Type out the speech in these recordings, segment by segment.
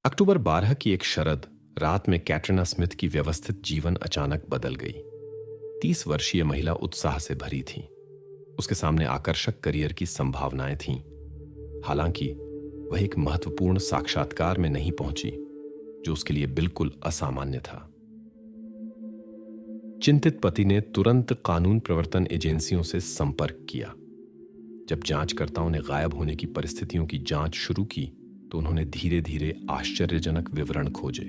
अक्टूबर 12 की एक शरद रात में कैटरीना स्मिथ की व्यवस्थित जीवन अचानक बदल गई। 30 वर्षीय महिला उत्साह से भरी थी। उसके सामने आकर्षक करियर की संभावनाएं थीं। हालांकि वह एक महत्वपूर्ण साक्षात्कार में नहीं पहुंची, जो उसके लिए बिल्कुल असामान्य था। चिंतित पति ने तुरंत कानून प्रवर्तन एजेंसियों से संपर्क किया। जब जांचकर्ताओं ने गायब होने की परिस्थितियों की जांच शुरू की, तो उन्होंने धीरे धीरे आश्चर्यजनक विवरण खोजे।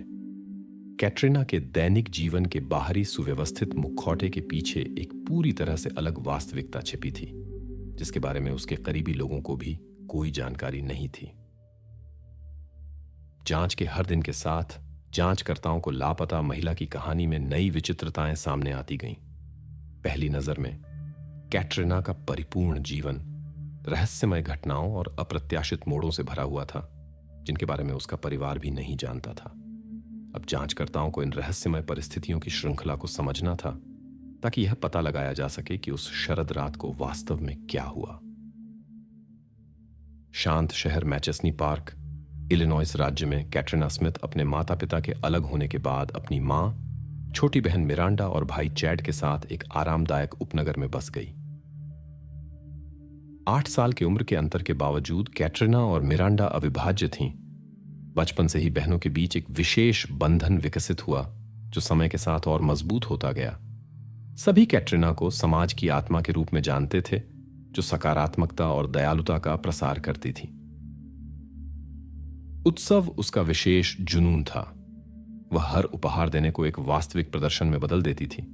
कैटरीना के दैनिक जीवन के बाहरी सुव्यवस्थित मुखौटे के पीछे एक पूरी तरह से अलग वास्तविकता छिपी थी, जिसके बारे में उसके करीबी लोगों को भी कोई जानकारी नहीं थी। जांच के हर दिन के साथ जांचकर्ताओं को लापता महिला की कहानी में नई विचित्रताएं सामने आती गईं। पहली नजर में कैटरीना का परिपूर्ण जीवन रहस्यमय घटनाओं और अप्रत्याशित मोड़ों से भरा हुआ था, जिनके बारे में उसका परिवार भी नहीं जानता था। अब जांचकर्ताओं को इन रहस्यमय परिस्थितियों की श्रृंखला को समझना था, ताकि यह पता लगाया जा सके कि उस शरद रात को वास्तव में क्या हुआ। शांत शहर मैचेस्नी पार्क, इलिनॉइस राज्य में कैटरीना स्मिथ अपने माता पिता के अलग होने के बाद अपनी मां, छोटी बहन मिरांडा और भाई चैड के साथ एक आरामदायक उपनगर में बस गई। 8 साल की उम्र के अंतर के बावजूद कैटरीना और मिरांडा अविभाज्य थीं। बचपन से ही बहनों के बीच एक विशेष बंधन विकसित हुआ, जो समय के साथ और मजबूत होता गया। सभी कैटरीना को समाज की आत्मा के रूप में जानते थे, जो सकारात्मकता और दयालुता का प्रसार करती थी। उत्सव उसका विशेष जुनून था। वह हर उपहार देने को एक वास्तविक प्रदर्शन में बदल देती थी।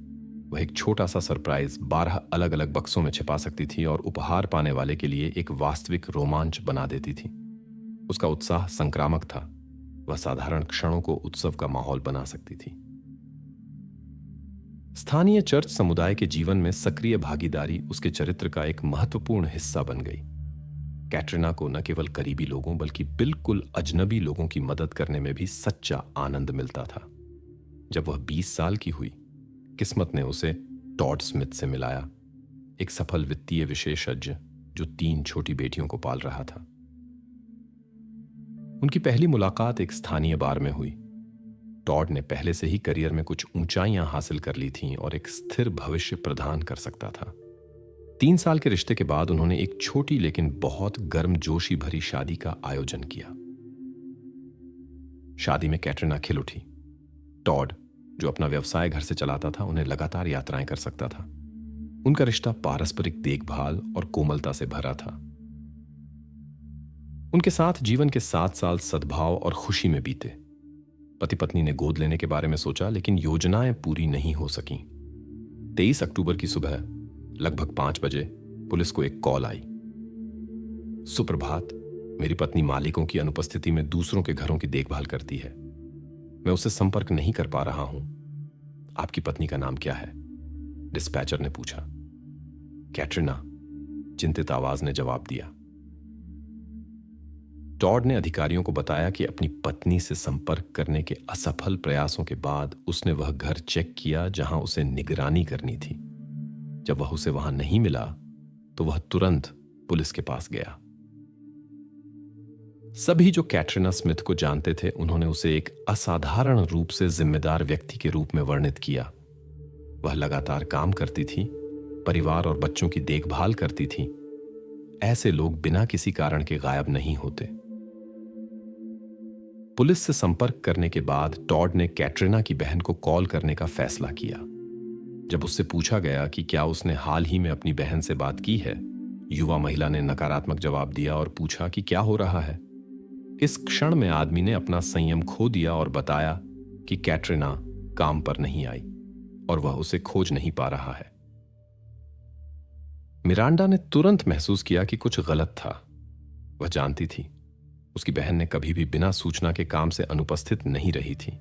वह एक छोटा सा सरप्राइज 12 अलग अलग बक्सों में छिपा सकती थी और उपहार पाने वाले के लिए एक वास्तविक रोमांच बना देती थी। उसका उत्साह संक्रामक था। वह साधारण क्षणों को उत्सव का माहौल बना सकती थी। स्थानीय चर्च समुदाय के जीवन में सक्रिय भागीदारी उसके चरित्र का एक महत्वपूर्ण हिस्सा बन गई। कैटरीना को न केवल करीबी लोगों बल्कि बिल्कुल अजनबी लोगों की मदद करने में भी सच्चा आनंद मिलता था। जब वह 20 साल की हुई, किस्मत ने उसे टॉड स्मिथ से मिलाया, एक सफल वित्तीय विशेषज्ञ जो 3 छोटी बेटियों को पाल रहा था। उनकी पहली मुलाकात एक स्थानीय बार में हुई। टॉड ने पहले से ही करियर में कुछ ऊंचाइयां हासिल कर ली थीं और एक स्थिर भविष्य प्रदान कर सकता था। 3 साल के रिश्ते के बाद उन्होंने एक छोटी लेकिन बहुत गर्मजोशी भरी शादी का आयोजन किया। शादी में कैटरीना खिल उठी। टॉड, जो अपना व्यवसाय घर से चलाता था, उन्हें लगातार यात्राएं कर सकता था। उनका रिश्ता पारस्परिक देखभाल और कोमलता से भरा था। उनके साथ जीवन के 7 साल सद्भाव और खुशी में बीते। पति पत्नी ने गोद लेने के बारे में सोचा, लेकिन योजनाएं पूरी नहीं हो सकीं। 23 अक्टूबर की सुबह लगभग 5 बजे पुलिस को एक कॉल आई। सुप्रभात, मेरी पत्नी मालिकों की अनुपस्थिति में दूसरों के घरों की देखभाल करती है। मैं उससे संपर्क नहीं कर पा रहा हूं। आपकी पत्नी का नाम क्या है? डिस्पैचर ने पूछा। कैटरीना, चिंतित आवाज ने जवाब दिया। टॉड ने अधिकारियों को बताया कि अपनी पत्नी से संपर्क करने के असफल प्रयासों के बाद उसने वह घर चेक किया जहां उसे निगरानी करनी थी। जब वह उसे वहां नहीं मिला, तो वह तुरंत पुलिस के पास गया। सभी जो कैटरीना स्मिथ को जानते थे, उन्होंने उसे एक असाधारण रूप से जिम्मेदार व्यक्ति के रूप में वर्णित किया। वह लगातार काम करती थी, परिवार और बच्चों की देखभाल करती थी। ऐसे लोग बिना किसी कारण के गायब नहीं होते। पुलिस से संपर्क करने के बाद टॉड ने कैटरीना की बहन को कॉल करने का फैसला किया। जब उससे पूछा गया कि क्या उसने हाल ही में अपनी बहन से बात की है, युवा महिला ने नकारात्मक जवाब दिया और पूछा कि क्या हो रहा है। इस क्षण में आदमी ने अपना संयम खो दिया और बताया कि कैटरीना काम पर नहीं आई और वह उसे खोज नहीं पा रहा है। मिरांडा ने तुरंत महसूस किया कि कुछ गलत था। वह जानती थी उसकी बहन ने कभी भी बिना सूचना के काम से अनुपस्थित नहीं रही थी।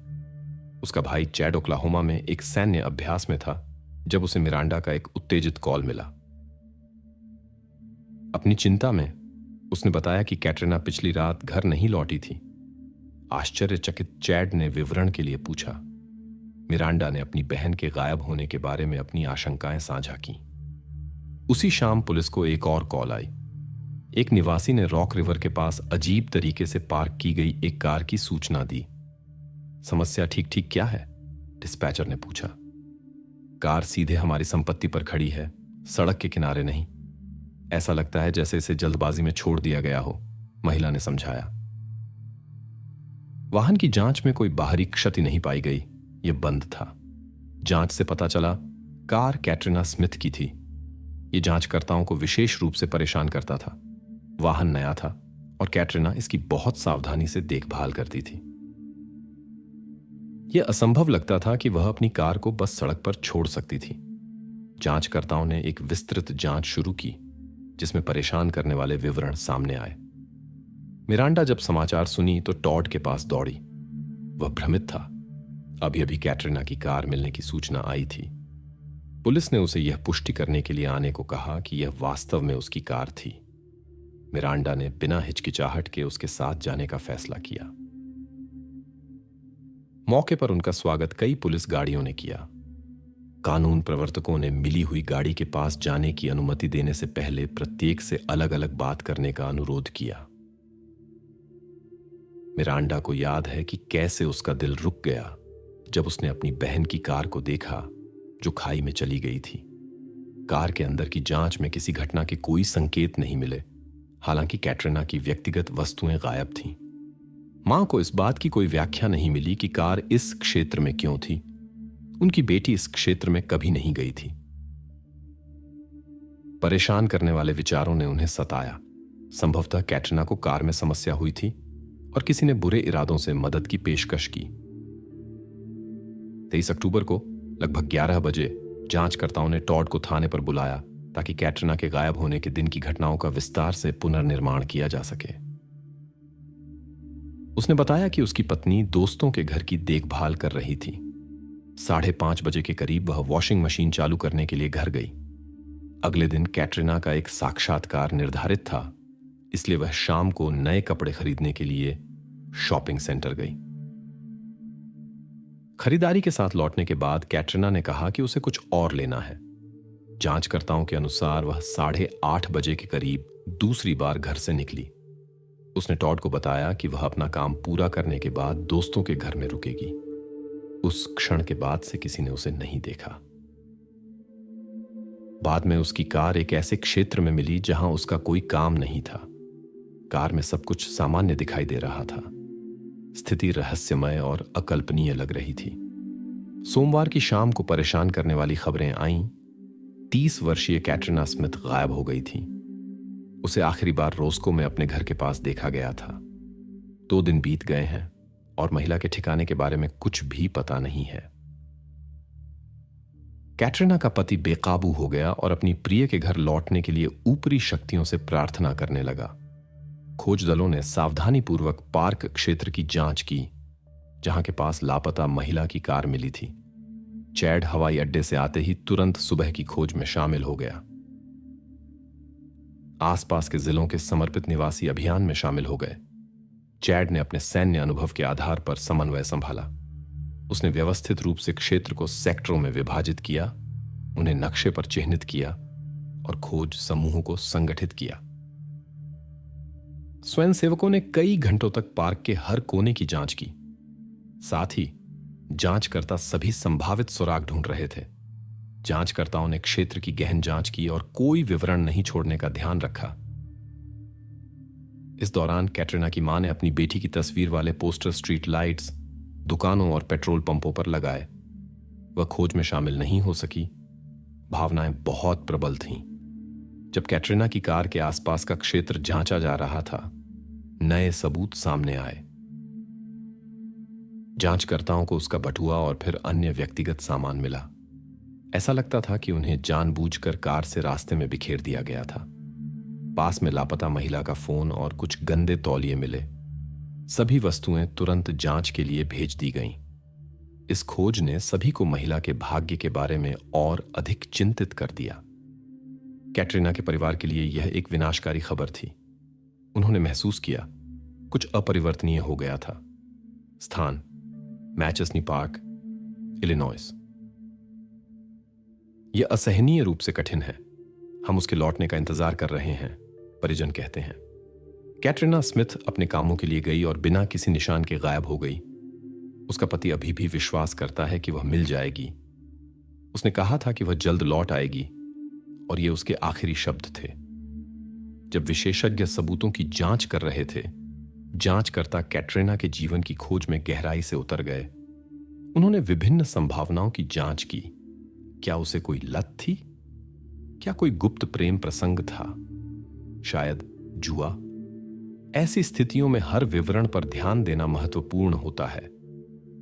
उसका भाई चैड ओक्लाहोमा में एक सैन्य अभ्यास में था जब उसे मिरांडा का एक उत्तेजित कॉल मिला। अपनी चिंता में उसने बताया कि कैटरीना पिछली रात घर नहीं लौटी थी। आश्चर्यचकित चैड ने विवरण के लिए पूछा। मिरांडा ने अपनी बहन के गायब होने के बारे में अपनी आशंकाएं साझा की। उसी शाम पुलिस को एक और कॉल आई। एक निवासी ने रॉक रिवर के पास अजीब तरीके से पार्क की गई एक कार की सूचना दी। समस्या ठीक ठीक क्या है? डिस्पैचर ने पूछा। कार सीधे हमारी संपत्ति पर खड़ी है, सड़क के किनारे नहीं। ऐसा लगता है जैसे इसे जल्दबाजी में छोड़ दिया गया हो, महिला ने समझाया। वाहन की जांच में कोई बाहरी क्षति नहीं पाई गई, यह बंद था। जांच से पता चला कार कैटरीना स्मिथ की थी। यह जांचकर्ताओं को विशेष रूप से परेशान करता था। वाहन नया था और कैटरीना इसकी बहुत सावधानी से देखभाल करती थी। यह असंभव लगता था कि वह अपनी कार को बस सड़क पर छोड़ सकती थी। जांचकर्ताओं ने एक विस्तृत जांच शुरू की जिसमें परेशान करने वाले विवरण सामने आए। मिरांडा जब समाचार सुनी तो टॉड के पास दौड़ी। वह भ्रमित था। अभी अभी कैटरीना की कार मिलने की सूचना आई थी। पुलिस ने उसे यह पुष्टि करने के लिए आने को कहा कि यह वास्तव में उसकी कार थी। मिरांडा ने बिना हिचकिचाहट के उसके साथ जाने का फैसला किया। मौके पर उनका स्वागत कई पुलिस गाड़ियों ने किया। कानून प्रवर्तकों ने मिली हुई गाड़ी के पास जाने की अनुमति देने से पहले प्रत्येक से अलग अलग बात करने का अनुरोध किया। मिरांडा को याद है कि कैसे उसका दिल रुक गया जब उसने अपनी बहन की कार को देखा जो खाई में चली गई थी। कार के अंदर की जांच में किसी घटना के कोई संकेत नहीं मिले, हालांकि कैटरीना की व्यक्तिगत वस्तुएं गायब थीं। मां को इस बात की कोई व्याख्या नहीं मिली कि कार इस क्षेत्र में क्यों थी। उनकी बेटी इस क्षेत्र में कभी नहीं गई थी। परेशान करने वाले विचारों ने उन्हें सताया। संभवतः कैटरीना को कार में समस्या हुई थी और किसी ने बुरे इरादों से मदद की पेशकश की। 23 अक्टूबर को लगभग 11 बजे जांचकर्ताओं ने टॉड को थाने पर बुलाया ताकि कैटरीना के गायब होने के दिन की घटनाओं का विस्तार से पुनर्निर्माण किया जा सके। उसने बताया कि उसकी पत्नी दोस्तों के घर की देखभाल कर रही थी। 5:30 बजे के करीब वह वॉशिंग मशीन चालू करने के लिए घर गई। अगले दिन कैटरीना का एक साक्षात्कार निर्धारित था, इसलिए वह शाम को नए कपड़े खरीदने के लिए शॉपिंग सेंटर गई। खरीदारी के साथ लौटने के बाद कैटरीना ने कहा कि उसे कुछ और लेना है। जांचकर्ताओं के अनुसार वह 8:30 बजे के करीब दूसरी बार घर से निकली। उसने टॉड को बताया कि वह अपना काम पूरा करने के बाद दोस्तों के घर में रुकेगी। उस क्षण के बाद से किसी ने उसे नहीं देखा। बाद में उसकी कार एक ऐसे क्षेत्र में मिली जहां उसका कोई काम नहीं था। कार में सब कुछ सामान्य दिखाई दे रहा था। स्थिति रहस्यमय और अकल्पनीय लग रही थी। सोमवार की शाम को परेशान करने वाली खबरें आईं। 30 वर्षीय कैटरीना स्मिथ गायब हो गई थी। उसे आखिरी बार रोस्को में अपने घर के पास देखा गया था। 2 दिन बीत गए हैं और महिला के ठिकाने के बारे में कुछ भी पता नहीं है। कैटरीना का पति बेकाबू हो गया और अपनी प्रिय के घर लौटने के लिए ऊपरी शक्तियों से प्रार्थना करने लगा। खोज दलों ने सावधानीपूर्वक पार्क क्षेत्र की जांच की जहां के पास लापता महिला की कार मिली थी। चैड हवाई अड्डे से आते ही तुरंत सुबह की खोज में शामिल हो गया। आसपास के जिलों के समर्पित निवासी अभियान में शामिल हो गए। चैड ने अपने सैन्य अनुभव के आधार पर समन्वय संभाला। उसने व्यवस्थित रूप से क्षेत्र को सेक्टरों में विभाजित किया, उन्हें नक्शे पर चिह्नित किया और खोज समूहों को संगठित किया। स्वयंसेवकों ने कई घंटों तक पार्क के हर कोने की जांच की। साथ ही जांचकर्ता सभी संभावित सुराग ढूंढ रहे थे। जांचकर्ताओं ने क्षेत्र की गहन जांच की और कोई विवरण नहीं छोड़ने का ध्यान रखा। इस दौरान कैटरीना की मां ने अपनी बेटी की तस्वीर वाले पोस्टर स्ट्रीट लाइट्स, दुकानों और पेट्रोल पंपों पर लगाए। वह खोज में शामिल नहीं हो सकी। भावनाएं बहुत प्रबल थीं। जब कैटरीना की कार के आसपास का क्षेत्र जांचा जा रहा था, नए सबूत सामने आए। जांचकर्ताओं को उसका बटुआ और फिर अन्य व्यक्तिगत सामान मिला। ऐसा लगता था कि उन्हें जानबूझकर कार से रास्ते में बिखेर दिया गया था। पास में लापता महिला का फोन और कुछ गंदे तौलिए मिले। सभी वस्तुएं तुरंत जांच के लिए भेज दी गईं। इस खोज ने सभी को महिला के भाग्य के बारे में और अधिक चिंतित कर दिया। कैटरीना के परिवार के लिए यह एक विनाशकारी खबर थी। उन्होंने महसूस किया कुछ अपरिवर्तनीय हो गया था। स्थान मैचेस्नी पार्क, इलिनॉइस। यह असहनीय रूप से कठिन है। हम उसके लौटने का इंतजार कर रहे हैं। परिजन कहते हैं। कैटरीना स्मिथ अपने कामों के लिए गई और बिना किसी निशान के गायब हो गई। उसका पति अभी भी विश्वास करता है कि वह मिल जाएगी। उसने कहा था कि वह जल्द लौट आएगी और ये उसके आखिरी शब्द थे। जब विशेषज्ञ सबूतों की जांच कर रहे थे, जांचकर्ता कैटरीना के जीवन की खोज में गहराई से उतर गए। उन्होंने विभिन्न संभावनाओं की जांच की। क्या उसे कोई लत थी? क्या कोई गुप्त प्रेम प्रसंग था? शायद जुआ? ऐसी स्थितियों में हर विवरण पर ध्यान देना महत्वपूर्ण होता है।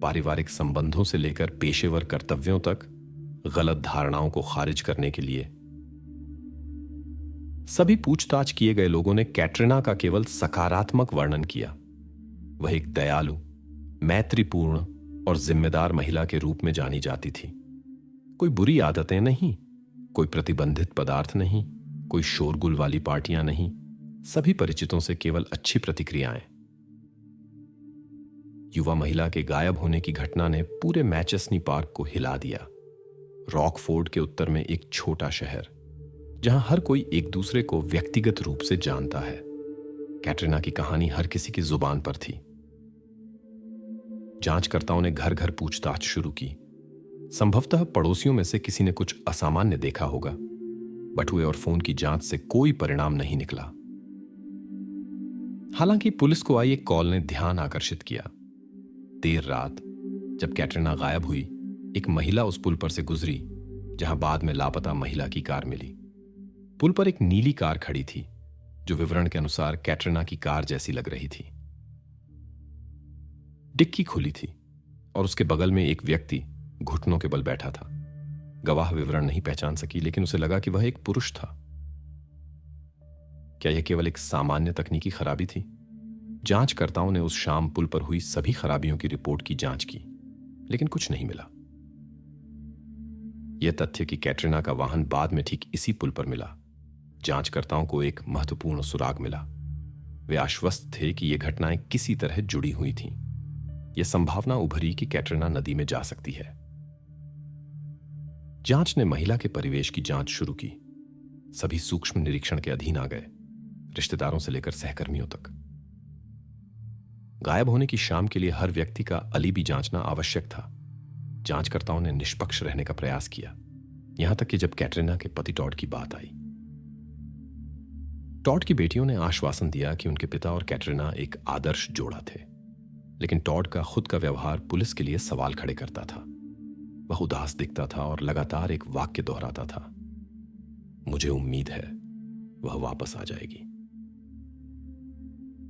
पारिवारिक संबंधों से लेकर पेशेवर कर्तव्यों तक, गलत धारणाओं को खारिज करने के लिए। सभी पूछताछ किए गए लोगों ने कैटरीना का केवल सकारात्मक वर्णन किया। वह एक दयालु, मैत्रीपूर्ण और जिम्मेदार महिला के रूप में जानी जाती थी। कोई बुरी आदतें नहीं, कोई प्रतिबंधित पदार्थ नहीं, कोई शोरगुल वाली पार्टियां नहीं, सभी परिचितों से केवल अच्छी प्रतिक्रियाएं। युवा महिला के गायब होने की घटना ने पूरे मैचेस्नी पार्क को हिला दिया। रॉकफोर्ड के उत्तर में एक छोटा शहर, जहां हर कोई एक दूसरे को व्यक्तिगत रूप से जानता है। कैटरीना की कहानी हर किसी की जुबान पर थी। जांचकर्ताओं ने घर घर पूछताछ शुरू की। संभवतः पड़ोसियों में से किसी ने कुछ असामान्य देखा होगा। बटुए और फोन की जांच से कोई परिणाम नहीं निकला। हालांकि पुलिस को आई एक कॉल ने ध्यान आकर्षित किया। देर रात जब कैटरीना गायब हुई, एक महिला उस पुल पर से गुजरी जहां बाद में लापता महिला की कार मिली। पुल पर एक नीली कार खड़ी थी, जो विवरण के अनुसार कैटरीना की कार जैसी लग रही थी। डिक्की खुली थी और उसके बगल में एक व्यक्ति घुटनों के बल बैठा था। गवाह विवरण नहीं पहचान सकी, लेकिन उसे लगा कि वह एक पुरुष था। क्या यह केवल एक सामान्य तकनीकी खराबी थी? जांचकर्ताओं ने उस शाम पुल पर हुई सभी खराबियों की रिपोर्ट की जांच की, लेकिन कुछ नहीं मिला। यह तथ्य कि कैटरीना का वाहन बाद में ठीक इसी पुल पर मिला, जांचकर्ताओं को एक महत्वपूर्ण सुराग मिला। वे आश्वस्त थे कि यह घटनाएं किसी तरह जुड़ी हुई थीं। यह संभावना उभरी कि कैटरीना नदी में जा सकती है। जांच ने महिला के परिवेश की जांच शुरू की। सभी सूक्ष्म निरीक्षण के अधीन आ गए, रिश्तेदारों से लेकर सहकर्मियों तक। गायब होने की शाम के लिए हर व्यक्ति का अलीबी जांचना आवश्यक था। जांचकर्ताओं ने निष्पक्ष रहने का प्रयास किया, यहां तक कि जब कैटरीना के पति टॉड की बात आई। टॉड की बेटियों ने आश्वासन दिया कि उनके पिता और कैटरीना एक आदर्श जोड़ा थे, लेकिन टॉड का खुद का व्यवहार पुलिस के लिए सवाल खड़े करता था। वह उदास दिखता था और लगातार एक वाक्य दोहराता था, मुझे उम्मीद है वह वापस आ जाएगी।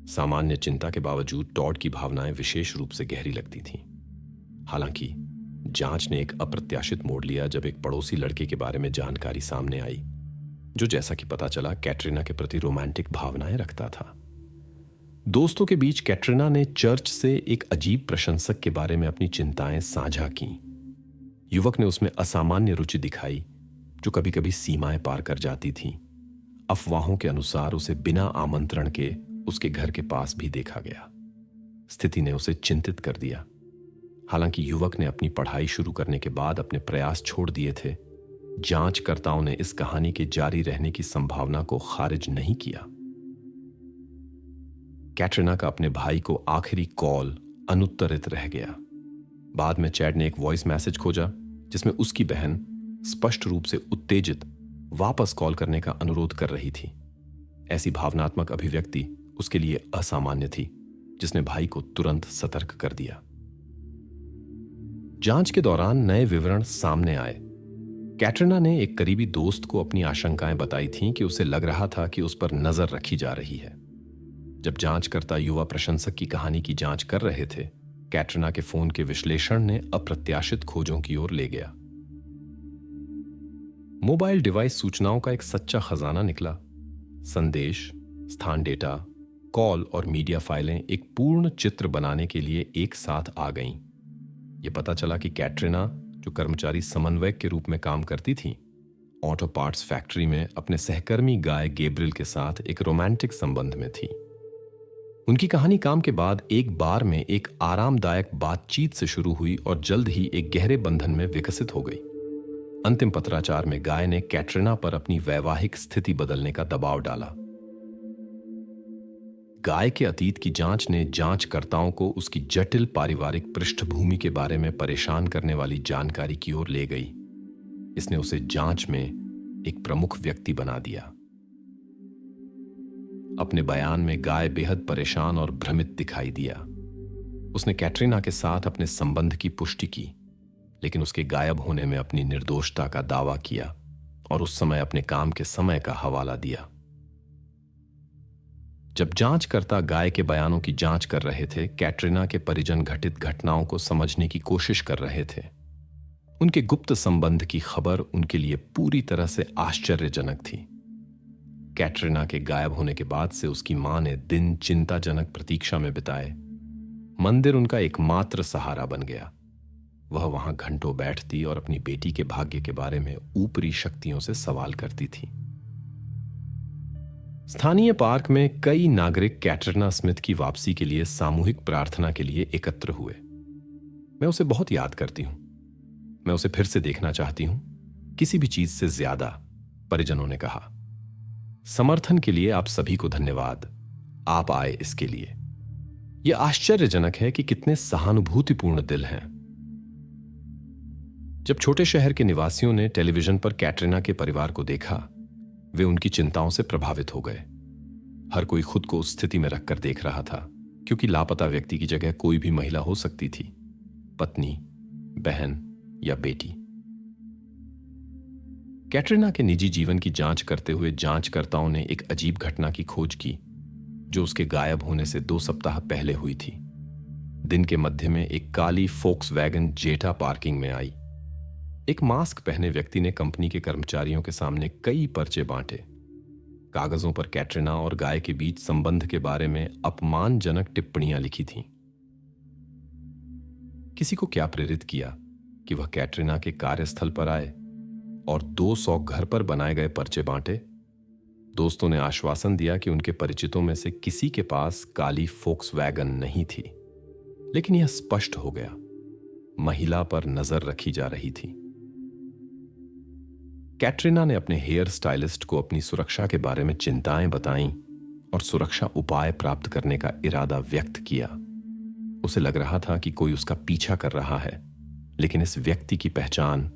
सामान्य चिंता के बावजूद टॉड की भावनाएं विशेष रूप से गहरी लगती थीं। हालांकि जांच ने एक अप्रत्याशित मोड़ लिया जब एक पड़ोसी लड़के के बारे में जानकारी सामने आई, जो जैसा कि पता चला कैटरीना के प्रति रोमांटिक भावनाएं रखता था। दोस्तों के बीच कैटरीना ने चर्च से एक अजीब प्रशंसक के बारे में अपनी चिंताएं साझा कीं। युवक ने उसमें असामान्य रुचि दिखाई, जो कभी कभी सीमाएं पार कर जाती थीं। अफवाहों के अनुसार उसे बिना आमंत्रण के उसके घर के पास भी देखा गया। स्थिति ने उसे चिंतित कर दिया। हालांकि युवक ने अपनी पढ़ाई शुरू करने के बाद अपने प्रयास छोड़ दिए थे, जांचकर्ताओं ने इस कहानी के जारी रहने की संभावना को खारिज नहीं किया। कैटरीना का अपने भाई को आखिरी कॉल अनुत्तरित रह गया। बाद में चैड ने एक वॉइस मैसेज खोजा जिसमें उसकी बहन स्पष्ट रूप से उत्तेजित वापस कॉल करने का अनुरोध कर रही थी। ऐसी भावनात्मक अभिव्यक्ति उसके लिए असामान्य थी, जिसने भाई को तुरंत सतर्क कर दिया। जांच के दौरान नए विवरण सामने आए। कैटरीना ने एक करीबी दोस्त को अपनी आशंकाएं बताई थीं कि उसे लग रहा था कि उस पर नजर रखी जा रही है। जब जांचकर्ता युवा प्रशंसक की कहानी की जांच कर रहे थे, कैटरीना के फोन के विश्लेषण ने अप्रत्याशित खोजों की ओर ले गया। मोबाइल डिवाइस सूचनाओं का एक सच्चा खजाना निकला। संदेश, स्थान डेटा, कॉल और मीडिया फाइलें एक पूर्ण चित्र बनाने के लिए एक साथ आ गईं। यह पता चला कि कैटरीना, जो कर्मचारी समन्वयक के रूप में काम करती थी, ऑटो पार्ट्स फैक्ट्री में अपने सहकर्मी गाय गैब्रियल के साथ एक रोमांटिक संबंध में थी। उनकी कहानी काम के बाद एक बार में एक आरामदायक बातचीत से शुरू हुई और जल्द ही एक गहरे बंधन में विकसित हो गई। अंतिम पत्राचार में गाय ने कैटरीना पर अपनी वैवाहिक स्थिति बदलने का दबाव डाला। गाय के अतीत की जांच ने जांचकर्ताओं को उसकी जटिल पारिवारिक पृष्ठभूमि के बारे में परेशान करने वाली जानकारी की ओर ले गई। इसने उसे जांच में एक प्रमुख व्यक्ति बना दिया। अपने बयान में गाय बेहद परेशान और भ्रमित दिखाई दिया। उसने कैटरीना के साथ अपने संबंध की पुष्टि की, लेकिन उसके गायब होने में अपनी निर्दोषता का दावा किया और उस समय अपने काम के समय का हवाला दिया। जब जांचकर्ता गाय के बयानों की जांच कर रहे थे, कैटरीना के परिजन घटित घटनाओं को समझने की कोशिश कर रहे थे। उनके गुप्त संबंध की खबर उनके लिए पूरी तरह से आश्चर्यजनक थी। कैटरीना के गायब होने के बाद से उसकी मां ने दिन चिंताजनक प्रतीक्षा में बिताए। मंदिर उनका एकमात्र सहारा बन गया। वह वहां घंटों बैठती और अपनी बेटी के भाग्य के बारे में ऊपरी शक्तियों से सवाल करती थी। स्थानीय पार्क में कई नागरिक कैटरीना स्मिथ की वापसी के लिए सामूहिक प्रार्थना के लिए एकत्र हुए। मैं उसे बहुत याद करती हूं। मैं उसे फिर से देखना चाहती हूं, किसी भी चीज से ज्यादा, परिजनों ने कहा। समर्थन के लिए आप सभी को धन्यवाद। आप आए इसके लिए। यह आश्चर्यजनक है कि कितने सहानुभूतिपूर्ण दिल हैं। जब छोटे शहर के निवासियों ने टेलीविजन पर कैटरीना के परिवार को देखा, वे उनकी चिंताओं से प्रभावित हो गए। हर कोई खुद को उस स्थिति में रखकर देख रहा था, क्योंकि लापता व्यक्ति की जगह कोई भी महिला हो सकती थी, पत्नी, बहन या बेटी। कैटरीना के निजी जीवन की जांच करते हुए जांचकर्ताओं ने एक अजीब घटना की खोज की, जो उसके गायब होने से 2 सप्ताह पहले हुई थी। दिन के मध्य में एक काली फोक्सवैगन जेटा पार्किंग में आई। एक मास्क पहने व्यक्ति ने कंपनी के कर्मचारियों के सामने कई पर्चे बांटे। कागजों पर कैटरीना और गाय के बीच संबंध के बारे में अपमानजनक टिप्पणियां लिखी थीं। किसी को क्या प्रेरित किया कि वह कैटरीना के कार्यस्थल पर आए और 200 घर पर बनाए गए पर्चे बांटे? दोस्तों ने आश्वासन दिया कि उनके परिचितों में से किसी के पास काली फोक्सवैगन नहीं थी, लेकिन यह स्पष्ट हो गया, महिला पर नजर रखी जा रही थी। कैटरीना ने अपने हेयर स्टाइलिस्ट को अपनी सुरक्षा के बारे में चिंताएं बताईं और सुरक्षा उपाय प्राप्त करने का इरादा व्यक्त किया। उसे लग रहा था कि कोई उसका पीछा कर रहा है, लेकिन इस व्यक्ति की पहचान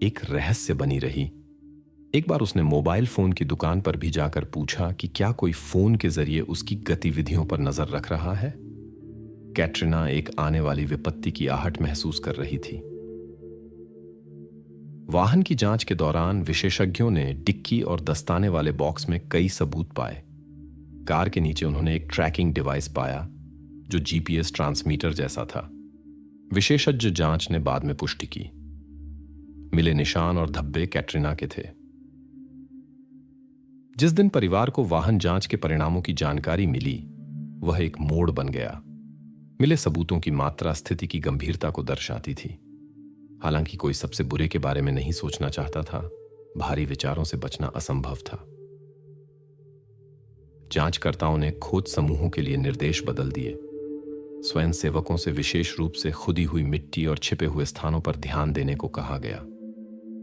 एक रहस्य बनी रही। एक बार उसने मोबाइल फोन की दुकान पर भी जाकर पूछा कि क्या कोई फोन के जरिए उसकी गतिविधियों पर नजर रख रहा है। कैटरीना एक आने वाली विपत्ति की आहट महसूस कर रही थी। वाहन की जांच के दौरान विशेषज्ञों ने डिक्की और दस्ताने वाले बॉक्स में कई सबूत पाए। कार के नीचे उन्होंने एक ट्रैकिंग डिवाइस पाया, जो जीपीएस ट्रांसमीटर जैसा था। विशेषज्ञ जांच ने बाद में पुष्टि की। मिले निशान और धब्बे कैटरीना के थे। जिस दिन परिवार को वाहन जांच के परिणामों की जानकारी मिली, वह एक मोड़ बन गया। मिले सबूतों की मात्रा स्थिति की गंभीरता को दर्शाती थी। हालांकि कोई सबसे बुरे के बारे में नहीं सोचना चाहता था, भारी विचारों से बचना असंभव था। जांचकर्ताओं ने खोज समूहों के लिए निर्देश बदल दिए। स्वयंसेवकों से विशेष रूप से खुदी हुई मिट्टी और छिपे हुए स्थानों पर ध्यान देने को कहा गया।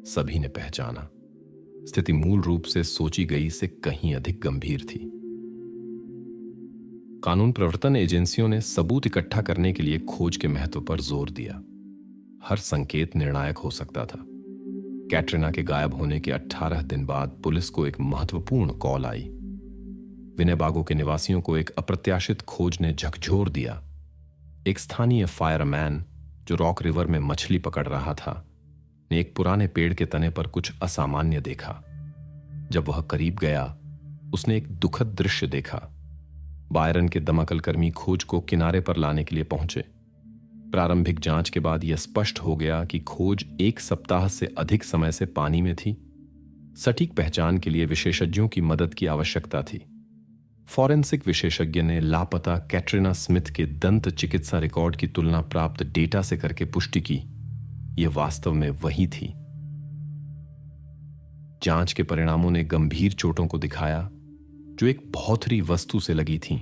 सभी ने पहचाना, स्थिति मूल रूप से सोची गई से कहीं अधिक गंभीर थी। कानून प्रवर्तन एजेंसियों ने सबूत इकट्ठा करने के लिए खोज के महत्व पर जोर दिया। हर संकेत निर्णायक हो सकता था। कैटरीना के गायब होने के 18 दिन बाद पुलिस को एक महत्वपूर्ण कॉल आई। विनेबागो के निवासियों को एक अप्रत्याशित खोज ने झकझोर दिया। एक स्थानीय फायरमैन जो रॉक रिवर में मछली पकड़ रहा था, ने एक पुराने पेड़ के तने पर कुछ असामान्य देखा। जब वह करीब गया, उसने एक दुखद दृश्य देखा। बायरन के दमकलकर्मी खोज को किनारे पर लाने के लिए पहुंचे। प्रारंभिक जांच के बाद यह स्पष्ट हो गया कि खोज 1 सप्ताह से अधिक समय से पानी में थी। सटीक पहचान के लिए विशेषज्ञों की मदद की आवश्यकता थी। फॉरेंसिक विशेषज्ञ ने लापता कैटरीना स्मिथ के दंत चिकित्सा रिकॉर्ड की तुलना प्राप्त डेटा से करके पुष्टि की, यह वास्तव में वही थी। जांच के परिणामों ने गंभीर चोटों को दिखाया, जो एक भौथरी वस्तु से लगी थीं।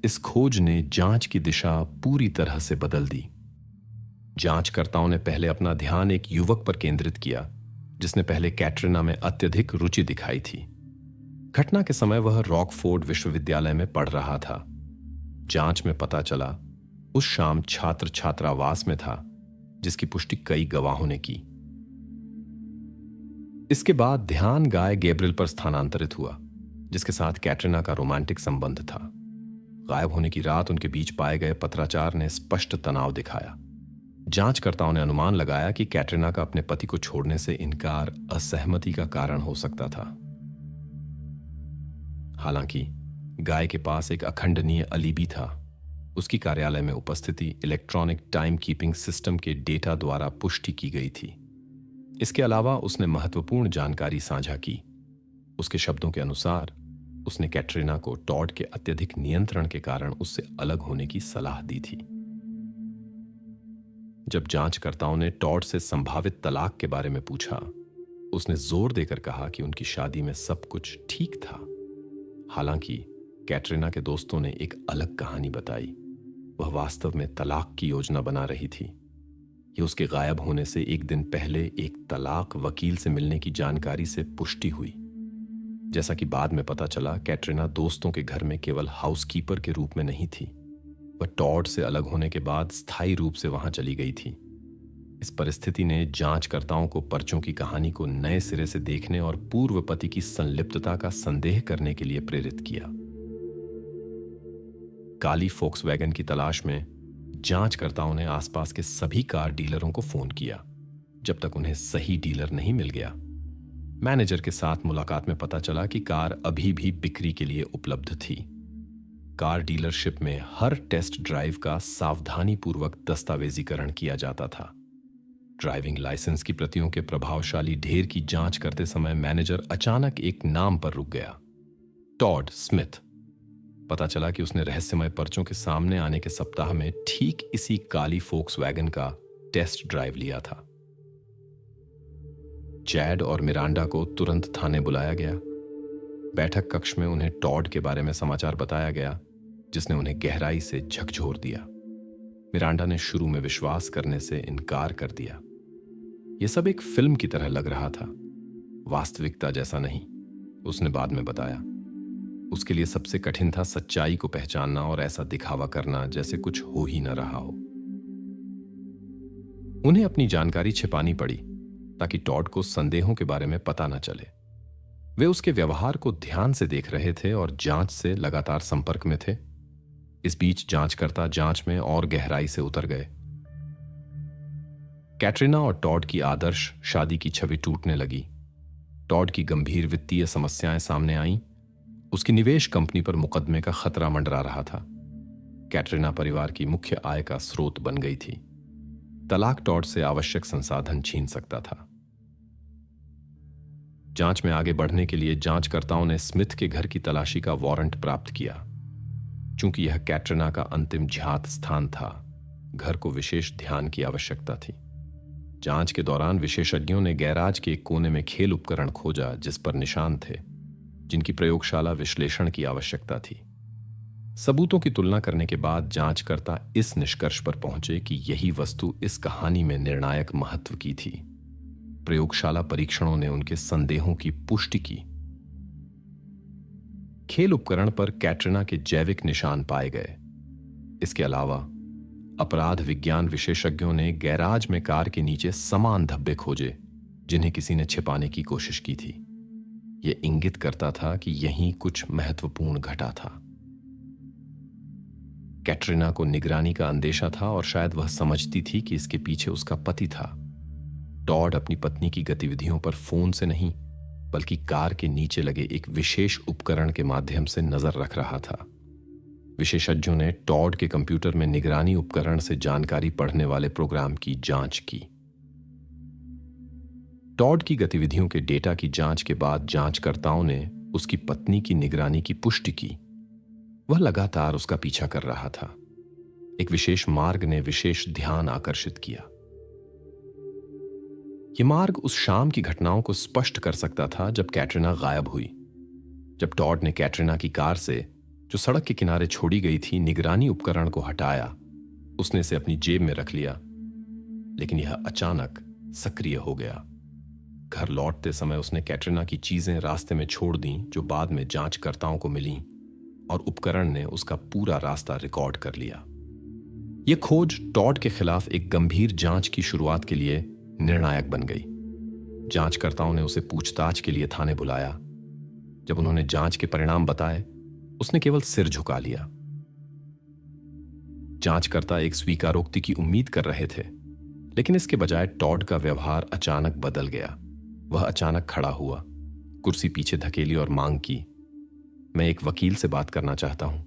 इस खोज ने जांच की दिशा पूरी तरह से बदल दी। जांचकर्ताओं ने पहले अपना ध्यान एक युवक पर केंद्रित किया, जिसने पहले कैटरीना में अत्यधिक रुचि दिखाई थी। घटना के समय वह रॉकफोर्ड विश्वविद्यालय में पढ़ रहा था। जांच में पता चला उस शाम छात्र छात्रावास में था, जिसकी पुष्टि कई गवाहों ने की। इसके बाद ध्यान गाय गैब्रियल पर स्थानांतरित हुआ, जिसके साथ कैटरीना का रोमांटिक संबंध था। गायब होने की रात उनके बीच पाए गए पत्राचार ने स्पष्ट तनाव दिखाया। जांचकर्ताओं ने अनुमान लगाया कि कैटरीना का अपने पति को छोड़ने से इनकार असहमति का कारण हो सकता था। हालांकि गाय के पास एक अखंडनीय अलीबी था। उसकी कार्यालय में उपस्थिति इलेक्ट्रॉनिक टाइम कीपिंग सिस्टम के डेटा द्वारा पुष्टि की गई थी। इसके अलावा उसने महत्वपूर्ण जानकारी साझा की। उसके शब्दों के अनुसार उसने कैटरीना को टॉड के अत्यधिक नियंत्रण के कारण उससे अलग होने की सलाह दी थी। जब जांचकर्ताओं ने टॉड से संभावित तलाक के बारे में पूछा, उसने जोर देकर कहा कि उनकी शादी में सब कुछ ठीक था। हालांकि कैटरीना के दोस्तों ने एक अलग कहानी बताई। वह वास्तव में तलाक की योजना बना रही थी। यह उसके गायब होने से एक दिन पहले एक तलाक वकील से मिलने की जानकारी से पुष्टि हुई। जैसा कि बाद में पता चला, कैटरीना दोस्तों के घर में केवल हाउसकीपर के रूप में नहीं थी। वह टॉड से अलग होने के बाद स्थायी रूप से वहां चली गई थी। इस परिस्थिति ने जांचकर्ताओं को पर्चों की कहानी को नए सिरे से देखने और पूर्व पति की संलिप्तता का संदेह करने के लिए प्रेरित किया। काली फोक्सवैगन की तलाश में जांचकर्ताओं ने आसपास के सभी कार डीलरों को फोन किया, जब तक उन्हें सही डीलर नहीं मिल गया। मैनेजर के साथ मुलाकात में पता चला कि कार अभी भी बिक्री के लिए उपलब्ध थी। कार डीलरशिप में हर टेस्ट ड्राइव का सावधानीपूर्वक दस्तावेजीकरण किया जाता था। ड्राइविंग लाइसेंस की प्रतियों के प्रभावशाली ढेर की जांच करते समय मैनेजर अचानक एक नाम पर रुक गया, टॉड स्मिथ। पता चला कि उसने रहस्यमय पर्चों के सामने आने के सप्ताह में ठीक इसी काली फोक्सवैगन का टेस्ट ड्राइव लिया था। चैड और मिरांडा को तुरंत थाने बुलाया गया। बैठक कक्ष में उन्हें टॉड के बारे में समाचार बताया गया, जिसने उन्हें गहराई से झकझोर दिया। मिरांडा ने शुरू में विश्वास करने से इनकार कर दिया। यह सब एक फिल्म की तरह लग रहा था, वास्तविकता जैसा नहीं, उसने बाद में बताया। उसके लिए सबसे कठिन था सच्चाई को पहचानना और ऐसा दिखावा करना जैसे कुछ हो ही न रहा हो। उन्हें अपनी जानकारी छिपानी पड़ी ताकि टॉड को संदेहों के बारे में पता न चले। वे उसके व्यवहार को ध्यान से देख रहे थे और जांच से लगातार संपर्क में थे। इस बीच जांचकर्ता जांच में और गहराई से उतर गए। कैटरीना और टॉड की आदर्श शादी की छवि टूटने लगी। टॉड की गंभीर वित्तीय समस्याएं सामने आईं। उसकी निवेश कंपनी पर मुकदमे का खतरा मंडरा रहा था। कैटरीना परिवार की मुख्य आय का स्रोत बन गई थी। तलाक टॉड से आवश्यक संसाधन छीन सकता था। जांच में आगे बढ़ने के लिए जांचकर्ताओं ने स्मिथ के घर की तलाशी का वारंट प्राप्त किया। चूंकि यह कैटरीना का अंतिम झ्यात स्थान था, घर को विशेष ध्यान की आवश्यकता थी। जांच के दौरान विशेषज्ञों ने गैराज के एक कोने में खेल उपकरण खोजा जिस पर निशान थे, जिनकी प्रयोगशाला विश्लेषण की आवश्यकता थी। सबूतों की तुलना करने के बाद जांचकर्ता इस निष्कर्ष पर पहुंचे कि यही वस्तु इस कहानी में निर्णायक महत्व की थी। प्रयोगशाला परीक्षणों ने उनके संदेहों की पुष्टि की। खेल उपकरण पर कैटरीना के जैविक निशान पाए गए। इसके अलावा अपराध विज्ञान विशेषज्ञों ने गैराज में कार के नीचे समान धब्बे खोजे, जिन्हें किसी ने छिपाने की कोशिश की थी। यह इंगित करता था कि यहीं कुछ महत्वपूर्ण घटा था। कैटरीना को निगरानी का अंदेशा था और शायद वह समझती थी कि इसके पीछे उसका पति था। टॉड अपनी पत्नी की गतिविधियों पर फोन से नहीं, बल्कि कार के नीचे लगे एक विशेष उपकरण के माध्यम से नजर रख रहा था। विशेषज्ञों ने टॉड के कंप्यूटर में निगरानी उपकरण से जानकारी पढ़ने वाले प्रोग्राम की जांच की। टॉड की गतिविधियों के डेटा की जांच के बाद जांचकर्ताओं ने उसकी पत्नी की निगरानी की पुष्टि की। वह लगातार उसका पीछा कर रहा था। एक विशेष मार्ग ने विशेष ध्यान आकर्षित किया। यह मार्ग उस शाम की घटनाओं को स्पष्ट कर सकता था जब कैटरीना गायब हुई। जब टॉड ने कैटरीना की कार से, जो सड़क के किनारे छोड़ी गई थी, निगरानी उपकरण को हटाया, उसने इसे अपनी जेब में रख लिया, लेकिन यह अचानक सक्रिय हो गया। घर लौटते समय उसने कैटरीना की चीजें रास्ते में छोड़ दी, जो बाद में जांचकर्ताओं को मिली, और उपकरण ने उसका पूरा रास्ता रिकॉर्ड कर लिया। यह खोज टॉड के खिलाफ एक गंभीर जांच की शुरुआत के लिए निर्णायक बन गई। जांचकर्ताओं ने उसे पूछताछ के लिए थाने बुलाया। जब उन्होंने जांच के परिणाम बताए, उसने केवल सिर झुका लिया। जांचकर्ता एक स्वीकारोक्ति की उम्मीद कर रहे थे, लेकिन इसके बजाय टॉड का व्यवहार अचानक बदल गया। वह अचानक खड़ा हुआ, कुर्सी पीछे धकेली और मांग की, मैं एक वकील से बात करना चाहता हूं।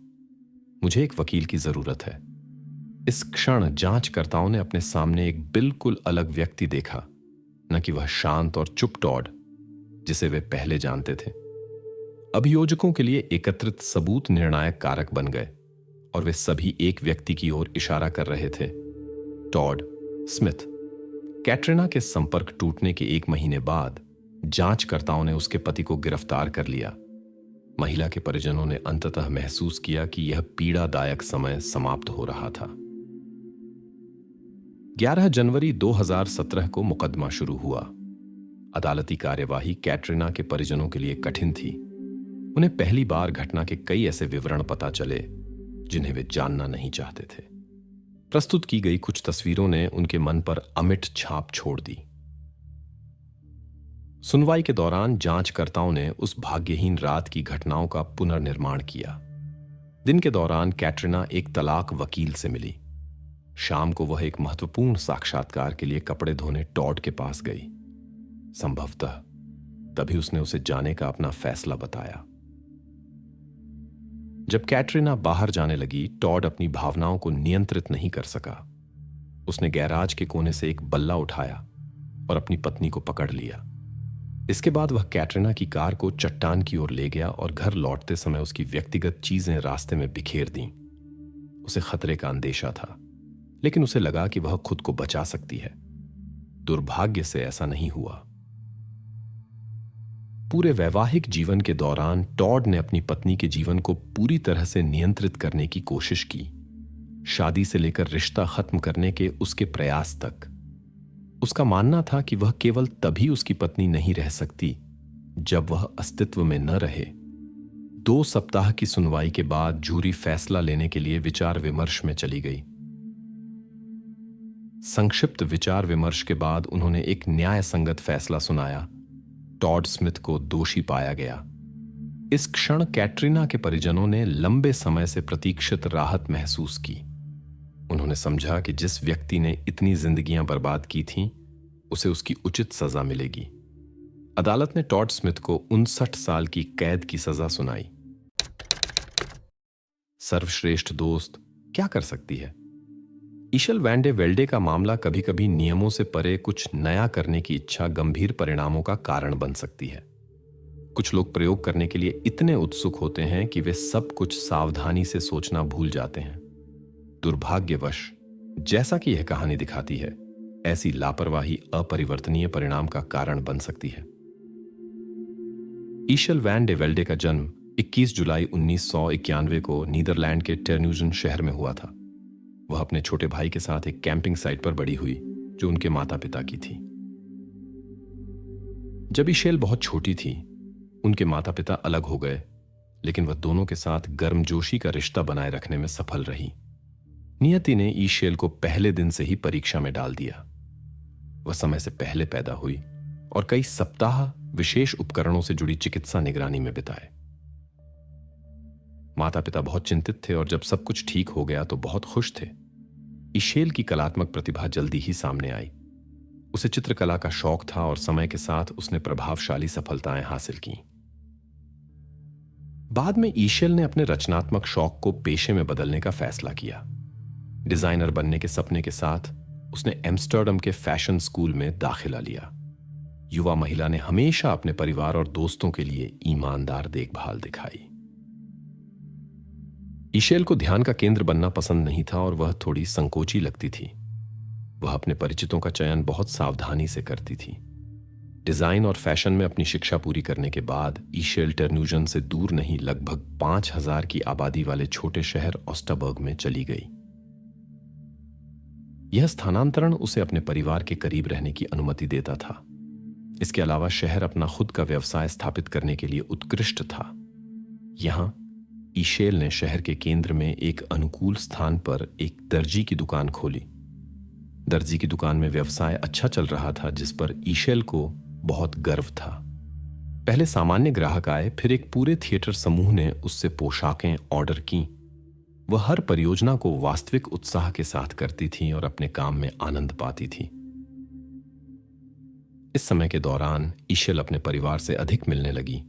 मुझे एक वकील की जरूरत है। इस क्षण जांचकर्ताओं ने अपने सामने एक बिल्कुल अलग व्यक्ति देखा, न कि वह शांत और चुप टॉड जिसे वे पहले जानते थे। अभियोजकों के लिए एकत्रित सबूत निर्णायक कारक बन गए, और वे सभी एक व्यक्ति की ओर इशारा कर रहे थे, टॉड स्मिथ। कैटरीना के संपर्क टूटने के 1 महीने बाद जांचकर्ताओं ने उसके पति को गिरफ्तार कर लिया। महिला के परिजनों ने अंततः महसूस किया कि यह पीड़ादायक समय समाप्त हो रहा था। 11 जनवरी 2017 को मुकदमा शुरू हुआ। अदालती कार्यवाही कैटरीना के परिजनों के लिए कठिन थी। उन्हें पहली बार घटना के कई ऐसे विवरण पता चले जिन्हें वे जानना नहीं चाहते थे। प्रस्तुत की गई कुछ तस्वीरों ने उनके मन पर अमिट छाप छोड़ दी। सुनवाई के दौरान जांचकर्ताओं ने उस भाग्यहीन रात की घटनाओं का पुनर्निर्माण किया। दिन के दौरान कैटरीना एक तलाक वकील से मिली। शाम को वह एक महत्वपूर्ण साक्षात्कार के लिए कपड़े धोने टॉड के पास गई। संभवतः तभी उसने उसे जाने का अपना फैसला बताया। जब कैटरीना बाहर जाने लगी, टॉड अपनी भावनाओं को नियंत्रित नहीं कर सका। उसने गैराज के कोने से एक बल्ला उठाया और अपनी पत्नी को पकड़ लिया। इसके बाद वह कैटरीना की कार को चट्टान की ओर ले गया और घर लौटते समय उसकी व्यक्तिगत चीजें रास्ते में बिखेर दीं। उसे खतरे का अंदेशा था, लेकिन उसे लगा कि वह खुद को बचा सकती है। दुर्भाग्य से ऐसा नहीं हुआ। पूरे वैवाहिक जीवन के दौरान टॉड ने अपनी पत्नी के जीवन को पूरी तरह से नियंत्रित करने की कोशिश की। शादी से लेकर रिश्ता खत्म करने के उसके प्रयास तक। उसका मानना था कि वह केवल तभी उसकी पत्नी नहीं रह सकती जब वह अस्तित्व में न रहे। 2 सप्ताह की सुनवाई के बाद जूरी फैसला लेने के लिए विचार विमर्श में चली गई। संक्षिप्त विचार विमर्श के बाद उन्होंने एक न्याय संगत फैसला सुनाया। टॉड स्मिथ को दोषी पाया गया। इस क्षण कैटरीना के परिजनों ने लंबे समय से प्रतीक्षित राहत महसूस की। उन्होंने समझा कि जिस व्यक्ति ने इतनी जिंदगियां बर्बाद की थीं, उसे उसकी उचित सजा मिलेगी। अदालत ने टॉड स्मिथ को 59 साल की कैद की सजा सुनाई। सर्वश्रेष्ठ दोस्त क्या कर सकती है? ईशल वैन डे वेल्डे का मामला कभी कभी नियमों से परे कुछ नया करने की इच्छा गंभीर परिणामों का कारण बन सकती है। कुछ लोग प्रयोग करने के लिए इतने उत्सुक होते हैं कि वे सब कुछ सावधानी से सोचना भूल जाते हैं। दुर्भाग्यवश, जैसा कि यह कहानी दिखाती है, ऐसी लापरवाही अपरिवर्तनीय परिणाम का कारण बन सकती है। ईशल वैन डे वेल्डे का जन्म 21 जुलाई 1991 को नीदरलैंड के टेर्न्यूजन शहर में हुआ था। वह अपने छोटे भाई के साथ एक कैंपिंग साइट पर बड़ी हुई जो उनके माता पिता की थी। जब ईशेल बहुत छोटी थी, उनके माता पिता अलग हो गए, लेकिन वह दोनों के साथ गर्मजोशी का रिश्ता बनाए रखने में सफल रही। नियति ने ईशेल को पहले दिन से ही परीक्षा में डाल दिया। वह समय से पहले पैदा हुई और कई सप्ताह विशेष उपकरणों से जुड़ी चिकित्सा निगरानी में बिताए। माता पिता बहुत चिंतित थे और जब सब कुछ ठीक हो गया तो बहुत खुश थे। ईशेल की कलात्मक प्रतिभा जल्दी ही सामने आई। उसे चित्रकला का शौक था और समय के साथ उसने प्रभावशाली सफलताएं हासिल की। बाद में ईशेल ने अपने रचनात्मक शौक को पेशे में बदलने का फैसला किया। डिजाइनर बनने के सपने के साथ उसने एम्स्टर्डम के फैशन स्कूल में दाखिला लिया। युवा महिला ने हमेशा अपने परिवार और दोस्तों के लिए ईमानदार देखभाल दिखाई। ईशेल को ध्यान का केंद्र बनना पसंद नहीं था और वह थोड़ी संकोची लगती थी। वह अपने परिचितों का चयन बहुत सावधानी से करती थी। डिजाइन और फैशन में अपनी शिक्षा पूरी करने के बाद ईशेल टेर्न्यूजन से दूर नहीं लगभग 5000 की आबादी वाले छोटे शहर ऑस्टाबर्ग में चली गई। यह स्थानांतरण उसे अपने परिवार के करीब रहने की अनुमति देता था, इसके अलावा शहर अपना खुद का व्यवसाय स्थापित करने के लिए उत्कृष्ट था। यहां ईशेल ने शहर के केंद्र में एक अनुकूल स्थान पर एक दर्जी की दुकान खोली। दर्जी की दुकान में व्यवसाय अच्छा चल रहा था, जिस पर ईशेल को बहुत गर्व था। पहले सामान्य ग्राहक आए, फिर एक पूरे थिएटर समूह ने उससे पोशाकें ऑर्डर की। वह हर परियोजना को वास्तविक उत्साह के साथ करती थी और अपने काम में आनंद पाती थी। इस समय के दौरान ईशेल अपने परिवार से अधिक मिलने लगी।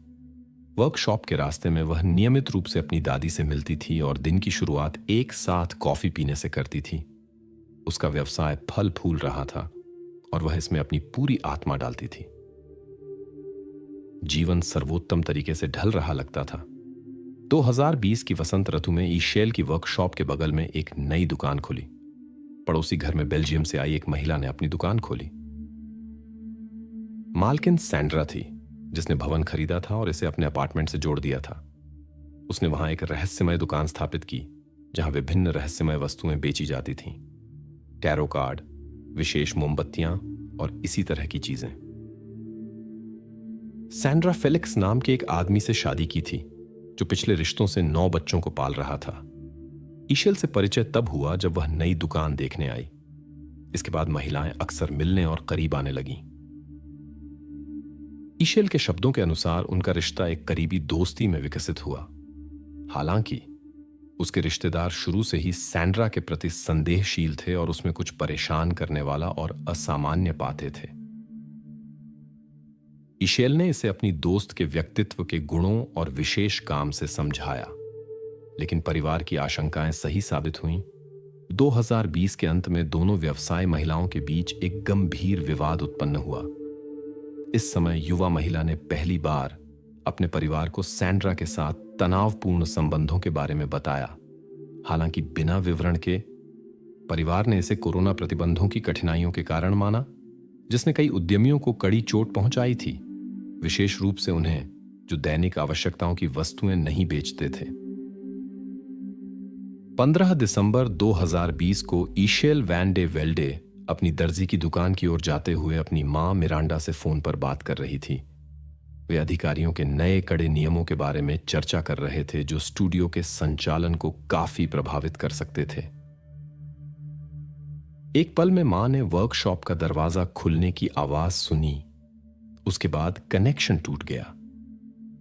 वर्कशॉप के रास्ते में वह नियमित रूप से अपनी दादी से मिलती थी और दिन की शुरुआत एक साथ कॉफी पीने से करती थी। उसका व्यवसाय फल फूल रहा था और वह इसमें अपनी पूरी आत्मा डालती थी। जीवन सर्वोत्तम तरीके से ढल रहा लगता था। 2020 की वसंत ऋतु में ईशेल की वर्कशॉप के बगल में एक नई दुकान खुली। पड़ोसी घर में बेल्जियम से आई एक महिला ने अपनी दुकान खोली। मालकिन सैंड्रा थी, जिसने भवन खरीदा था और इसे अपने अपार्टमेंट से जोड़ दिया था। उसने वहां एक रहस्यमय दुकान स्थापित की, जहां विभिन्न रहस्यमय वस्तुएं बेची जाती थीं। टैरो कार्ड, विशेष मोमबत्तियां और इसी तरह की चीजें। सैंड्रा फेलिक्स नाम के एक आदमी से शादी की थी, जो पिछले रिश्तों से 9 बच्चों को पाल रहा था। ईशेल से परिचय तब हुआ जब वह नई दुकान देखने आई। इसके बाद महिलाएं अक्सर मिलने और करीब आने लगीं। ईशेल के शब्दों के अनुसार उनका रिश्ता एक करीबी दोस्ती में विकसित हुआ। हालांकि उसके रिश्तेदार शुरू से ही सैंड्रा के प्रति संदेहशील थे और उसमें कुछ परेशान करने वाला और असामान्य पाते थे। ईशेल ने इसे अपनी दोस्त के व्यक्तित्व के गुणों और विशेष काम से समझाया, लेकिन परिवार की आशंकाएं सही साबित हुईं। 2020 के अंत में दोनों व्यवसाय महिलाओं के बीच एक गंभीर विवाद उत्पन्न हुआ। इस समय युवा महिला ने पहली बार अपने परिवार को सैंड्रा के साथ तनावपूर्ण संबंधों के बारे में बताया। हालांकि बिना विवरण के, परिवार ने इसे कोरोना प्रतिबंधों की कठिनाइयों के कारण माना, जिसने कई उद्यमियों को कड़ी चोट पहुंचाई थी, विशेष रूप से उन्हें जो दैनिक आवश्यकताओं की वस्तुएं नहीं बेचते थे। 15 दिसंबर 2020 को ईशेल वैन डे वेल्डे अपनी दर्जी की दुकान की ओर जाते हुए अपनी मां मिरांडा से फोन पर बात कर रही थी। वे अधिकारियों के नए कड़े नियमों के बारे में चर्चा कर रहे थे, जो स्टूडियो के संचालन को काफी प्रभावित कर सकते थे। एक पल में मां ने वर्कशॉप का दरवाजा खुलने की आवाज सुनी। उसके बाद कनेक्शन टूट गया।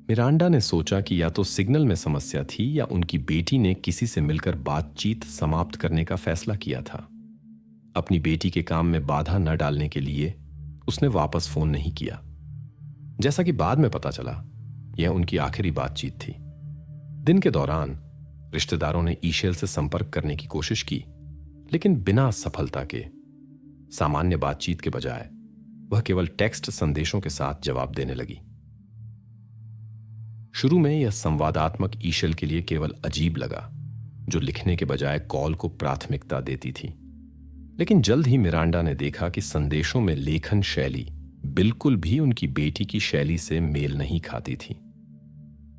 मिरांडा ने सोचा कि या तो सिग्नल में समस्या थी या उनकी बेटी ने किसी से मिलकर बातचीत समाप्त करने का फैसला किया था। अपनी बेटी के काम में बाधा न डालने के लिए उसने वापस फोन नहीं किया। जैसा कि बाद में पता चला, यह उनकी आखिरी बातचीत थी। दिन के दौरान रिश्तेदारों ने ईशेल से संपर्क करने की कोशिश की, लेकिन बिना सफलता के। सामान्य बातचीत के बजाय वह केवल टेक्स्ट संदेशों के साथ जवाब देने लगी। शुरू में यह संवादात्मक ईशेल के लिए केवल अजीब लगा, जो लिखने के बजाय कॉल को प्राथमिकता देती थी। लेकिन जल्द ही मिरांडा ने देखा कि संदेशों में लेखन शैली बिल्कुल भी उनकी बेटी की शैली से मेल नहीं खाती थी।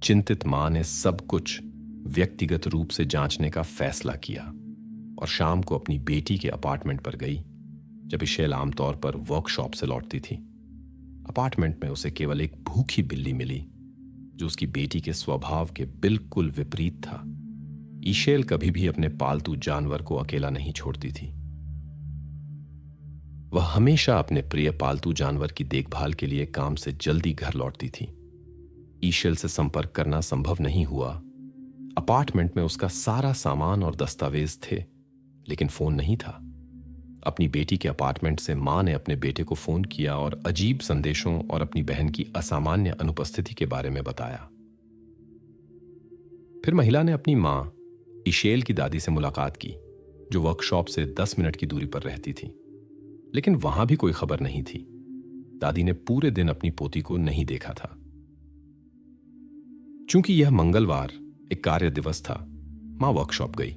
चिंतित मां ने सब कुछ व्यक्तिगत रूप से जांचने का फैसला किया और शाम को अपनी बेटी के अपार्टमेंट पर गई, जब ईशेल आमतौर पर वर्कशॉप से लौटती थी। अपार्टमेंट में उसे केवल एक भूखी बिल्ली मिली, जो उसकी बेटी के स्वभाव के बिल्कुल विपरीत था। ईशेल कभी भी अपने पालतू जानवर को अकेला नहीं छोड़ती थी। वह हमेशा अपने प्रिय पालतू जानवर की देखभाल के लिए काम से जल्दी घर लौटती थी। ईशेल से संपर्क करना संभव नहीं हुआ। अपार्टमेंट में उसका सारा सामान और दस्तावेज थे, लेकिन फोन नहीं था। अपनी बेटी के अपार्टमेंट से मां ने अपने बेटे को फोन किया और अजीब संदेशों और अपनी बहन की असामान्य अनुपस्थिति के बारे में बताया। फिर महिला ने अपनी मां ईशेल की दादी से मुलाकात की, जो वर्कशॉप से 10 मिनट की दूरी पर रहती थी, लेकिन वहां भी कोई खबर नहीं थी। दादी ने पूरे दिन अपनी पोती को नहीं देखा था। चूंकि यह मंगलवार एक कार्य दिवस था, मां वर्कशॉप गई,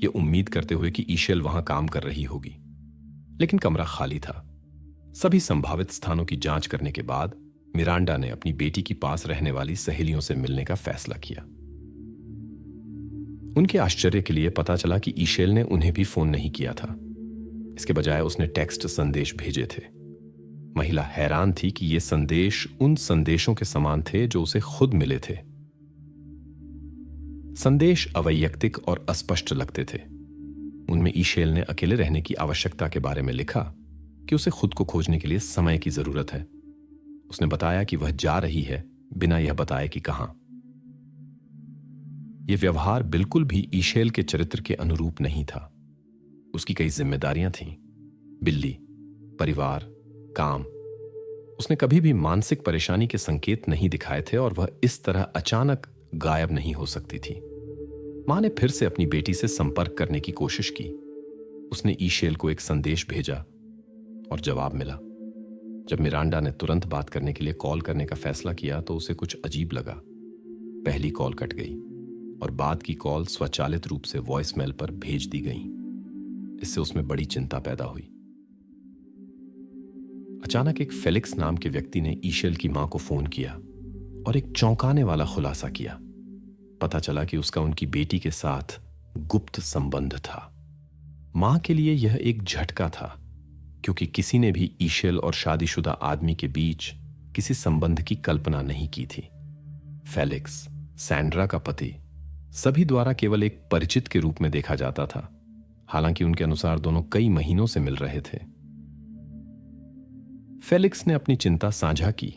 ये उम्मीद करते हुए कि ईशेल वहां काम कर रही होगी, लेकिन कमरा खाली था। सभी संभावित स्थानों की जांच करने के बाद मिरांडा ने अपनी बेटी की पास रहने वाली सहेलियों से मिलने का फैसला किया। उनके आश्चर्य के लिए पता चला कि ईशेल ने उन्हें भी फोन नहीं किया था। इसके बजाय उसने टेक्स्ट संदेश भेजे थे। महिला हैरान थी कि ये संदेश उन संदेशों के समान थे जो उसे खुद मिले थे। संदेश अवैयक्तिक और अस्पष्ट लगते थे। उनमें ईशेल ने अकेले रहने की आवश्यकता के बारे में लिखा कि उसे खुद को खोजने के लिए समय की जरूरत है। उसने बताया कि वह जा रही है बिना यह बताए कि कहां। यह व्यवहार बिल्कुल भी ईशेल के चरित्र के अनुरूप नहीं था। उसकी कई जिम्मेदारियां थीं, बिल्ली, परिवार, काम। उसने कभी भी मानसिक परेशानी के संकेत नहीं दिखाए थे और वह इस तरह अचानक गायब नहीं हो सकती थी। मां ने फिर से अपनी बेटी से संपर्क करने की कोशिश की। उसने ईशेल को एक संदेश भेजा और जवाब मिला। जब मिरांडा ने तुरंत बात करने के लिए कॉल करने का फैसला किया तो उसे कुछ अजीब लगा। पहली कॉल कट गई और बाद की कॉल स्वचालित रूप से वॉइसमेल पर भेज दी गई। इससे उसमें बड़ी चिंता पैदा हुई। अचानक एक फेलिक्स नाम के व्यक्ति ने ईशेल की मां को फोन किया और एक चौंकाने वाला खुलासा किया। पता चला कि उसका उनकी बेटी के साथ गुप्त संबंध था। मां के लिए यह एक झटका था, क्योंकि किसी ने भी ईशेल और शादीशुदा आदमी के बीच किसी संबंध की कल्पना नहीं की थी। फेलिक्स, सैंड्रा का पति, सभी द्वारा केवल एक परिचित के रूप में देखा जाता था, हालांकि उनके अनुसार दोनों कई महीनों से मिल रहे थे। फेलिक्स ने अपनी चिंता साझा की।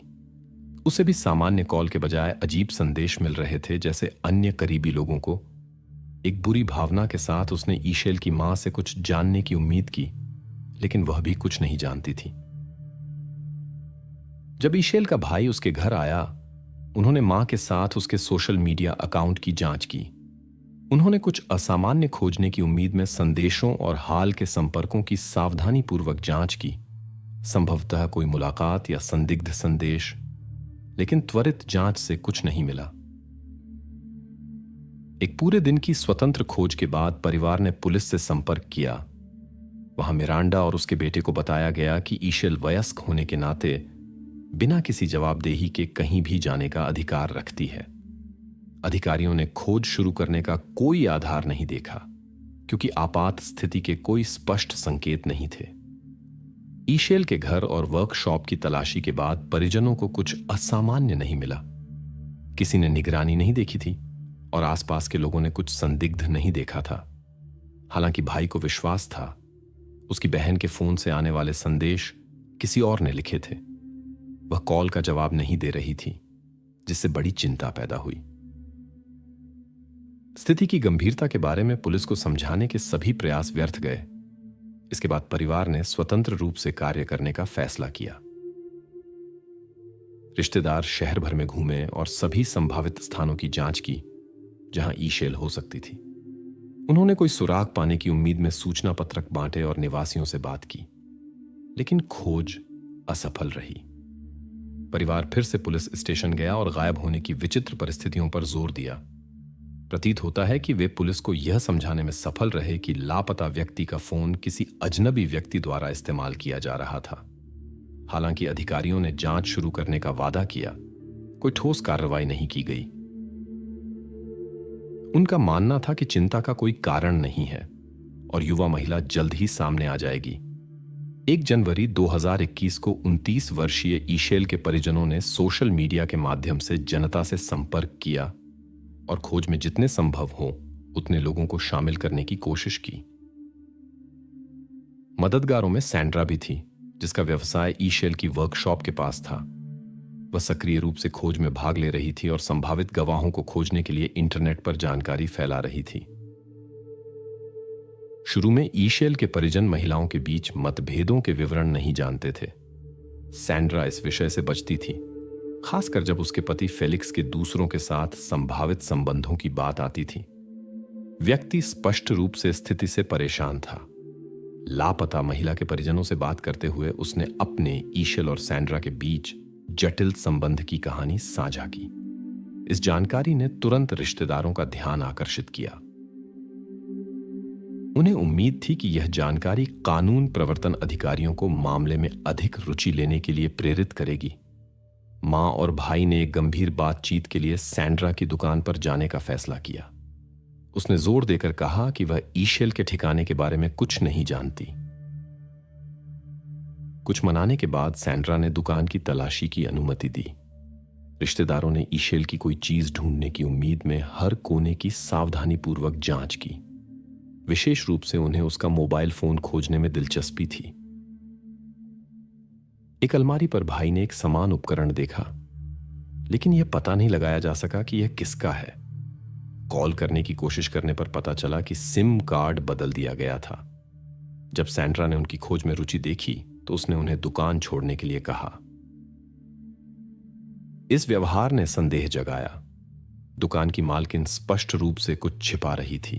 उसे भी सामान्य कॉल के बजाय अजीब संदेश मिल रहे थे, जैसे अन्य करीबी लोगों को। एक बुरी भावना के साथ उसने ईशेल की मां से कुछ जानने की उम्मीद की, लेकिन वह भी कुछ नहीं जानती थी। जब ईशेल का भाई उसके घर आया, उन्होंने मां के साथ उसके सोशल मीडिया अकाउंट की जांच की। उन्होंने कुछ असामान्य खोजने की उम्मीद में संदेशों और हाल के संपर्कों की सावधानीपूर्वक जांच की। संभवतः कोई मुलाकात या संदिग्ध संदेश, लेकिन त्वरित जांच से कुछ नहीं मिला। एक पूरे दिन की स्वतंत्र खोज के बाद परिवार ने पुलिस से संपर्क किया। वहां मिरांडा और उसके बेटे को बताया गया कि ईशेल वयस्क होने के नाते बिना किसी जवाबदेही के कहीं भी जाने का अधिकार रखती है। अधिकारियों ने खोज शुरू करने का कोई आधार नहीं देखा, क्योंकि आपात स्थिति के कोई स्पष्ट संकेत नहीं थे। ईशेल के घर और वर्कशॉप की तलाशी के बाद परिजनों को कुछ असामान्य नहीं मिला। किसी ने निगरानी नहीं देखी थी और आसपास के लोगों ने कुछ संदिग्ध नहीं देखा था। हालांकि भाई को विश्वास था, उसकी बहन के फोन से आने वाले संदेश किसी और ने लिखे थे। वह कॉल का जवाब नहीं दे रही थी, जिससे बड़ी चिंता पैदा हुई। स्थिति की गंभीरता के बारे में पुलिस को समझाने के सभी प्रयास व्यर्थ गए। इसके बाद परिवार ने स्वतंत्र रूप से कार्य करने का फैसला किया। रिश्तेदार शहर भर में घूमे और सभी संभावित स्थानों की जांच की जहां ईशेल हो सकती थी। उन्होंने कोई सुराग पाने की उम्मीद में सूचना पत्रक बांटे और निवासियों से बात की, लेकिन खोज असफल रही। परिवार फिर से पुलिस स्टेशन गया और गायब होने की विचित्र परिस्थितियों पर जोर दिया। प्रतीत होता है कि वे पुलिस को यह समझाने में सफल रहे कि लापता व्यक्ति का फोन किसी अजनबी व्यक्ति द्वारा इस्तेमाल किया जा रहा था। हालांकि अधिकारियों ने जांच शुरू करने का वादा किया, कोई ठोस कार्रवाई नहीं की गई। उनका मानना था कि चिंता का कोई कारण नहीं है और युवा महिला जल्द ही सामने आ जाएगी। 1 जनवरी 2021 को 29 वर्षीय ईशेल के परिजनों ने सोशल मीडिया के माध्यम से जनता से संपर्क किया और खोज में जितने संभव हो उतने लोगों को शामिल करने की कोशिश की। मददगारों में सैंड्रा भी थी, जिसका व्यवसाय ईशेल की वर्कशॉप के पास था। वह सक्रिय रूप से खोज में भाग ले रही थी और संभावित गवाहों को खोजने के लिए इंटरनेट पर जानकारी फैला रही थी। शुरू में ईशेल के परिजन महिलाओं के बीच मतभेदों के विवरण नहीं जानते थे। सैंड्रा इस विषय से बचती थी, खासकर जब उसके पति फेलिक्स के दूसरों के साथ संभावित संबंधों की बात आती थी। व्यक्ति स्पष्ट रूप से स्थिति से परेशान था। लापता महिला के परिजनों से बात करते हुए उसने अपने, ईशेल और सैंड्रा के बीच जटिल संबंध की कहानी साझा की। इस जानकारी ने तुरंत रिश्तेदारों का ध्यान आकर्षित किया। उन्हें उम्मीद थी कि यह जानकारी कानून प्रवर्तन अधिकारियों को मामले में अधिक रुचि लेने के लिए प्रेरित करेगी। मां और भाई ने एक गंभीर बातचीत के लिए सैंड्रा की दुकान पर जाने का फैसला किया। उसने जोर देकर कहा कि वह ईशेल के ठिकाने के बारे में कुछ नहीं जानती। कुछ मनाने के बाद सैंड्रा ने दुकान की तलाशी की अनुमति दी। रिश्तेदारों ने ईशेल की कोई चीज ढूंढने की उम्मीद में हर कोने की सावधानीपूर्वक जांच की। विशेष रूप से उन्हें उसका मोबाइल फोन खोजने में दिलचस्पी थी। एक अलमारी पर भाई ने एक समान उपकरण देखा, लेकिन यह पता नहीं लगाया जा सका कि यह किसका है। कॉल करने की कोशिश करने पर पता चला कि सिम कार्ड बदल दिया गया था। जब सैंड्रा ने उनकी खोज में रुचि देखी तो उसने उन्हें दुकान छोड़ने के लिए कहा। इस व्यवहार ने संदेह जगाया। दुकान की मालकिन स्पष्ट रूप से कुछ छिपा रही थी।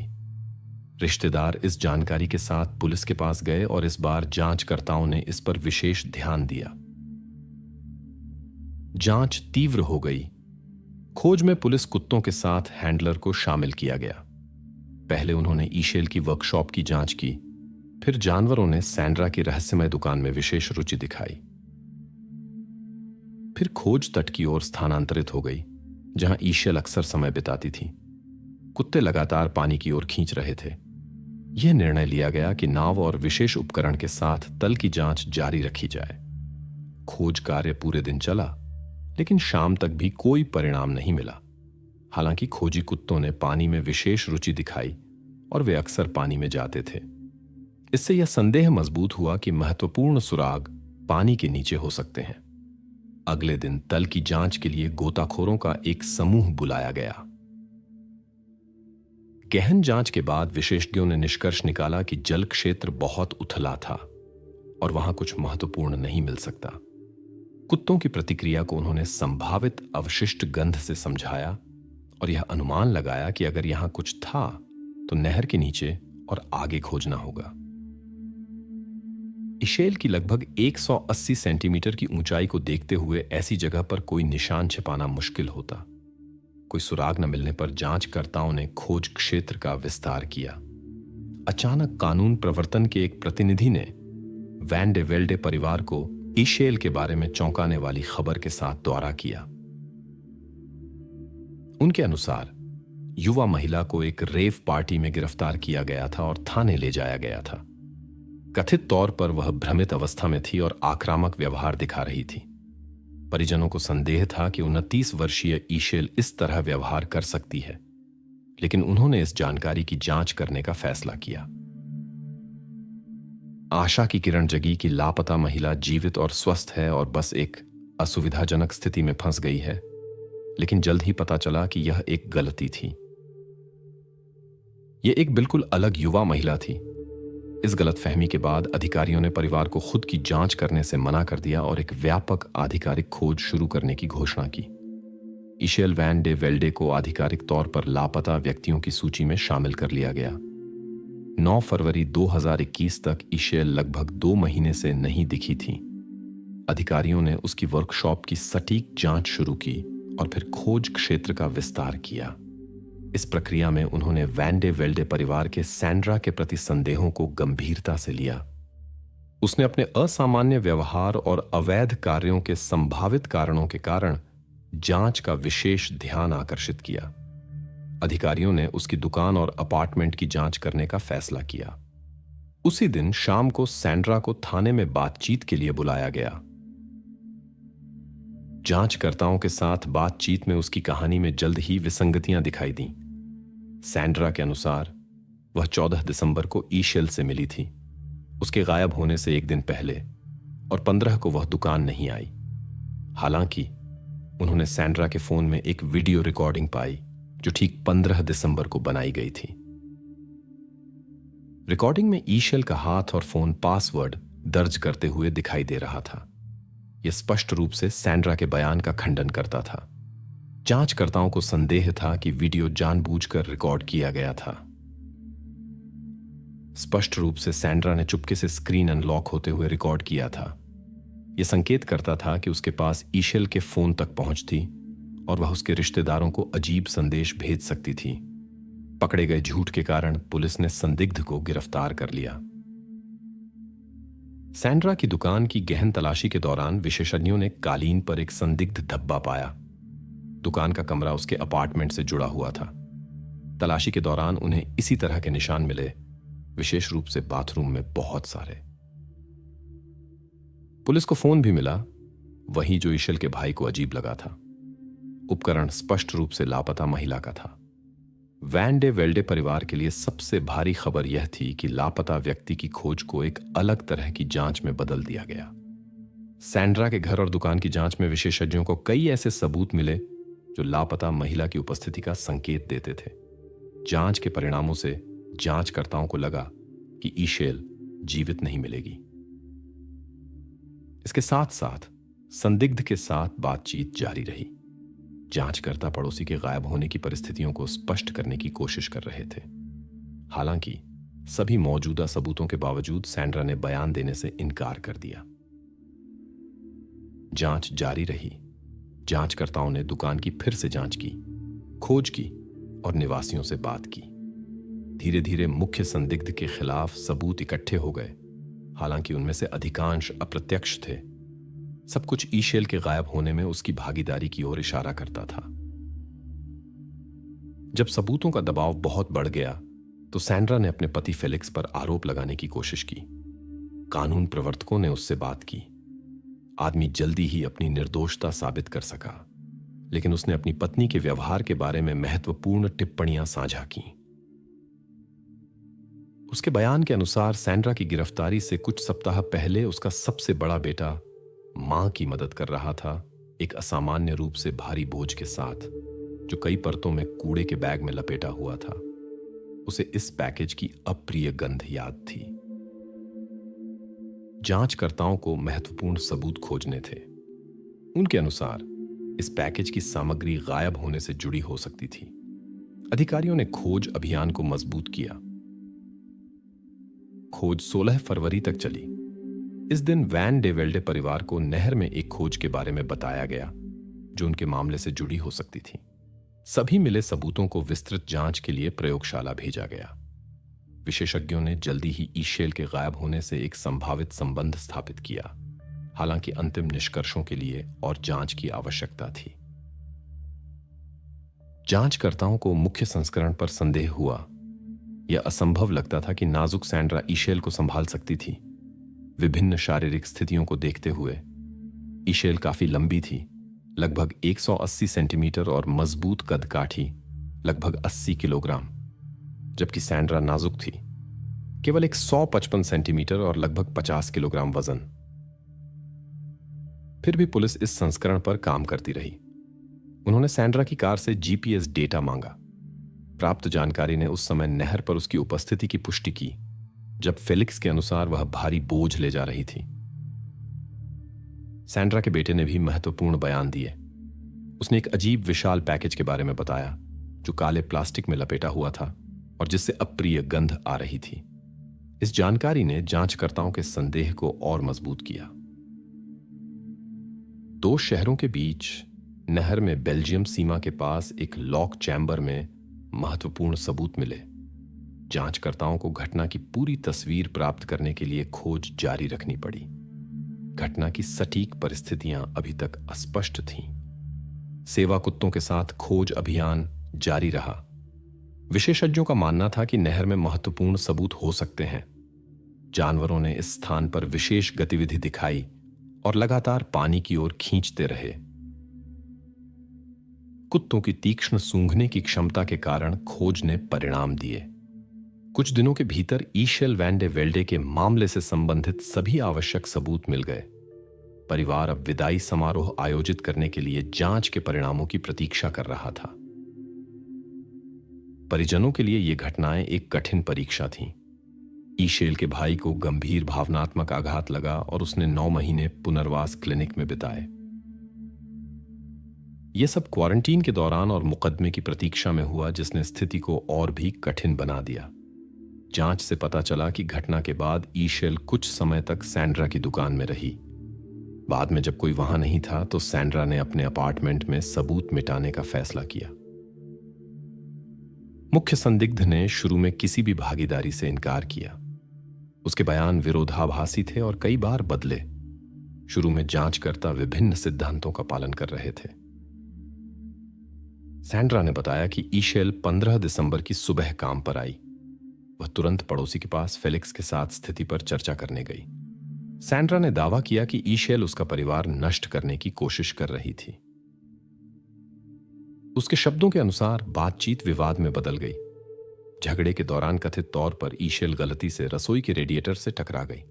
रिश्तेदार इस जानकारी के साथ पुलिस के पास गए और इस बार जांचकर्ताओं ने इस पर विशेष ध्यान दिया। जांच तीव्र हो गई। खोज में पुलिस कुत्तों के साथ हैंडलर को शामिल किया गया। पहले उन्होंने ईशेल की वर्कशॉप की जांच की, फिर जानवरों ने सैंड्रा की रहस्यमय दुकान में विशेष रुचि दिखाई। फिर खोज तट की ओर स्थानांतरित हो गई, जहां ईशेल अक्सर समय बिताती थी। कुत्ते लगातार पानी की ओर खींच रहे थे। यह निर्णय लिया गया कि नाव और विशेष उपकरण के साथ तल की जांच जारी रखी जाए। खोज कार्य पूरे दिन चला, लेकिन शाम तक भी कोई परिणाम नहीं मिला। हालांकि खोजी कुत्तों ने पानी में विशेष रुचि दिखाई और वे अक्सर पानी में जाते थे। इससे यह संदेह मजबूत हुआ कि महत्वपूर्ण सुराग पानी के नीचे हो सकते हैं। अगले दिन तल की जांच के लिए गोताखोरों का एक समूह बुलाया गया। गहन जांच के बाद विशेषज्ञों ने निष्कर्ष निकाला कि जल क्षेत्र बहुत उथला था और वहां कुछ महत्वपूर्ण नहीं मिल सकता। कुत्तों की प्रतिक्रिया को उन्होंने संभावित अवशिष्ट गंध से समझाया और यह अनुमान लगाया कि अगर यहां कुछ था तो नहर के नीचे और आगे खोजना होगा। ईशेल की लगभग 180 सेंटीमीटर की ऊंचाई को देखते हुए ऐसी जगह पर कोई निशान छिपाना मुश्किल होता। कोई सुराग न मिलने पर जांचकर्ताओं ने खोज क्षेत्र का विस्तार किया। अचानक कानून प्रवर्तन के एक प्रतिनिधि ने वैन डे वेल्डे परिवार को ईशेल के बारे में चौंकाने वाली खबर के साथ दौरा किया। उनके अनुसार युवा महिला को एक रेव पार्टी में गिरफ्तार किया गया था और थाने ले जाया गया था। कथित तौर पर वह भ्रमित अवस्था में थी और आक्रामक व्यवहार दिखा रही थी। परिजनों को संदेह था कि 29 वर्षीय ईशेल इस तरह व्यवहार कर सकती है, लेकिन उन्होंने इस जानकारी की जांच करने का फैसला किया। आशा की किरण जगी कि लापता महिला जीवित और स्वस्थ है और बस एक असुविधाजनक स्थिति में फंस गई है, लेकिन जल्द ही पता चला कि यह एक गलती थी। यह एक बिल्कुल अलग युवा महिला थी। इस गलतफहमी के बाद अधिकारियों ने परिवार को खुद की जांच करने से मना कर दिया और एक व्यापक आधिकारिक खोज शुरू करने की घोषणा की। ईशेल वैन डे वेल्डे को आधिकारिक तौर पर लापता व्यक्तियों की सूची में शामिल कर लिया गया। 9 फरवरी 2021 तक ईशेल लगभग 2 महीने से नहीं दिखी थी। अधिकारियों ने उसकी वर्कशॉप की सटीक जांच शुरू की और फिर खोज क्षेत्र का विस्तार किया। इस प्रक्रिया में उन्होंने वैन डे वेल्डे परिवार के सैंड्रा के प्रति संदेहों को गंभीरता से लिया। उसने अपने असामान्य व्यवहार और अवैध कार्यों के संभावित कारणों के कारण जांच का विशेष ध्यान आकर्षित किया। अधिकारियों ने उसकी दुकान और अपार्टमेंट की जांच करने का फैसला किया। उसी दिन शाम को सैंड्रा को थाने में बातचीत के लिए बुलाया गया। जांचकर्ताओं के साथ बातचीत में उसकी कहानी में जल्द ही विसंगतियां दिखाई दीं। सैंड्रा के अनुसार वह 14 दिसंबर को ईशेल से मिली थी, उसके गायब होने से एक दिन पहले, और 15 को वह दुकान नहीं आई। हालांकि उन्होंने सैंड्रा के फोन में एक वीडियो रिकॉर्डिंग पाई जो ठीक 15 दिसंबर को बनाई गई थी। रिकॉर्डिंग में ईशेल का हाथ और फोन पासवर्ड दर्ज करते हुए दिखाई दे रहा था। यह स्पष्ट रूप से सैंड्रा के बयान का खंडन करता था। जांचकर्ताओं को संदेह था कि वीडियो जानबूझकर रिकॉर्ड किया गया था। स्पष्ट रूप से सैंड्रा ने चुपके से स्क्रीन अनलॉक होते हुए रिकॉर्ड किया था। यह संकेत करता था कि उसके पास ईशेल के फोन तक पहुंच थी और वह उसके रिश्तेदारों को अजीब संदेश भेज सकती थी। पकड़े गए झूठ के कारण पुलिस ने संदिग्ध को गिरफ्तार कर लिया। सैंड्रा की दुकान की गहन तलाशी के दौरान विशेषज्ञों ने कालीन पर एक संदिग्ध धब्बा पाया। दुकान का कमरा उसके अपार्टमेंट से जुड़ा हुआ था। तलाशी के दौरान उन्हें इसी तरह के निशान मिले, विशेष रूप से बाथरूम में बहुत सारे। पुलिस को फोन भी मिला, वही जो ईशेल के भाई को अजीब लगा था। उपकरण स्पष्ट रूप से लापता महिला का था। वैन डे वेल्डे परिवार के लिए सबसे भारी खबर यह थी कि लापता व्यक्ति की खोज को एक अलग तरह की जांच में बदल दिया गया। सैंड्रा के घर और दुकान की जांच में विशेषज्ञों को कई ऐसे सबूत मिले जो लापता महिला की उपस्थिति का संकेत देते थे। जांच के परिणामों से जांचकर्ताओं को लगा कि ईशेल जीवित नहीं मिलेगी। इसके साथ साथ संदिग्ध के साथ बातचीत जारी रही। जांचकर्ता पड़ोसी के गायब होने की परिस्थितियों को स्पष्ट करने की कोशिश कर रहे थे। हालांकि सभी मौजूदा सबूतों के बावजूद सैंड्रा ने बयान देने से इनकार कर दिया। जांच जारी रही। जांचकर्ताओं ने दुकान की फिर से जांच की, खोज की और निवासियों से बात की। धीरे धीरे मुख्य संदिग्ध के खिलाफ सबूत इकट्ठे हो गए। हालांकि उनमें से अधिकांश अप्रत्यक्ष थे। सब कुछ ईशेल के गायब होने में उसकी भागीदारी की ओर इशारा करता था। जब सबूतों का दबाव बहुत बढ़ गया तो सैंड्रा ने अपने पति फेलिक्स पर आरोप लगाने की कोशिश की। कानून प्रवर्तकों ने उससे बात की। आदमी जल्दी ही अपनी निर्दोषता साबित कर सका, लेकिन उसने अपनी पत्नी के व्यवहार के बारे में महत्वपूर्ण टिप्पणियां साझा की। उसके बयान के अनुसार सैंड्रा की गिरफ्तारी से कुछ सप्ताह पहले उसका सबसे बड़ा बेटा मां की मदद कर रहा था, एक असामान्य रूप से भारी बोझ के साथ जो कई परतों में कूड़े के बैग में लपेटा हुआ था। उसे इस पैकेज की अप्रिय गंध याद थी। जांचकर्ताओं को महत्वपूर्ण सबूत खोजने थे। उनके अनुसार इस पैकेज की सामग्री गायब होने से जुड़ी हो सकती थी। अधिकारियों ने खोज अभियान को मजबूत किया। खोज 16 फरवरी तक चली। इस दिन वैन डे वेल्डे परिवार को नहर में एक खोज के बारे में बताया गया जो उनके मामले से जुड़ी हो सकती थी। सभी मिले सबूतों को विस्तृत जांच के लिए प्रयोगशाला भेजा गया। विशेषज्ञों ने जल्दी ही ईशेल के गायब होने से एक संभावित संबंध स्थापित किया। हालांकि अंतिम निष्कर्षों के लिए और जांच की आवश्यकता थी। जांचकर्ताओं को मुख्य संस्करण पर संदेह हुआ। यह असंभव लगता था कि नाजुक सैंड्रा ईशेल को संभाल सकती थी। विभिन्न शारीरिक स्थितियों को देखते हुए ईशेल काफी लंबी थी, लगभग 180 सेंटीमीटर, और मजबूत कदकाठी, लगभग 80 किलोग्राम, जबकि सैंड्रा नाजुक थी, केवल 155 सेंटीमीटर और लगभग 50 किलोग्राम वजन। फिर भी पुलिस इस संस्करण पर काम करती रही। उन्होंने सैंड्रा की कार से जीपीएस डेटा मांगा। प्राप्त जानकारी ने उस समय नहर पर उसकी उपस्थिति की पुष्टि की, जब फेलिक्स के अनुसार वह भारी बोझ ले जा रही थी। सैंड्रा के बेटे ने भी महत्वपूर्ण बयान दिए। उसने एक अजीब विशाल पैकेज के बारे में बताया जो काले प्लास्टिक में लपेटा हुआ था और जिससे अप्रिय गंध आ रही थी। इस जानकारी ने जांचकर्ताओं के संदेह को और मजबूत किया। 2 शहरों के बीच नहर में बेल्जियम सीमा के पास एक लॉक चैम्बर में महत्वपूर्ण सबूत मिले। जांचकर्ताओं को घटना की पूरी तस्वीर प्राप्त करने के लिए खोज जारी रखनी पड़ी। घटना की सटीक परिस्थितियां अभी तक अस्पष्ट थीं। सेवा कुत्तों के साथ खोज अभियान जारी रहा। विशेषज्ञों का मानना था कि नहर में महत्वपूर्ण सबूत हो सकते हैं। जानवरों ने इस स्थान पर विशेष गतिविधि दिखाई और लगातार पानी की ओर खींचते रहे। कुत्तों की तीक्ष्ण सूंघने की क्षमता के कारण खोज ने परिणाम दिए। कुछ दिनों के भीतर ईशेल वैन डे वेल्डे के मामले से संबंधित सभी आवश्यक सबूत मिल गए। परिवार अब विदाई समारोह आयोजित करने के लिए जांच के परिणामों की प्रतीक्षा कर रहा था। परिजनों के लिए ये घटनाएं एक कठिन परीक्षा थीं। ईशेल के भाई को गंभीर भावनात्मक आघात लगा और उसने 9 महीने पुनर्वास क्लिनिक में बिताए। यह सब क्वारंटीन के दौरान और मुकदमे की प्रतीक्षा में हुआ, जिसने स्थिति को और भी कठिन बना दिया। जांच से पता चला कि घटना के बाद ईशेल कुछ समय तक सैंड्रा की दुकान में रही। बाद में जब कोई वहां नहीं था तो सैंड्रा ने अपने अपार्टमेंट में सबूत मिटाने का फैसला किया। मुख्य संदिग्ध ने शुरू में किसी भी भागीदारी से इनकार किया। उसके बयान विरोधाभासी थे और कई बार बदले। शुरू में जांचकर्ता विभिन्न सिद्धांतों का पालन कर रहे थे। सैंड्रा ने बताया कि ईशेल 15 दिसंबर की सुबह काम पर आई। वह तुरंत पड़ोसी के पास फेलिक्स के साथ स्थिति पर चर्चा करने गई। सैंड्रा ने दावा किया कि ईशेल उसका परिवार नष्ट करने की कोशिश कर रही थी। उसके शब्दों के अनुसार बातचीत विवाद में बदल गई। झगड़े के दौरान कथित तौर पर ईशेल गलती से रसोई के रेडिएटर से टकरा गई।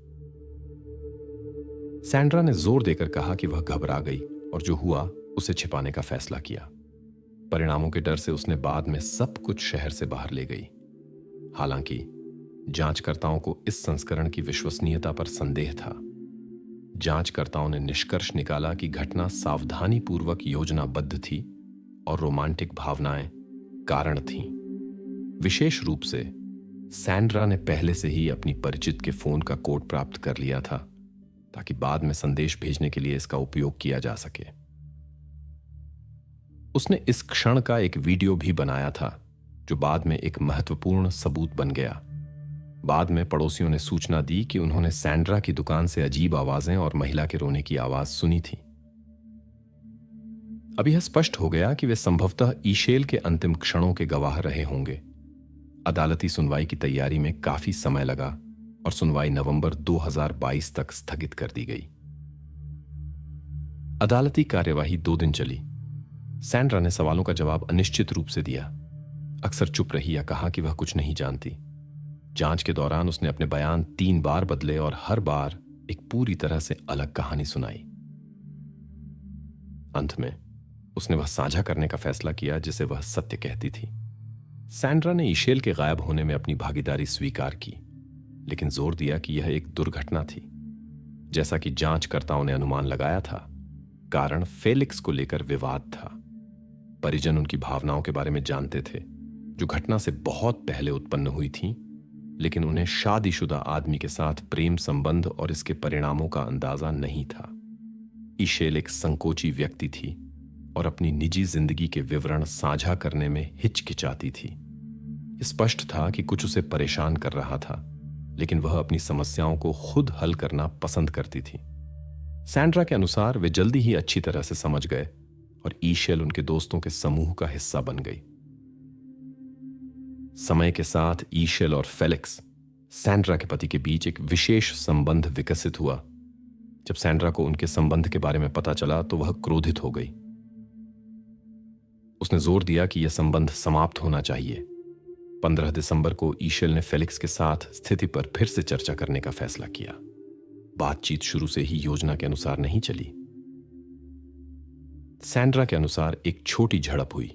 सैंड्रा ने जोर देकर कहा कि वह घबरा गई और जो हुआ उसे छिपाने का फैसला किया। परिणामों के डर से उसने बाद में सब कुछ शहर से बाहर ले गई। हालांकि जांचकर्ताओं को इस संस्करण की विश्वसनीयता पर संदेह था। जांचकर्ताओं ने निष्कर्ष निकाला कि घटना सावधानीपूर्वक योजनाबद्ध थी और रोमांटिक भावनाएं कारण थीं। विशेष रूप से सैंड्रा ने पहले से ही अपनी परिचित के फोन का कोड प्राप्त कर लिया था ताकि बाद में संदेश भेजने के लिए इसका उपयोग किया जा सके। उसने इस क्षण का एक वीडियो भी बनाया था जो बाद में एक महत्वपूर्ण सबूत बन गया। बाद में पड़ोसियों ने सूचना दी कि उन्होंने सैंड्रा की दुकान से अजीब आवाजें और महिला के रोने की आवाज सुनी थी। अब यह स्पष्ट हो गया कि वे संभवतः ईशेल के अंतिम क्षणों के गवाह रहे होंगे। अदालती सुनवाई की तैयारी में काफी समय लगा और सुनवाई नवंबर 2022 तक स्थगित कर दी गई। अदालती कार्यवाही 2 दिन चली। सैंड्रा ने सवालों का जवाब अनिश्चित रूप से दिया। अक्सर चुप रही या कहा कि वह कुछ नहीं जानती। जांच के दौरान उसने अपने बयान 3 बार बदले और हर बार एक पूरी तरह से अलग कहानी सुनाई। अंत में उसने वह साझा करने का फैसला किया जिसे वह सत्य कहती थी। सैंड्रा ने ईशेल के गायब होने में अपनी भागीदारी स्वीकार की, लेकिन जोर दिया कि यह एक दुर्घटना थी। जैसा कि जांचकर्ताओं ने अनुमान लगाया था, कारण फेलिक्स को लेकर विवाद था। परिजन उनकी भावनाओं के बारे में जानते थे, जो घटना से बहुत पहले उत्पन्न हुई थीं, लेकिन उन्हें शादीशुदा आदमी के साथ प्रेम संबंध और इसके परिणामों का अंदाजा नहीं था। ईशेल एक संकोची व्यक्ति थी और अपनी निजी जिंदगी के विवरण साझा करने में हिचकिचाती थी। स्पष्ट था कि कुछ उसे परेशान कर रहा था, लेकिन वह अपनी समस्याओं को खुद हल करना पसंद करती थी। सैंड्रा के अनुसार वे जल्दी ही अच्छी तरह से समझ गए और ईशेल उनके दोस्तों के समूह का हिस्सा बन गई। समय के साथ ईशेल और फेलिक्स, सैंड्रा के पति के बीच एक विशेष संबंध विकसित हुआ। जब सैंड्रा को उनके संबंध के बारे में पता चला तो वह क्रोधित हो गई। उसने जोर दिया कि यह संबंध समाप्त होना चाहिए। 15 दिसंबर को ईशेल ने फेलिक्स के साथ स्थिति पर फिर से चर्चा करने का फैसला किया। बातचीत शुरू से ही योजना के अनुसार नहीं चली। सैंड्रा के अनुसार एक छोटी झड़प हुई।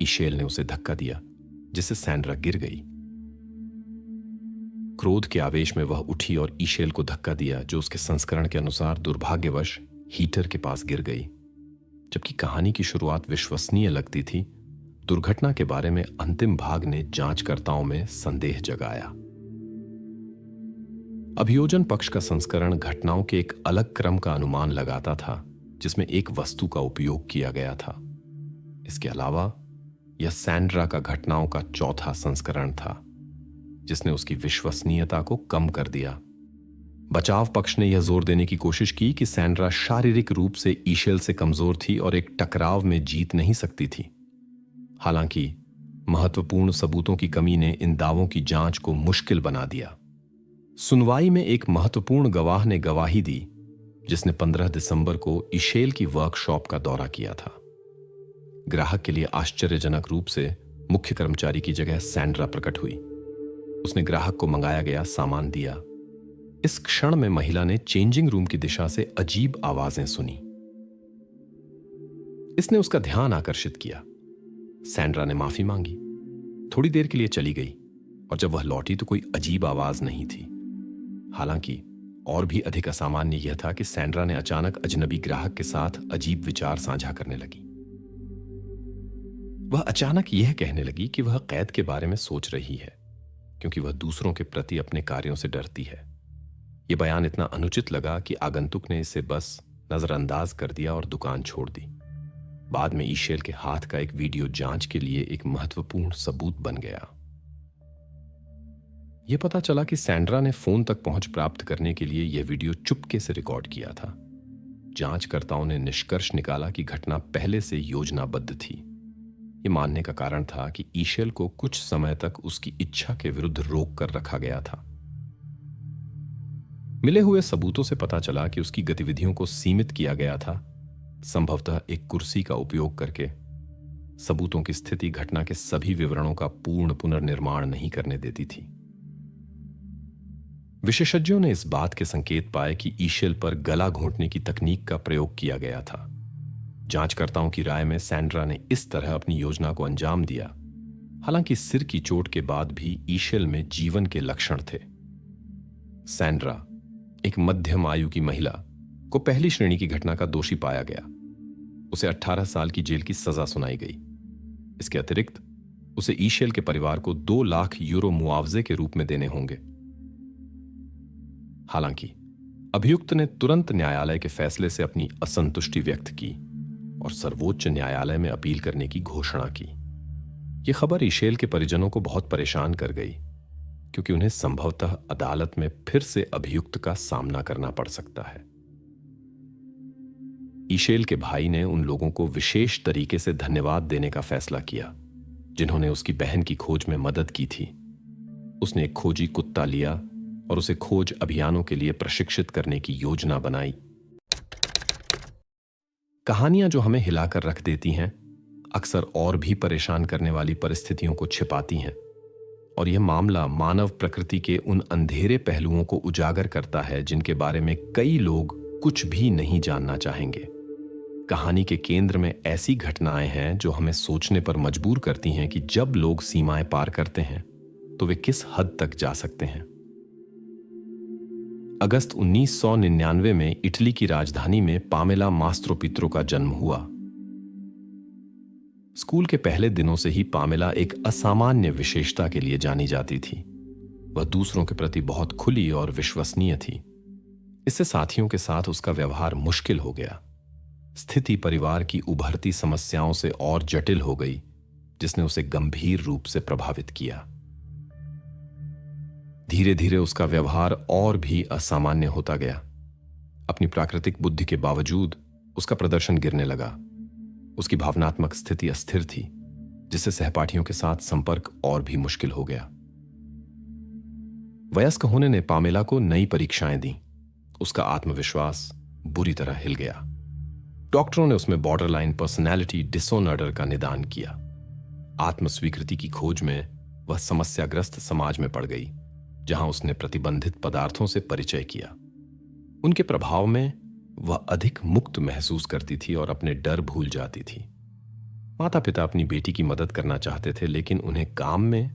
ईशेल ने उसे धक्का दिया, जिससे सैंड्रा गिर गई। क्रोध के आवेश में वह उठी और ईशेल को धक्का दिया, जो उसके संस्करण के अनुसार दुर्भाग्यवश हीटर के पास गिर गई। जबकि कहानी की शुरुआत विश्वसनीय लगती थी, दुर्घटना के बारे में अंतिम भाग ने जांचकर्ताओं में संदेह जगाया। अभियोजन पक्ष का संस्करण घटनाओं के एक अलग क्रम का अनुमान लगाता था, जिसमें एक वस्तु का उपयोग किया गया था। इसके अलावा यह सैंड्रा का घटनाओं का चौथा संस्करण था, जिसने उसकी विश्वसनीयता को कम कर दिया। बचाव पक्ष ने यह जोर देने की कोशिश की कि सैंड्रा शारीरिक रूप से ईशेल से कमजोर थी और एक टकराव में जीत नहीं सकती थी। हालांकि महत्वपूर्ण सबूतों की कमी ने इन दावों की जांच को मुश्किल बना दिया। सुनवाई में एक महत्वपूर्ण गवाह ने गवाही दी, जिसने 15 दिसंबर को ईशेल की वर्कशॉप का दौरा किया था। ग्राहक के लिए आश्चर्यजनक रूप से मुख्य कर्मचारी की जगह सैंड्रा प्रकट हुई। उसने ग्राहक को मंगाया गया सामान दिया। इस क्षण में महिला ने चेंजिंग रूम की दिशा से अजीब आवाजें सुनी। इसने उसका ध्यान आकर्षित किया। सैंड्रा ने माफी मांगी, थोड़ी देर के लिए चली गई और जब वह लौटी तो कोई अजीब आवाज नहीं थी। हालांकि और भी अधिक असामान्य यह था कि सैंड्रा ने अचानक अजनबी ग्राहक के साथ अजीब विचार साझा करने लगी। वह अचानक यह कहने लगी कि वह कैद के बारे में सोच रही है, क्योंकि वह दूसरों के प्रति अपने कार्यों से डरती है। यह बयान इतना अनुचित लगा कि आगंतुक ने इसे बस नजरअंदाज कर दिया और दुकान छोड़ दी। बाद में ईशेल के हाथ का एक वीडियो जांच के लिए एक महत्वपूर्ण सबूत बन गया। यह पता चला कि सैंड्रा ने फोन तक पहुंच प्राप्त करने के लिए यह वीडियो चुपके से रिकॉर्ड किया था। जांचकर्ताओं ने निष्कर्ष निकाला कि घटना पहले से योजनाबद्ध थी। यह मानने का कारण था कि ईशेल को कुछ समय तक उसकी इच्छा के विरुद्ध रोक कर रखा गया था। मिले हुए सबूतों से पता चला कि उसकी गतिविधियों को सीमित किया गया था, संभवतः एक कुर्सी का उपयोग करके। सबूतों की स्थिति घटना के सभी विवरणों का पूर्ण पुनर्निर्माण नहीं करने देती थी। विशेषज्ञों ने इस बात के संकेत पाए कि ईशेल पर गला घोंटने की तकनीक का प्रयोग किया गया था। जांचकर्ताओं की राय में सैंड्रा ने इस तरह अपनी योजना को अंजाम दिया, हालांकि सिर की चोट के बाद भी ईशेल में जीवन के लक्षण थे। सैंड्रा, एक मध्यम आयु की महिला, को पहली श्रेणी की घटना का दोषी पाया गया। उसे 18 साल की जेल की सजा सुनाई गई। इसके अतिरिक्त उसे ईशेल के परिवार को 2 लाख यूरो मुआवजे के रूप में देने होंगे। हालांकि अभियुक्त ने तुरंत न्यायालय के फैसले से अपनी असंतुष्टि व्यक्त की और सर्वोच्च न्यायालय में अपील करने की घोषणा की। यह खबर ईशेल के परिजनों को बहुत परेशान कर गई, क्योंकि उन्हें संभवतः अदालत में फिर से अभियुक्त का सामना करना पड़ सकता है। ईशेल के भाई ने उन लोगों को विशेष तरीके से धन्यवाद देने का फैसला किया जिन्होंने उसकी बहन की खोज में मदद की थी। उसने एक खोजी कुत्ता लिया और उसे खोज अभियानों के लिए प्रशिक्षित करने की योजना बनाई। कहानियां जो हमें हिलाकर रख देती हैं, अक्सर और भी परेशान करने वाली परिस्थितियों को छिपाती हैं, और यह मामला मानव प्रकृति के उन अंधेरे पहलुओं को उजागर करता है जिनके बारे में कई लोग कुछ भी नहीं जानना चाहेंगे। कहानी के केंद्र में ऐसी घटनाएं हैं जो हमें सोचने पर मजबूर करती हैं कि जब लोग सीमाएं पार करते हैं तो वे किस हद तक जा सकते हैं। अगस्त 1999 में इटली की राजधानी में पामेला मास्त्रोपित्रो का जन्म हुआ। स्कूल के पहले दिनों से ही पामेला एक असामान्य विशेषता के लिए जानी जाती थी। वह दूसरों के प्रति बहुत खुली और विश्वसनीय थी। इससे साथियों के साथ उसका व्यवहार मुश्किल हो गया। स्थिति परिवार की उभरती समस्याओं से और जटिल हो गई, जिसने उसे गंभीर रूप से प्रभावित किया। धीरे धीरे उसका व्यवहार और भी असामान्य होता गया। अपनी प्राकृतिक बुद्धि के बावजूद उसका प्रदर्शन गिरने लगा। उसकी भावनात्मक स्थिति अस्थिर थी, जिससे सहपाठियों के साथ संपर्क और भी मुश्किल हो गया। वयस्क होने ने पामेला को नई परीक्षाएं दी। उसका आत्मविश्वास बुरी तरह हिल गया। डॉक्टरों ने उसमें बॉर्डरलाइन पर्सनैलिटी डिसऑर्डर का निदान किया। आत्मस्वीकृति की खोज में वह समस्याग्रस्त समाज में पड़ गई, जहां उसने प्रतिबंधित पदार्थों से परिचय किया। उनके प्रभाव में वह अधिक मुक्त महसूस करती थी और अपने डर भूल जाती थी। माता पिता अपनी बेटी की मदद करना चाहते थे, लेकिन उन्हें काम में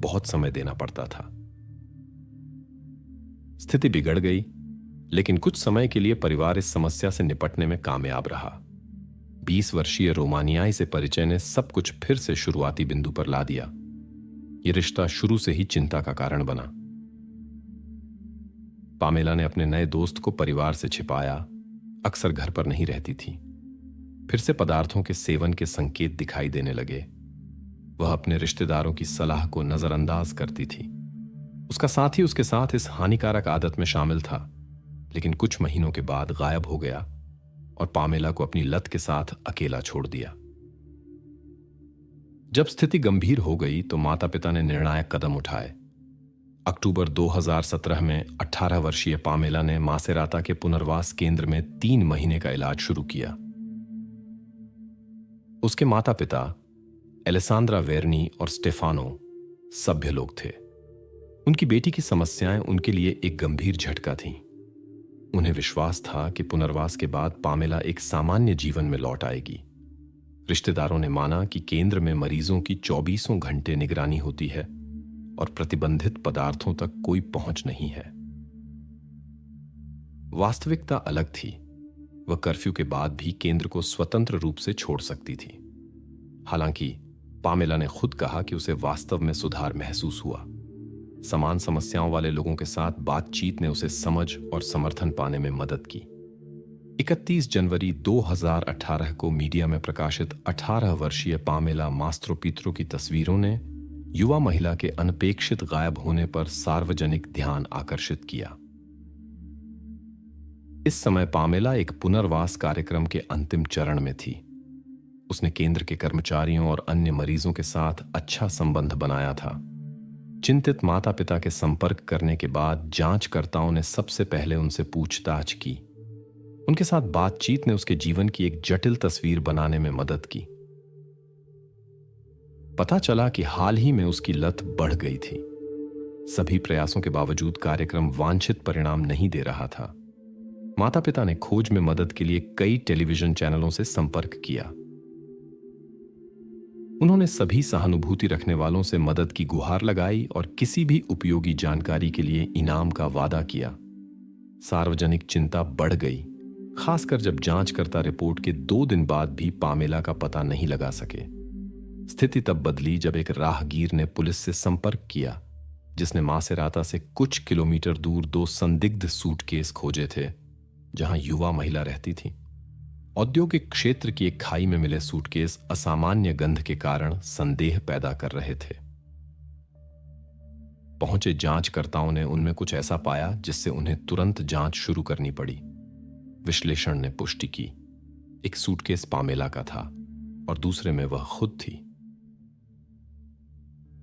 बहुत समय देना पड़ता था। स्थिति बिगड़ गई, लेकिन कुछ समय के लिए परिवार इस समस्या से निपटने में कामयाब रहा। 20 वर्षीय रोमानियाई से परिचय ने सब कुछ फिर से शुरुआती बिंदु पर ला दिया। यह रिश्ता शुरू से ही चिंता का कारण बना। पामेला ने अपने नए दोस्त को परिवार से छिपाया, अक्सर घर पर नहीं रहती थी। फिर से पदार्थों के सेवन के संकेत दिखाई देने लगे। वह अपने रिश्तेदारों की सलाह को नजरअंदाज करती थी। उसका साथी उसके साथ इस हानिकारक आदत में शामिल था, लेकिन कुछ महीनों के बाद गायब हो गया और पामेला को अपनी लत के साथ अकेला छोड़ दिया। जब स्थिति गंभीर हो गई तो माता पिता ने निर्णायक कदम उठाए। अक्टूबर 2017 में 18 वर्षीय पामेला ने मासेराता के पुनर्वास केंद्र में 3 महीने का इलाज शुरू किया। उसके माता पिता एलेसांद्रा वेरनी और स्टेफानो सभ्य लोग थे। उनकी बेटी की समस्याएं उनके लिए एक गंभीर झटका थीं। उन्हें विश्वास था कि पुनर्वास के बाद पामेला एक सामान्य जीवन में लौट आएगी। रिश्तेदारों ने माना कि केंद्र में मरीजों की 24 घंटे निगरानी होती है और प्रतिबंधित पदार्थों तक कोई पहुंच नहीं है। वास्तविकता अलग थी। वह कर्फ्यू के बाद भी केंद्र को स्वतंत्र रूप से छोड़ सकती थी। हालांकि पामेला ने खुद कहा कि उसे वास्तव में सुधार महसूस हुआ। समान समस्याओं वाले लोगों के साथ बातचीत ने उसे समझ और समर्थन पाने में मदद की। 31 जनवरी 2018 को मीडिया में प्रकाशित 18 वर्षीय पामेला मास्त्रोपित्रो की तस्वीरों ने युवा महिला के अनपेक्षित गायब होने पर सार्वजनिक ध्यान आकर्षित किया। इस समय पामेला एक पुनर्वास कार्यक्रम के अंतिम चरण में थी। उसने केंद्र के कर्मचारियों और अन्य मरीजों के साथ अच्छा संबंध बनाया था। चिंतित माता पिता के संपर्क करने के बाद जांचकर्ताओं ने सबसे पहले उनसे पूछताछ की। उनके साथ बातचीत ने उसके जीवन की एक जटिल तस्वीर बनाने में मदद की। पता चला कि हाल ही में उसकी लत बढ़ गई थी। सभी प्रयासों के बावजूद कार्यक्रम वांछित परिणाम नहीं दे रहा था। माता पिता ने खोज में मदद के लिए कई टेलीविजन चैनलों से संपर्क किया। उन्होंने सभी सहानुभूति रखने वालों से मदद की गुहार लगाई और किसी भी उपयोगी जानकारी के लिए इनाम का वादा किया। सार्वजनिक चिंता बढ़ गई, खासकर जब जांचकर्ता रिपोर्ट के 2 दिन बाद भी पामेला का पता नहीं लगा सके। स्थिति तब बदली जब एक राहगीर ने पुलिस से संपर्क किया, जिसने मासेराता से कुछ किलोमीटर दूर 2 संदिग्ध सूटकेस खोजे थे, जहां युवा महिला रहती थी। औद्योगिक क्षेत्र की एक खाई में मिले सूटकेस असामान्य गंध के कारण संदेह पैदा कर रहे थे। पहुंचे जांचकर्ताओं ने उनमें कुछ ऐसा पाया जिससे उन्हें तुरंत जांच शुरू करनी पड़ी। विश्लेषण ने पुष्टि की, एक सूटकेस पामेला का था और दूसरे में वह खुद थी।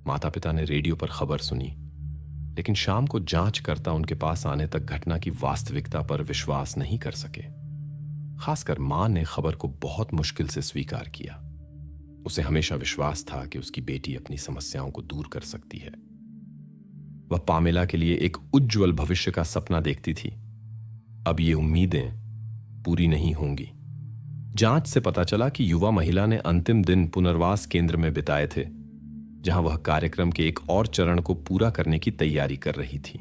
माता पिता ने रेडियो पर खबर सुनी, लेकिन शाम को जांचकर्ता उनके पास आने तक घटना की वास्तविकता पर विश्वास नहीं कर सके। खासकर मां ने खबर को बहुत मुश्किल से स्वीकार किया। उसे हमेशा विश्वास था कि उसकी बेटी अपनी समस्याओं को दूर कर सकती है। वह पामेला के लिए एक उज्जवल भविष्य का सपना देखती थी। अब ये उम्मीदें पूरी नहीं होंगी। जांच से पता चला कि युवा महिला ने अंतिम दिन पुनर्वास केंद्र में बिताए थे, जहां वह कार्यक्रम के एक और चरण को पूरा करने की तैयारी कर रही थी।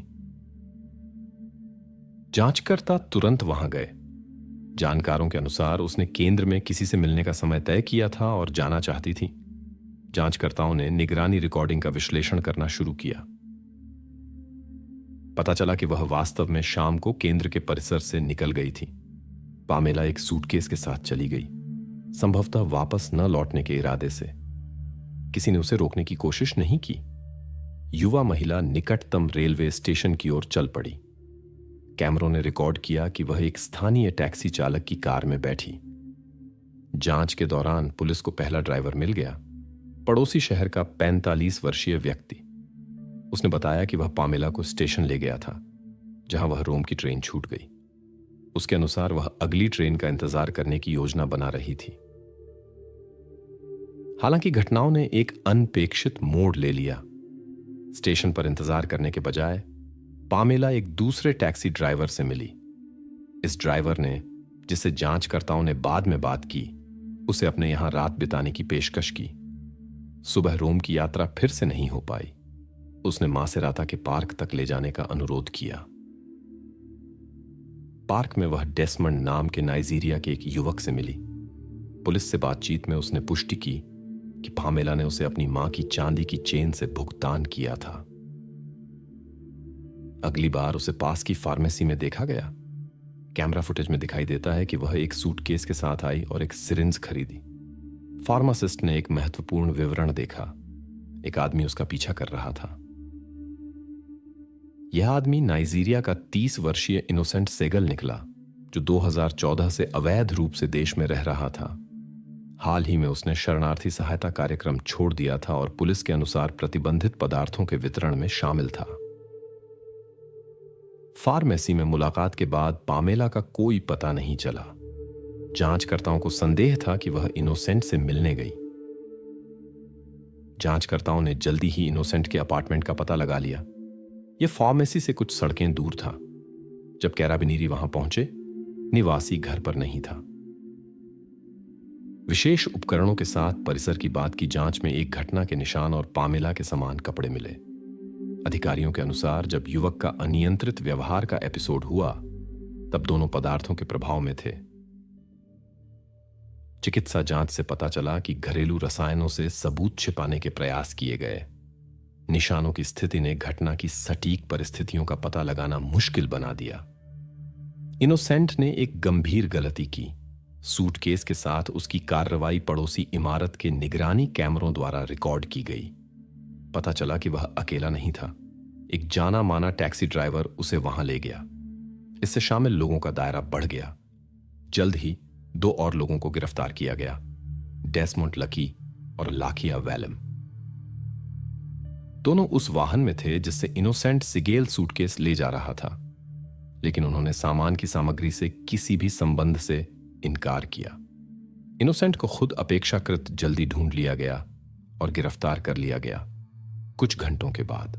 जांचकर्ता तुरंत वहां गए। जानकारों के अनुसार उसने केंद्र में किसी से मिलने का समय तय किया था और जाना चाहती थी। जांचकर्ताओं ने निगरानी रिकॉर्डिंग का विश्लेषण करना शुरू किया। पता चला कि वह वास्तव में शाम को केंद्र के परिसर से निकल गई थी। पामेला एक सूटकेस के साथ चली गई, संभवतः वापस न लौटने के इरादे से। किसी ने उसे रोकने की कोशिश नहीं की। युवा महिला निकटतम रेलवे स्टेशन की ओर चल पड़ी। कैमरों ने रिकॉर्ड किया कि वह एक स्थानीय टैक्सी चालक की कार में बैठी। जांच के दौरान पुलिस को पहला ड्राइवर मिल गया, पड़ोसी शहर का 45 वर्षीय व्यक्ति। उसने बताया कि वह पामेला को स्टेशन ले गया था, जहां वह रोम की ट्रेन छूट गई। उसके अनुसार वह अगली ट्रेन का इंतजार करने की योजना बना रही थी। हालांकि घटनाओं ने एक अनपेक्षित मोड़ ले लिया। स्टेशन पर इंतजार करने के बजाय पामेला एक दूसरे टैक्सी ड्राइवर से मिली। इस ड्राइवर ने, जिससे जांचकर्ताओं ने बाद में बात की, उसे अपने यहां रात बिताने की पेशकश की। सुबह रोम की यात्रा फिर से नहीं हो पाई। उसने मासेराता के पार्क तक ले जाने का अनुरोध किया। पार्क में वह डेसमंड नाम के नाइजीरिया के एक युवक से मिली। पुलिस से बातचीत में उसने पुष्टि की कि पामेला ने उसे अपनी मां की चांदी की चेन से भुगतान किया था। अगली बार उसे पास की फार्मेसी में देखा गया। कैमरा फुटेज में दिखाई देता है कि वह एक सूटकेस के साथ आई और एक सिरिंज खरीदी। फार्मासिस्ट ने एक महत्वपूर्ण विवरण देखा। एक आदमी उसका पीछा कर रहा था। यह आदमी नाइजीरिया का 30 वर्षीय इनोसेंट सेगल निकला, जो 2014 से अवैध रूप से देश में रह रहा था। हाल ही में उसने शरणार्थी सहायता कार्यक्रम छोड़ दिया था और पुलिस के अनुसार प्रतिबंधित पदार्थों के वितरण में शामिल था। फार्मेसी में मुलाकात के बाद पामेला का कोई पता नहीं चला। जांचकर्ताओं को संदेह था कि वह इनोसेंट से मिलने गई। जांचकर्ताओं ने जल्दी ही इनोसेंट के अपार्टमेंट का पता लगा लिया। यह फार्मेसी से कुछ सड़कें दूर था। जब कैराबिनीरी वहां पहुंचे, निवासी घर पर नहीं था। विशेष उपकरणों के साथ परिसर की बात की जांच में एक घटना के निशान और पामेला के समान कपड़े मिले। अधिकारियों के अनुसार जब युवक का अनियंत्रित व्यवहार का एपिसोड हुआ, तब दोनों पदार्थों के प्रभाव में थे। चिकित्सा जांच से पता चला कि घरेलू रसायनों से सबूत छिपाने के प्रयास किए गए। निशानों की स्थिति ने घटना की सटीक परिस्थितियों का पता लगाना मुश्किल बना दिया। इनोसेंट ने एक गंभीर गलती की। सूटकेस के साथ उसकी कार्रवाई पड़ोसी इमारत के निगरानी कैमरों द्वारा रिकॉर्ड की गई। पता चला कि वह अकेला नहीं था। एक जाना माना टैक्सी ड्राइवर उसे वहां ले गया। इससे शामिल लोगों का दायरा बढ़ गया। जल्द ही 2 और लोगों को गिरफ्तार किया गया, डेसमंड लकी और लाखिया वैलम। दोनों उस वाहन में थे जिससे इनोसेंट सिगेल सूटकेस ले जा रहा था, लेकिन उन्होंने सामान की सामग्री से किसी भी संबंध से इनकार किया। इनोसेंट को खुद अपेक्षाकृत जल्दी ढूंढ लिया गया और गिरफ्तार कर लिया गया कुछ घंटों के बाद।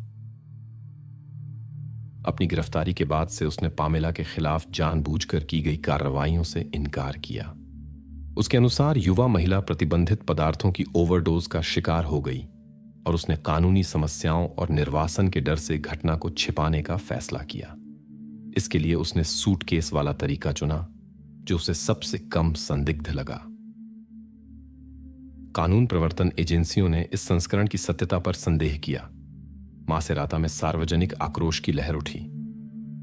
अपनी गिरफ्तारी के बाद से उसने पामेला के खिलाफ जानबूझकर की गई कार्रवाइयों से इनकार किया। उसके अनुसार युवा महिला प्रतिबंधित पदार्थों की ओवरडोज का शिकार हो गई और उसने कानूनी समस्याओं और निर्वासन के डर से घटना को छिपाने का फैसला किया। इसके लिए उसने सूटकेस वाला तरीका चुना जो उसे सबसे कम संदिग्ध लगा। कानून प्रवर्तन एजेंसियों ने इस संस्करण की सत्यता पर संदेह किया। मासेराता में सार्वजनिक आक्रोश की लहर उठी।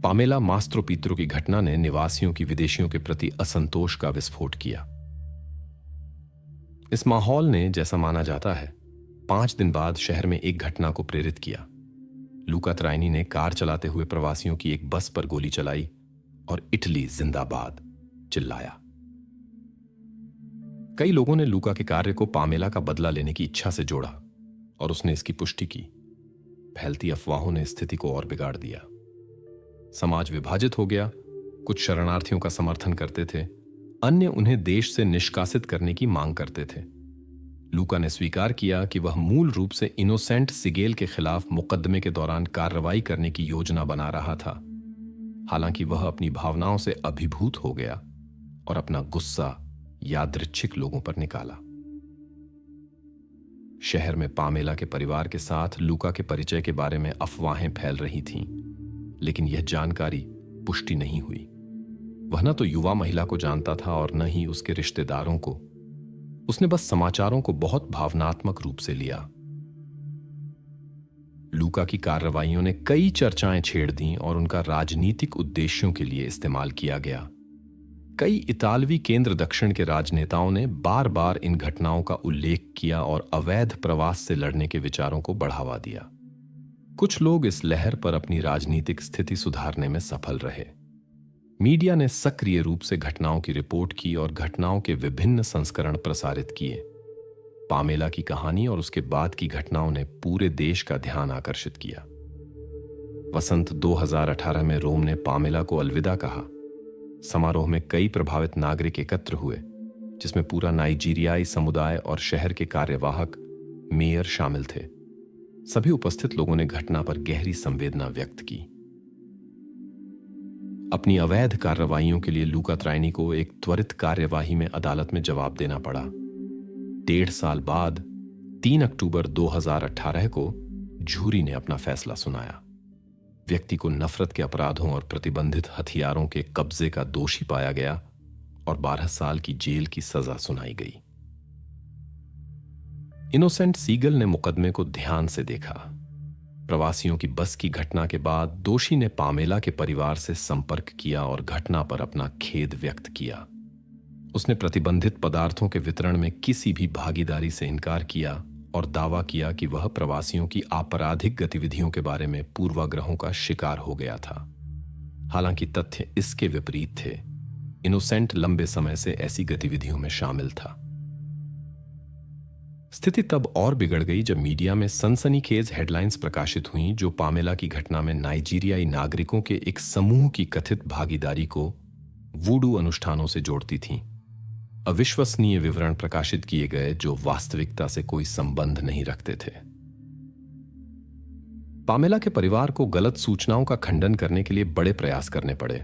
पामेला मास्त्रोपित्रो की घटना ने निवासियों की विदेशियों के प्रति असंतोष का विस्फोट किया। इस माहौल ने, जैसा माना जाता है, 5 दिन बाद शहर में एक घटना को प्रेरित किया। लूका त्राइनी ने कार चलाते हुए प्रवासियों की एक बस पर गोली चलाई और इटली जिंदाबाद चिल्लाया। कई लोगों ने लूका के कार्य को पामेला का बदला लेने की इच्छा से जोड़ा और उसने इसकी पुष्टि की। फैलती अफवाहों ने स्थिति को और बिगाड़ दिया। समाज विभाजित हो गया। कुछ शरणार्थियों का समर्थन करते थे, अन्य उन्हें देश से निष्कासित करने की मांग करते थे। लूका ने स्वीकार किया कि वह मूल रूप से इनोसेंट सिगेल के खिलाफ मुकदमे के दौरान कार्रवाई करने की योजना बना रहा था। हालांकि वह अपनी भावनाओं से अभिभूत हो गया और अपना गुस्सा यादृच्छिक लोगों पर निकाला। शहर में पामेला के परिवार के साथ लूका के परिचय के बारे में अफवाहें फैल रही थीं, लेकिन यह जानकारी पुष्टि नहीं हुई। वह न तो युवा महिला को जानता था और न ही उसके रिश्तेदारों को। उसने बस समाचारों को बहुत भावनात्मक रूप से लिया। लूका की कार्रवाइयों ने कई चर्चाएं छेड़ दी और उनका राजनीतिक उद्देश्यों के लिए इस्तेमाल किया गया। कई इतालवी केंद्र दक्षिण के राजनेताओं ने बार बार इन घटनाओं का उल्लेख किया और अवैध प्रवास से लड़ने के विचारों को बढ़ावा दिया। कुछ लोग इस लहर पर अपनी राजनीतिक स्थिति सुधारने में सफल रहे। मीडिया ने सक्रिय रूप से घटनाओं की रिपोर्ट की और घटनाओं के विभिन्न संस्करण प्रसारित किए। पामेला की कहानी और उसके बाद की घटनाओं ने पूरे देश का ध्यान आकर्षित किया। वसंत 2018 में रोम ने पामेला को अलविदा कहा। समारोह में कई प्रभावित नागरिक एकत्र हुए, जिसमें पूरा नाइजीरियाई समुदाय और शहर के कार्यवाहक मेयर शामिल थे। सभी उपस्थित लोगों ने घटना पर गहरी संवेदना व्यक्त की। अपनी अवैध कार्रवाइयों के लिए लूका त्राइनी को एक त्वरित कार्यवाही में अदालत में जवाब देना पड़ा। 1.5 साल बाद 3 अक्टूबर 2018 को जूरी ने अपना फैसला सुनाया। व्यक्ति को नफरत के अपराधों और प्रतिबंधित हथियारों के कब्जे का दोषी पाया गया और 12 साल की जेल की सजा सुनाई गई। इनोसेंट सीगल ने मुकदमे को ध्यान से देखा। प्रवासियों की बस की घटना के बाद दोषी ने पामेला के परिवार से संपर्क किया और घटना पर अपना खेद व्यक्त किया। उसने प्रतिबंधित पदार्थों के वितरण में किसी भी भागीदारी से इनकार किया और दावा किया कि वह प्रवासियों की आपराधिक गतिविधियों के बारे में पूर्वाग्रहों का शिकार हो गया था। हालांकि तथ्य इसके विपरीत थे। इनोसेंट लंबे समय से ऐसी गतिविधियों में शामिल था। स्थिति तब और बिगड़ गई जब मीडिया में सनसनीखेज हेडलाइंस प्रकाशित हुईं जो पामेला की घटना में नाइजीरियाई नागरिकों के एक समूह की कथित भागीदारी को वूडू अनुष्ठानों से जोड़ती थीं। अविश्वसनीय विवरण प्रकाशित किए गए जो वास्तविकता से कोई संबंध नहीं रखते थे। पामेला के परिवार को गलत सूचनाओं का खंडन करने के लिए बड़े प्रयास करने पड़े।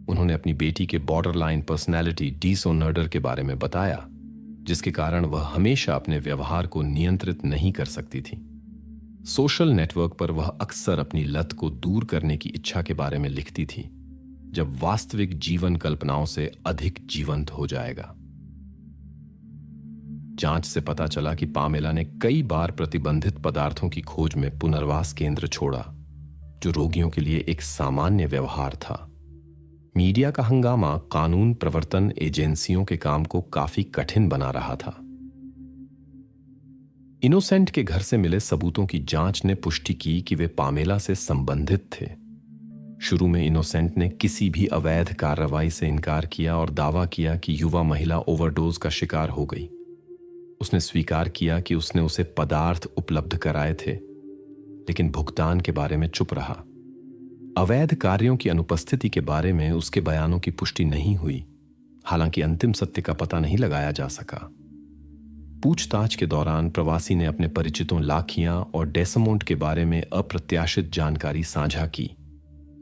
उन्होंने अपनी बेटी के बॉर्डरलाइन पर्सनैलिटी डिसऑर्डर के बारे में बताया, जिसके कारण वह हमेशा अपने व्यवहार को नियंत्रित नहीं कर सकती थी। सोशल नेटवर्क पर वह अक्सर अपनी लत को दूर करने की इच्छा के बारे में लिखती थी, जब वास्तविक जीवन कल्पनाओं से अधिक जीवंत हो जाएगा। जांच से पता चला कि पामेला ने कई बार प्रतिबंधित पदार्थों की खोज में पुनर्वास केंद्र छोड़ा, जो रोगियों के लिए एक सामान्य व्यवहार था। मीडिया का हंगामा कानून प्रवर्तन एजेंसियों के काम को काफी कठिन बना रहा था। इनोसेंट के घर से मिले सबूतों की जांच ने पुष्टि की कि वे पामेला से संबंधित थे। शुरू में इनोसेंट ने किसी भी अवैध कार्रवाई से इनकार किया और दावा किया कि युवा महिला ओवरडोज का शिकार हो गई। उसने स्वीकार किया कि उसने उसे पदार्थ उपलब्ध कराए थे, लेकिन भुगतान के बारे में चुप रहा। अवैध कार्यों की अनुपस्थिति के बारे में उसके बयानों की पुष्टि नहीं हुई, हालांकि अंतिम सत्य का पता नहीं लगाया जा सका। पूछताछ के दौरान प्रवासी ने अपने परिचितों लाखिया और डेसमोंट के बारे में अप्रत्याशित जानकारी साझा की,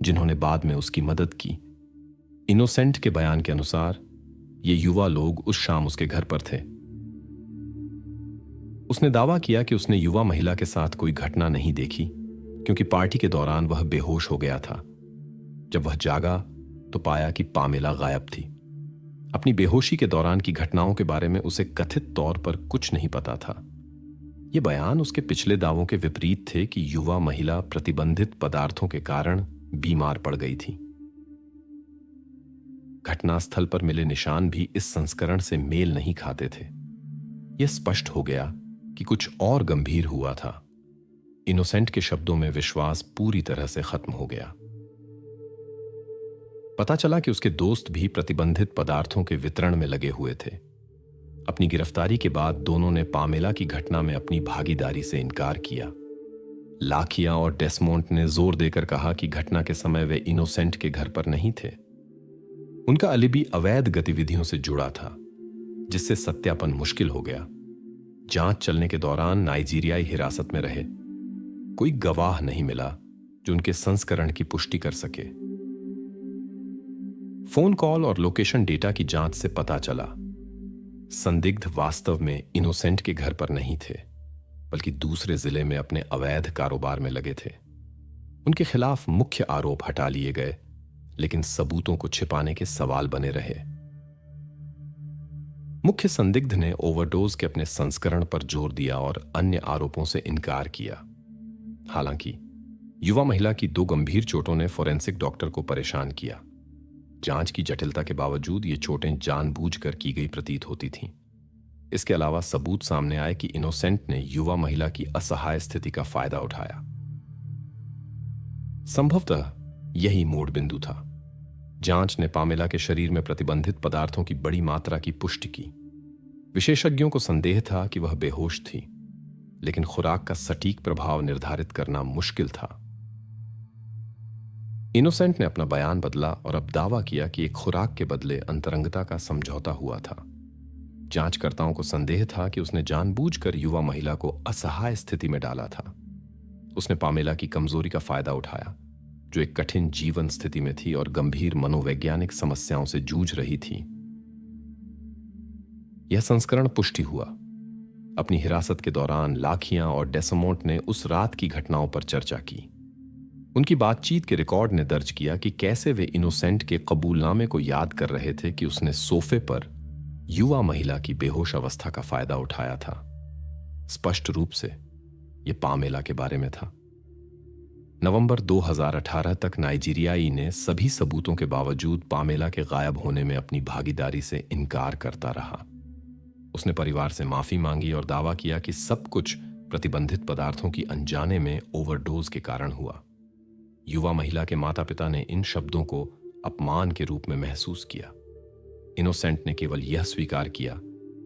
जिन्होंने बाद में उसकी मदद की। इनोसेंट के बयान के अनुसार ये युवा लोग उस शाम उसके घर पर थे। उसने दावा किया कि उसने युवा महिला के साथ कोई घटना नहीं देखी, क्योंकि पार्टी के दौरान वह बेहोश हो गया था। जब वह जागा तो पाया कि पामेला गायब थी। अपनी बेहोशी के दौरान की घटनाओं के बारे में उसे कथित तौर पर कुछ नहीं पता था। यह बयान उसके पिछले दावों के विपरीत थे कि युवा महिला प्रतिबंधित पदार्थों के कारण बीमार पड़ गई थी। घटनास्थल पर मिले निशान भी इस संस्करण से मेल नहीं खाते थे। यह स्पष्ट हो गया कि कुछ और गंभीर हुआ था। इनोसेंट के शब्दों में विश्वास पूरी तरह से खत्म हो गया। पता चला कि उसके दोस्त भी प्रतिबंधित पदार्थों के वितरण में लगे हुए थे। अपनी गिरफ्तारी के बाद दोनों ने पामेला की घटना में अपनी भागीदारी से इनकार किया। लाखिया और डेसमोंट ने जोर देकर कहा कि घटना के समय वे इनोसेंट के घर पर नहीं थे। उनका अलिबी अवैध गतिविधियों से जुड़ा था, जिससे सत्यापन मुश्किल हो गया। जांच चलने के दौरान नाइजीरियाई हिरासत में रहे। कोई गवाह नहीं मिला जो उनके संस्करण की पुष्टि कर सके। फोन कॉल और लोकेशन डेटा की जांच से पता चला संदिग्ध वास्तव में इनोसेंट के घर पर नहीं थे, बल्कि दूसरे जिले में अपने अवैध कारोबार में लगे थे। उनके खिलाफ मुख्य आरोप हटा लिए गए, लेकिन सबूतों को छिपाने के सवाल बने रहे। मुख्य संदिग्ध ने ओवरडोज के अपने संस्करण पर जोर दिया और अन्य आरोपों से इनकार किया। हालांकि युवा महिला की 2 गंभीर चोटों ने फोरेंसिक डॉक्टर को परेशान किया। जांच की जटिलता के बावजूद ये चोटें जानबूझकर की गई प्रतीत होती थीं। इसके अलावा सबूत सामने आए कि इनोसेंट ने युवा महिला की असहाय स्थिति का फायदा उठाया। संभवतः यही मोड़ बिंदु था। जांच ने पामेला के शरीर में प्रतिबंधित पदार्थों की बड़ी मात्रा की पुष्टि की। विशेषज्ञों को संदेह था कि वह बेहोश थी, लेकिन खुराक का सटीक प्रभाव निर्धारित करना मुश्किल था। इनोसेंट ने अपना बयान बदला और अब दावा किया कि एक खुराक के बदले अंतरंगता का समझौता हुआ था। जांचकर्ताओं को संदेह था कि उसने जानबूझकर युवा महिला को असहाय स्थिति में डाला था। उसने पामेला की कमजोरी का फायदा उठाया, जो एक कठिन जीवन स्थिति में थी और गंभीर मनोवैज्ञानिक समस्याओं से जूझ रही थी। यह संस्करण पुष्टि हुआ। अपनी हिरासत के दौरान लाखिया और डेसमोंट ने उस रात की घटनाओं पर चर्चा की। उनकी बातचीत के रिकॉर्ड ने दर्ज किया कि कैसे वे इनोसेंट के कबूलनामे को याद कर रहे थे कि उसने सोफे पर युवा महिला की बेहोश अवस्था का फायदा उठाया था। स्पष्ट रूप से यह पामेला के बारे में था। नवंबर 2018 तक नाइजीरियाई ने सभी सबूतों के बावजूद पामेला के गायब होने में अपनी भागीदारी से इनकार करता रहा। उसने परिवार से माफी मांगी और दावा किया कि सब कुछ प्रतिबंधित पदार्थों की अनजाने में ओवरडोज के कारण हुआ। युवा महिला के माता पिता ने इन शब्दों को अपमान के रूप में महसूस किया। इनोसेंट ने केवल यह स्वीकार किया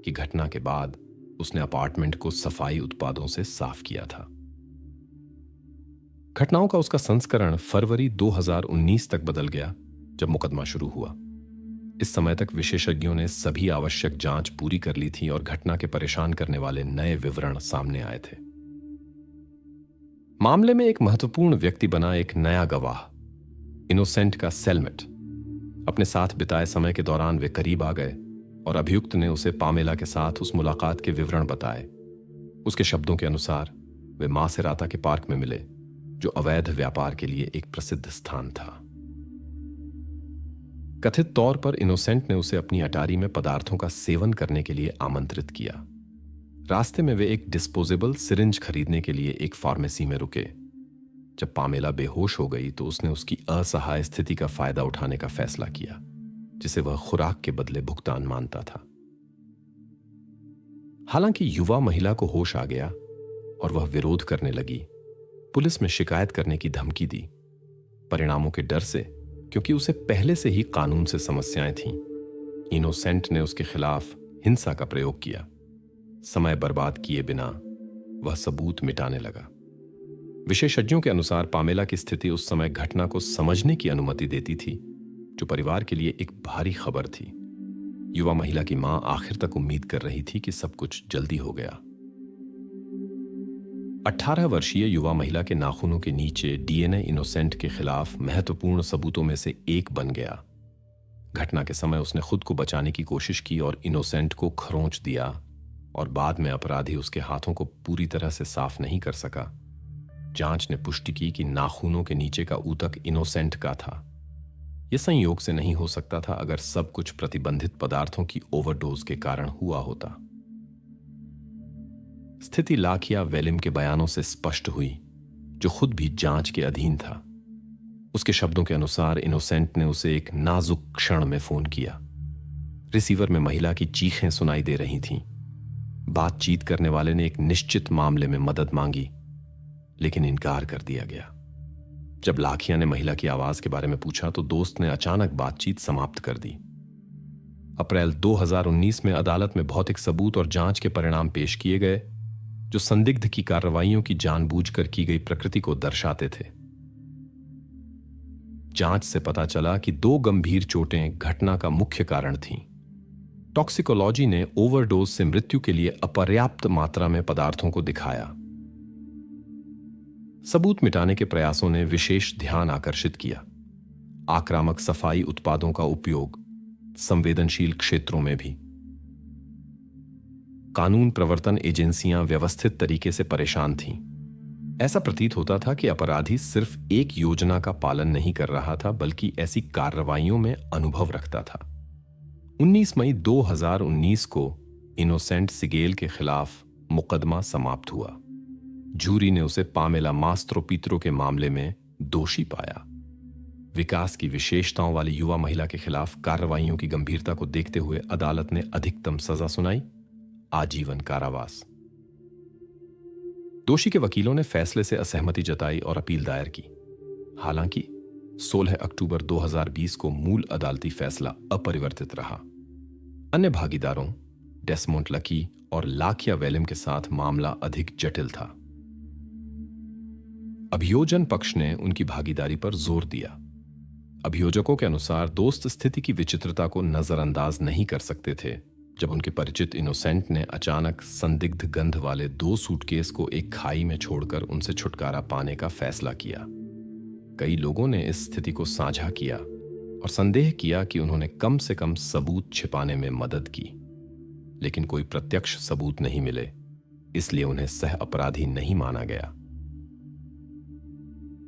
कि घटना के बाद उसने अपार्टमेंट को सफाई उत्पादों से साफ किया था। घटनाओं का उसका संस्करण फरवरी 2019 तक बदल गया, जब मुकदमा शुरू हुआ। इस समय तक विशेषज्ञों ने सभी आवश्यक जांच पूरी कर ली थी और घटना के परेशान करने वाले नए विवरण सामने आए थे। मामले में एक महत्वपूर्ण व्यक्ति बना एक नया गवाह, इनोसेंट का सेलमेट। अपने साथ बिताए समय के दौरान वे करीब आ गए और अभियुक्त ने उसे पामेला के साथ उस मुलाकात के विवरण बताए। उसके शब्दों के अनुसार वे मासेराता के पार्क में मिले, जो अवैध व्यापार के लिए एक प्रसिद्ध स्थान था। कथित तौर पर इनोसेंट ने उसे अपनी अटारी में पदार्थों का सेवन करने के लिए आमंत्रित किया। रास्ते में वे एक डिस्पोजेबल सिरिंज खरीदने के लिए एक फार्मेसी में रुके। जब पामेला बेहोश हो गई तो उसने उसकी असहाय स्थिति का फायदा उठाने का फैसला किया, जिसे वह खुराक के बदले भुगतान मानता था। हालांकि युवा महिला को होश आ गया और वह विरोध करने लगी। पुलिस में शिकायत करने की धमकी दी, परिणामों के डर से, क्योंकि उसे पहले से ही कानून से समस्याएं थीं। इनोसेंट ने उसके खिलाफ हिंसा का प्रयोग किया। समय बर्बाद किए बिना वह सबूत मिटाने लगा। विशेषज्ञों के अनुसार पामेला की स्थिति उस समय घटना को समझने की अनुमति देती थी, जो परिवार के लिए एक भारी खबर थी। युवा महिला की मां आखिर तक उम्मीद कर रही थी कि सब कुछ जल्दी हो गया। 18 वर्षीय युवा महिला के नाखूनों के नीचे डीएनए इनोसेंट के खिलाफ महत्वपूर्ण सबूतों में से एक बन गया। घटना के समय उसने खुद को बचाने की कोशिश की और इनोसेंट को खरोंच दिया, और बाद में अपराधी उसके हाथों को पूरी तरह से साफ नहीं कर सका। जांच ने पुष्टि की कि नाखूनों के नीचे का ऊतक इनोसेंट का था। यह संयोग से नहीं हो सकता था अगर सब कुछ प्रतिबंधित पदार्थों की ओवरडोज के कारण हुआ होता। स्थिति लाखिया वेलिम के बयानों से स्पष्ट हुई, जो खुद भी जांच के अधीन था। उसके शब्दों के अनुसार इनोसेंट ने उसे एक नाजुक क्षण में फोन किया। रिसीवर में महिला की चीखें सुनाई दे रही थीं। बातचीत करने वाले ने एक निश्चित मामले में मदद मांगी, लेकिन इनकार कर दिया गया। जब लाखिया ने महिला की आवाज के बारे में पूछा तो दोस्त ने अचानक बातचीत समाप्त कर दी। अप्रैल 2019 में अदालत में भौतिक सबूत और जांच के परिणाम पेश किए गए, जो संदिग्ध की कार्रवाइयों की जानबूझकर की गई प्रकृति को दर्शाते थे। जांच से पता चला कि 2 गंभीर चोटें घटना का मुख्य कारण थीं। टॉक्सिकोलॉजी ने ओवरडोज से मृत्यु के लिए अपर्याप्त मात्रा में पदार्थों को दिखाया। सबूत मिटाने के प्रयासों ने विशेष ध्यान आकर्षित किया। आक्रामक सफाई उत्पादों का उपयोग संवेदनशील क्षेत्रों में भी। कानून प्रवर्तन एजेंसियां व्यवस्थित तरीके से परेशान थीं। ऐसा प्रतीत होता था कि अपराधी सिर्फ एक योजना का पालन नहीं कर रहा था, बल्कि ऐसी कार्रवाइयों में अनुभव रखता था। 19 मई 2019 को इनोसेंट सिगेल के खिलाफ मुकदमा समाप्त हुआ। जूरी ने उसे पामेला मास्त्रोपित्रो के मामले में दोषी पाया। विकास की विशेषताओं वाली युवा महिला के खिलाफ कार्रवाइयों की गंभीरता को देखते हुए अदालत ने अधिकतम सजा सुनाई, आजीवन कारावास। दोषी के वकीलों ने फैसले से असहमति जताई और अपील दायर की। हालांकि 16 अक्टूबर 2020 को मूल अदालती फैसला अपरिवर्तित रहा। अन्य भागीदारों डेसमोंड लकी और लाखिया वेलिम के साथ मामला अधिक जटिल था। अभियोजन पक्ष ने उनकी भागीदारी पर जोर दिया। अभियोजकों के अनुसार दोस्त स्थिति की विचित्रता को नजरअंदाज नहीं कर सकते थे जब उनके परिचित इनोसेंट ने अचानक संदिग्ध गंध वाले 2 सूटकेस को एक खाई में छोड़कर उनसे छुटकारा पाने का फैसला किया। कई लोगों ने इस स्थिति को साझा किया और संदेह किया कि उन्होंने कम से कम सबूत छिपाने में मदद की, लेकिन कोई प्रत्यक्ष सबूत नहीं मिले, इसलिए उन्हें सह अपराधी नहीं माना गया।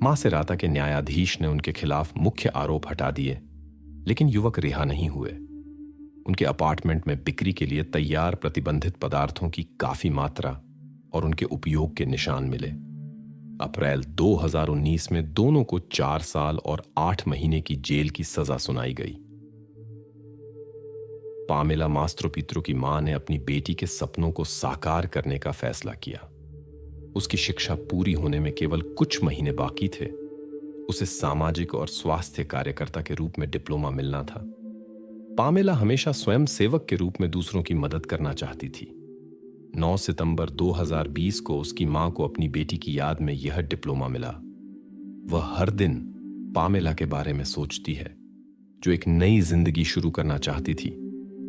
मासेराता के न्यायाधीश ने उनके खिलाफ मुख्य आरोप हटा दिए, लेकिन युवक रिहा नहीं हुए। उनके अपार्टमेंट में बिक्री के लिए तैयार प्रतिबंधित पदार्थों की काफी मात्रा और उनके उपयोग के निशान मिले। अप्रैल 2019 में दोनों को 4 साल और 8 महीने की जेल की सजा सुनाई गई। पामेला मास्त्रोपित्रो की मां ने अपनी बेटी के सपनों को साकार करने का फैसला किया। उसकी शिक्षा पूरी होने में केवल कुछ महीने बाकी थे। उसे सामाजिक और स्वास्थ्य कार्यकर्ता के रूप में डिप्लोमा मिलना था। पामेला हमेशा स्वयं सेवक के रूप में दूसरों की मदद करना चाहती थी। 9 सितंबर 2020 को उसकी मां को अपनी बेटी की याद में यह डिप्लोमा मिला। वह हर दिन पामेला के बारे में सोचती है, जो एक नई जिंदगी शुरू करना चाहती थी,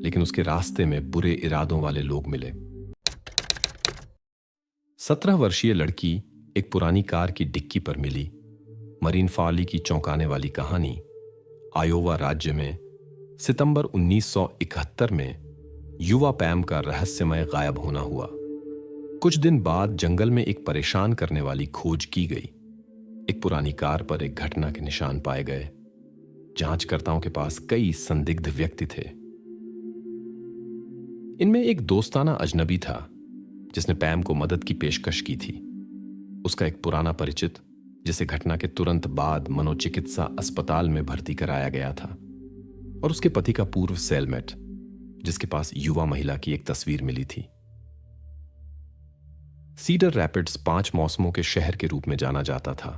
लेकिन उसके रास्ते में बुरे इरादों वाले लोग मिले। 17 वर्षीय लड़की एक पुरानी कार की डिक्की पर मिली। मरीन फार्ली की चौंकाने वाली कहानी। आयोवा राज्य में सितंबर 1971 में युवा पैम का रहस्यमय गायब होना हुआ। कुछ दिन बाद जंगल में एक परेशान करने वाली खोज की गई। एक पुरानी कार पर एक घटना के निशान पाए गए। जांचकर्ताओं के पास कई संदिग्ध व्यक्ति थे। इनमें एक दोस्ताना अजनबी था जिसने पैम को मदद की पेशकश की थी। उसका एक पुराना परिचित, जिसे घटना के तुरंत बाद मनोचिकित्सा अस्पताल में भर्ती कराया गया था, और उसके पति का पूर्व सेलमेट, जिसके पास युवा महिला की एक तस्वीर मिली थी। सीडर रैपिड्स 5 मौसमों के शहर के रूप में जाना जाता था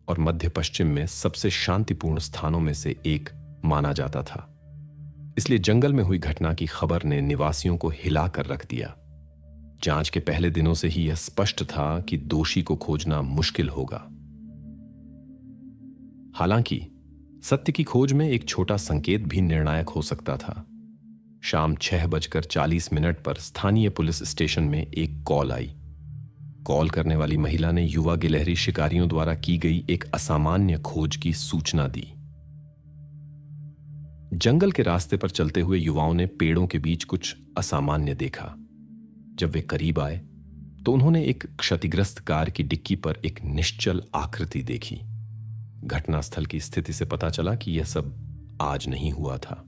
और मध्य पश्चिम में सबसे शांतिपूर्ण स्थानों में से एक माना जाता था। इसलिए जंगल में हुई घटना की खबर ने निवासियों को हिला कर रख दिया। जांच के पहले दिनों से ही यह स्पष्ट था कि दोषी को खोजना मुश्किल होगा। हालांकि सत्य की खोज में एक छोटा संकेत भी निर्णायक हो सकता था। शाम 6:40 पर स्थानीय पुलिस स्टेशन में एक कॉल आई। कॉल करने वाली महिला ने युवा गिलहरी शिकारियों द्वारा की गई एक असामान्य खोज की सूचना दी। जंगल के रास्ते पर चलते हुए युवाओं ने पेड़ों के बीच कुछ असामान्य देखा। जब वे करीब आए तो उन्होंने एक क्षतिग्रस्त कार की डिक्की पर एक निश्चल आकृति देखी। घटनास्थल की स्थिति से पता चला कि यह सब आज नहीं हुआ था।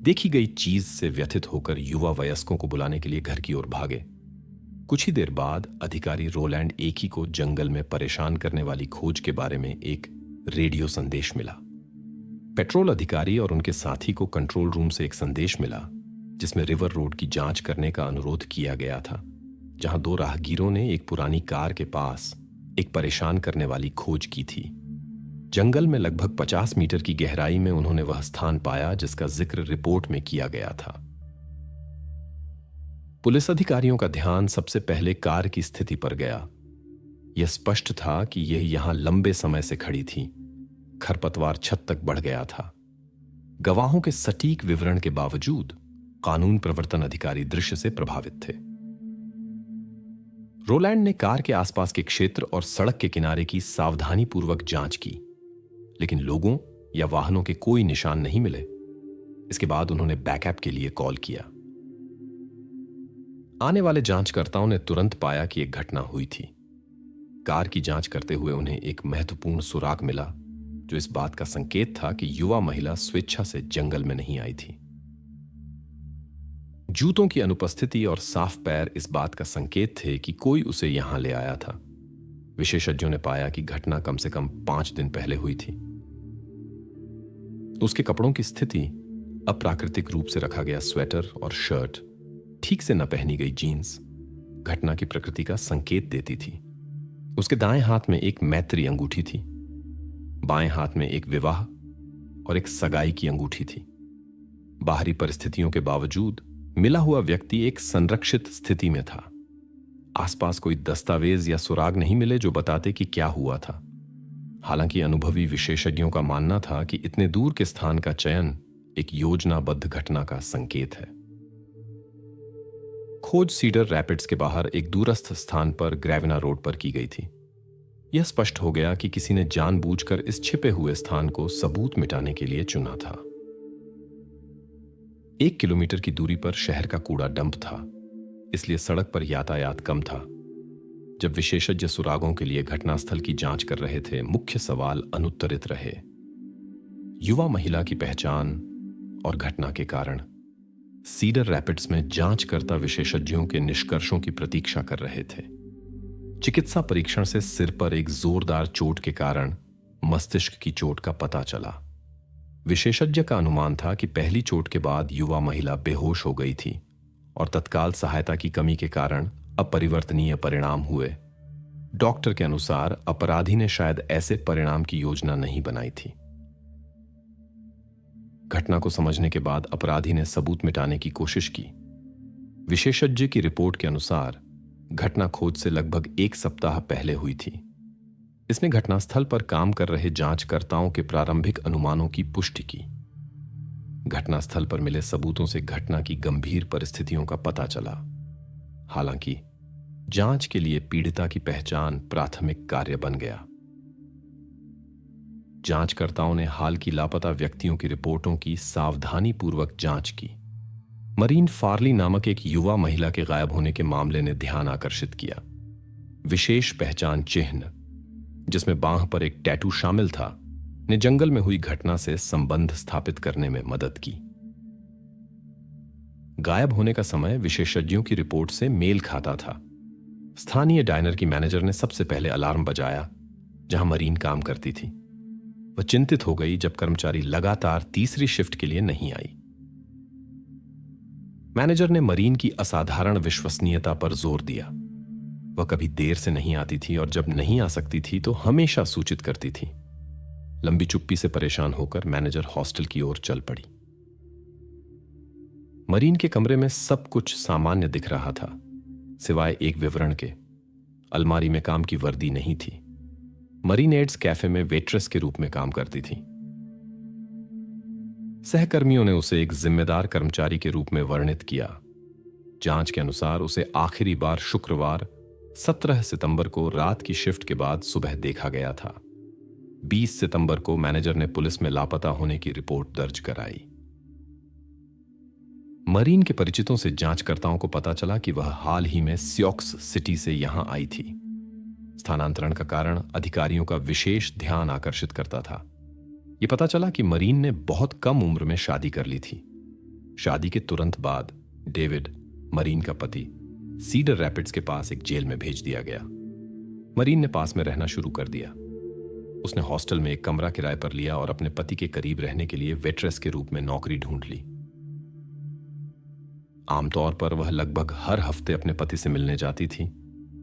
देखी गई चीज से व्यथित होकर युवा वयस्कों को बुलाने के लिए घर की ओर भागे। कुछ ही देर बाद अधिकारी रोलैंड एकी को जंगल में परेशान करने वाली खोज के बारे में एक रेडियो संदेश मिला। पेट्रोल अधिकारी और उनके साथी को कंट्रोल रूम से एक संदेश मिला जिसमें रिवर रोड की जांच करने का अनुरोध किया गया था, जहां 2 राहगीरों ने एक पुरानी कार के पास एक परेशान करने वाली खोज की थी। जंगल में लगभग 50 मीटर की गहराई में उन्होंने वह स्थान पाया जिसका जिक्र रिपोर्ट में किया गया था। पुलिस अधिकारियों का ध्यान सबसे पहले कार की स्थिति पर गया। यह स्पष्ट था कि यह यहां लंबे समय से खड़ी थी। खरपतवार छत तक बढ़ गया था। गवाहों के सटीक विवरण के बावजूद कानून प्रवर्तन अधिकारी दृश्य से प्रभावित थे। रोलैंड ने कार के आसपास के क्षेत्र और सड़क के किनारे की सावधानीपूर्वक जांच की, लेकिन लोगों या वाहनों के कोई निशान नहीं मिले। इसके बाद उन्होंने बैकअप के लिए कॉल किया। आने वाले जांचकर्ताओं ने तुरंत पाया कि एक घटना हुई थी। कार की जांच करते हुए उन्हें एक महत्वपूर्ण सुराग मिला जो इस बात का संकेत था कि युवा महिला स्वेच्छा से जंगल में नहीं आई थी। जूतों की अनुपस्थिति और साफ पैर इस बात का संकेत थे कि कोई उसे यहां ले आया था। विशेषज्ञों ने पाया कि घटना कम से कम 5 दिन पहले हुई थी। उसके कपड़ों की स्थिति, अप्राकृतिक रूप से रखा गया स्वेटर और शर्ट, ठीक से न पहनी गई जीन्स घटना की प्रकृति का संकेत देती थी। उसके दाएं हाथ में एक मैत्री अंगूठी थी, बाएं हाथ में एक विवाह और एक सगाई की अंगूठी थी। बाहरी परिस्थितियों के बावजूद मिला हुआ व्यक्ति एक संरक्षित स्थिति में था। आसपास कोई दस्तावेज या सुराग नहीं मिले जो बताते कि क्या हुआ था। हालांकि अनुभवी विशेषज्ञों का मानना था कि इतने दूर के स्थान का चयन एक योजनाबद्ध घटना का संकेत है। खोज सीडर रैपिड्स के बाहर एक दूरस्थ स्थान पर ग्रेविना रोड पर की गई थी। यह स्पष्ट हो गया कि किसी ने जानबूझकर इस छिपे हुए स्थान को सबूत मिटाने के लिए चुना था। 1 किलोमीटर की दूरी पर शहर का कूड़ा डंप था, इसलिए सड़क पर यातायात कम था। जब विशेषज्ञ सुरागों के लिए घटनास्थल की जांच कर रहे थे, मुख्य सवाल अनुत्तरित रहे। युवा महिला की पहचान और घटना के कारण। सीडर रैपिड्स में जांचकर्ता विशेषज्ञों के निष्कर्षों की प्रतीक्षा कर रहे थे। चिकित्सा परीक्षण से सिर पर एक जोरदार चोट के कारण मस्तिष्क की चोट का पता चला। विशेषज्ञ का अनुमान था कि पहली चोट के बाद युवा महिला बेहोश हो गई थी और तत्काल सहायता की कमी के कारण अपरिवर्तनीय परिणाम हुए। डॉक्टर के अनुसार अपराधी ने शायद ऐसे परिणाम की योजना नहीं बनाई थी। घटना को समझने के बाद अपराधी ने सबूत मिटाने की कोशिश की। विशेषज्ञ की रिपोर्ट के अनुसार घटना खोज से लगभग 1 सप्ताह पहले हुई थी। इसने घटनास्थल पर काम कर रहे जांचकर्ताओं के प्रारंभिक अनुमानों की पुष्टि की। घटनास्थल पर मिले सबूतों से घटना की गंभीर परिस्थितियों का पता चला। हालांकि जांच के लिए पीड़िता की पहचान प्राथमिक कार्य बन गया। जांचकर्ताओं ने हाल की लापता व्यक्तियों की रिपोर्टों की सावधानीपूर्वक जांच की। मरीन फार्ली नामक एक युवा महिला के गायब होने के मामले ने ध्यान आकर्षित किया। विशेष पहचान चिन्ह, जिसमें बांह पर एक टैटू शामिल था, ने जंगल में हुई घटना से संबंध स्थापित करने में मदद की। गायब होने का समय विशेषज्ञों की रिपोर्ट से मेल खाता था। स्थानीय डायनर की मैनेजर ने सबसे पहले अलार्म बजाया, जहां मरीन काम करती थी। वह चिंतित हो गई जब कर्मचारी लगातार तीसरी शिफ्ट के लिए नहीं आई। मैनेजर ने मरीन की असाधारण विश्वसनीयता पर जोर दिया। वह कभी देर से नहीं आती थी और जब नहीं आ सकती थी तो हमेशा सूचित करती थी। लंबी चुप्पी से परेशान होकर मैनेजर हॉस्टल की ओर चल पड़ी। मरीन के कमरे में सब कुछ सामान्य दिख रहा था, सिवाय एक विवरण के। अलमारी में काम की वर्दी नहीं थी। मरीन एड्स कैफे में वेट्रेस के रूप में काम करती थी। सहकर्मियों ने उसे एक जिम्मेदार कर्मचारी के रूप में वर्णित किया। जांच के अनुसार उसे आखिरी बार शुक्रवार 17 सितंबर को रात की शिफ्ट के बाद सुबह देखा गया था। 20 सितंबर को मैनेजर ने पुलिस में लापता होने की रिपोर्ट दर्ज कराई। मरीन के परिचितों से जांचकर्ताओं को पता चला कि वह हाल ही में स्योक्स सिटी से यहां आई थी। स्थानांतरण का कारण अधिकारियों का विशेष ध्यान आकर्षित करता था। यह पता चला कि मरीन ने बहुत कम उम्र में शादी कर ली थी। शादी के तुरंत बाद डेविड, मरीन का पति, सीडर रैपिड्स के पास एक जेल में भेज दिया गया। मरीन ने पास में रहना शुरू कर दिया। उसने हॉस्टल में एक कमरा किराए पर लिया और अपने पति के करीब रहने के लिए वेट्रेस के रूप में नौकरी ढूंढ ली। आमतौर पर वह लगभग हर हफ्ते अपने पति से मिलने जाती थी,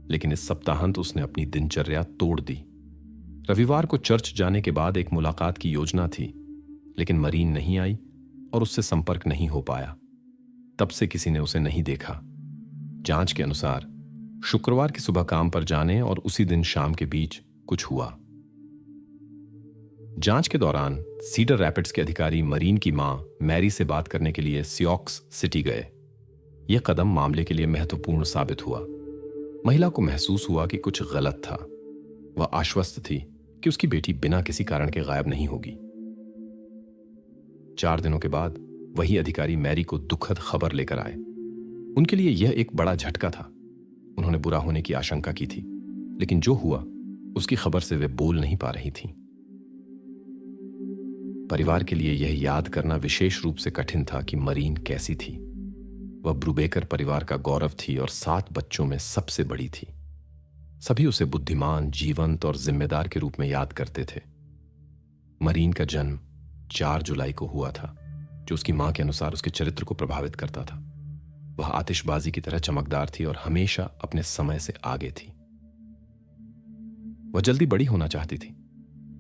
लेकिन इस सप्ताहांत उसने अपनी दिनचर्या तोड़ दी। रविवार को चर्च जाने के बाद एक मुलाकात की योजना थी, लेकिन मरीन नहीं आई और उससे संपर्क नहीं हो पाया। तब से किसी ने उसे नहीं देखा। जांच के अनुसार शुक्रवार की सुबह काम पर जाने और उसी दिन शाम के बीच कुछ हुआ। जांच के दौरान सीडर रैपिड्स के अधिकारी मरीन की मां मैरी से बात करने के लिए सियोक्स सिटी गए। यह कदम मामले के लिए महत्वपूर्ण साबित हुआ। महिला को महसूस हुआ कि कुछ गलत था। वह आश्वस्त थी कि उसकी बेटी बिना किसी कारण के गायब नहीं होगी। 4 दिनों के बाद वही अधिकारी मैरी को दुखद खबर लेकर आए। उनके लिए यह एक बड़ा झटका था। उन्होंने बुरा होने की आशंका की थी, लेकिन जो हुआ उसकी खबर से वे बोल नहीं पा रही थी। परिवार के लिए यह याद करना विशेष रूप से कठिन था कि मरीन कैसी थी। वह ब्रूबेकर परिवार का गौरव थी और 7 बच्चों में सबसे बड़ी थी। सभी उसे बुद्धिमान, जीवंत और जिम्मेदार के रूप में याद करते थे। मरीन का जन्म 4 जुलाई को हुआ था, जो उसकी मां के अनुसार उसके चरित्र को प्रभावित करता था। वह आतिशबाजी की तरह चमकदार थी और हमेशा अपने समय से आगे थी। वह जल्दी बड़ी होना चाहती थी।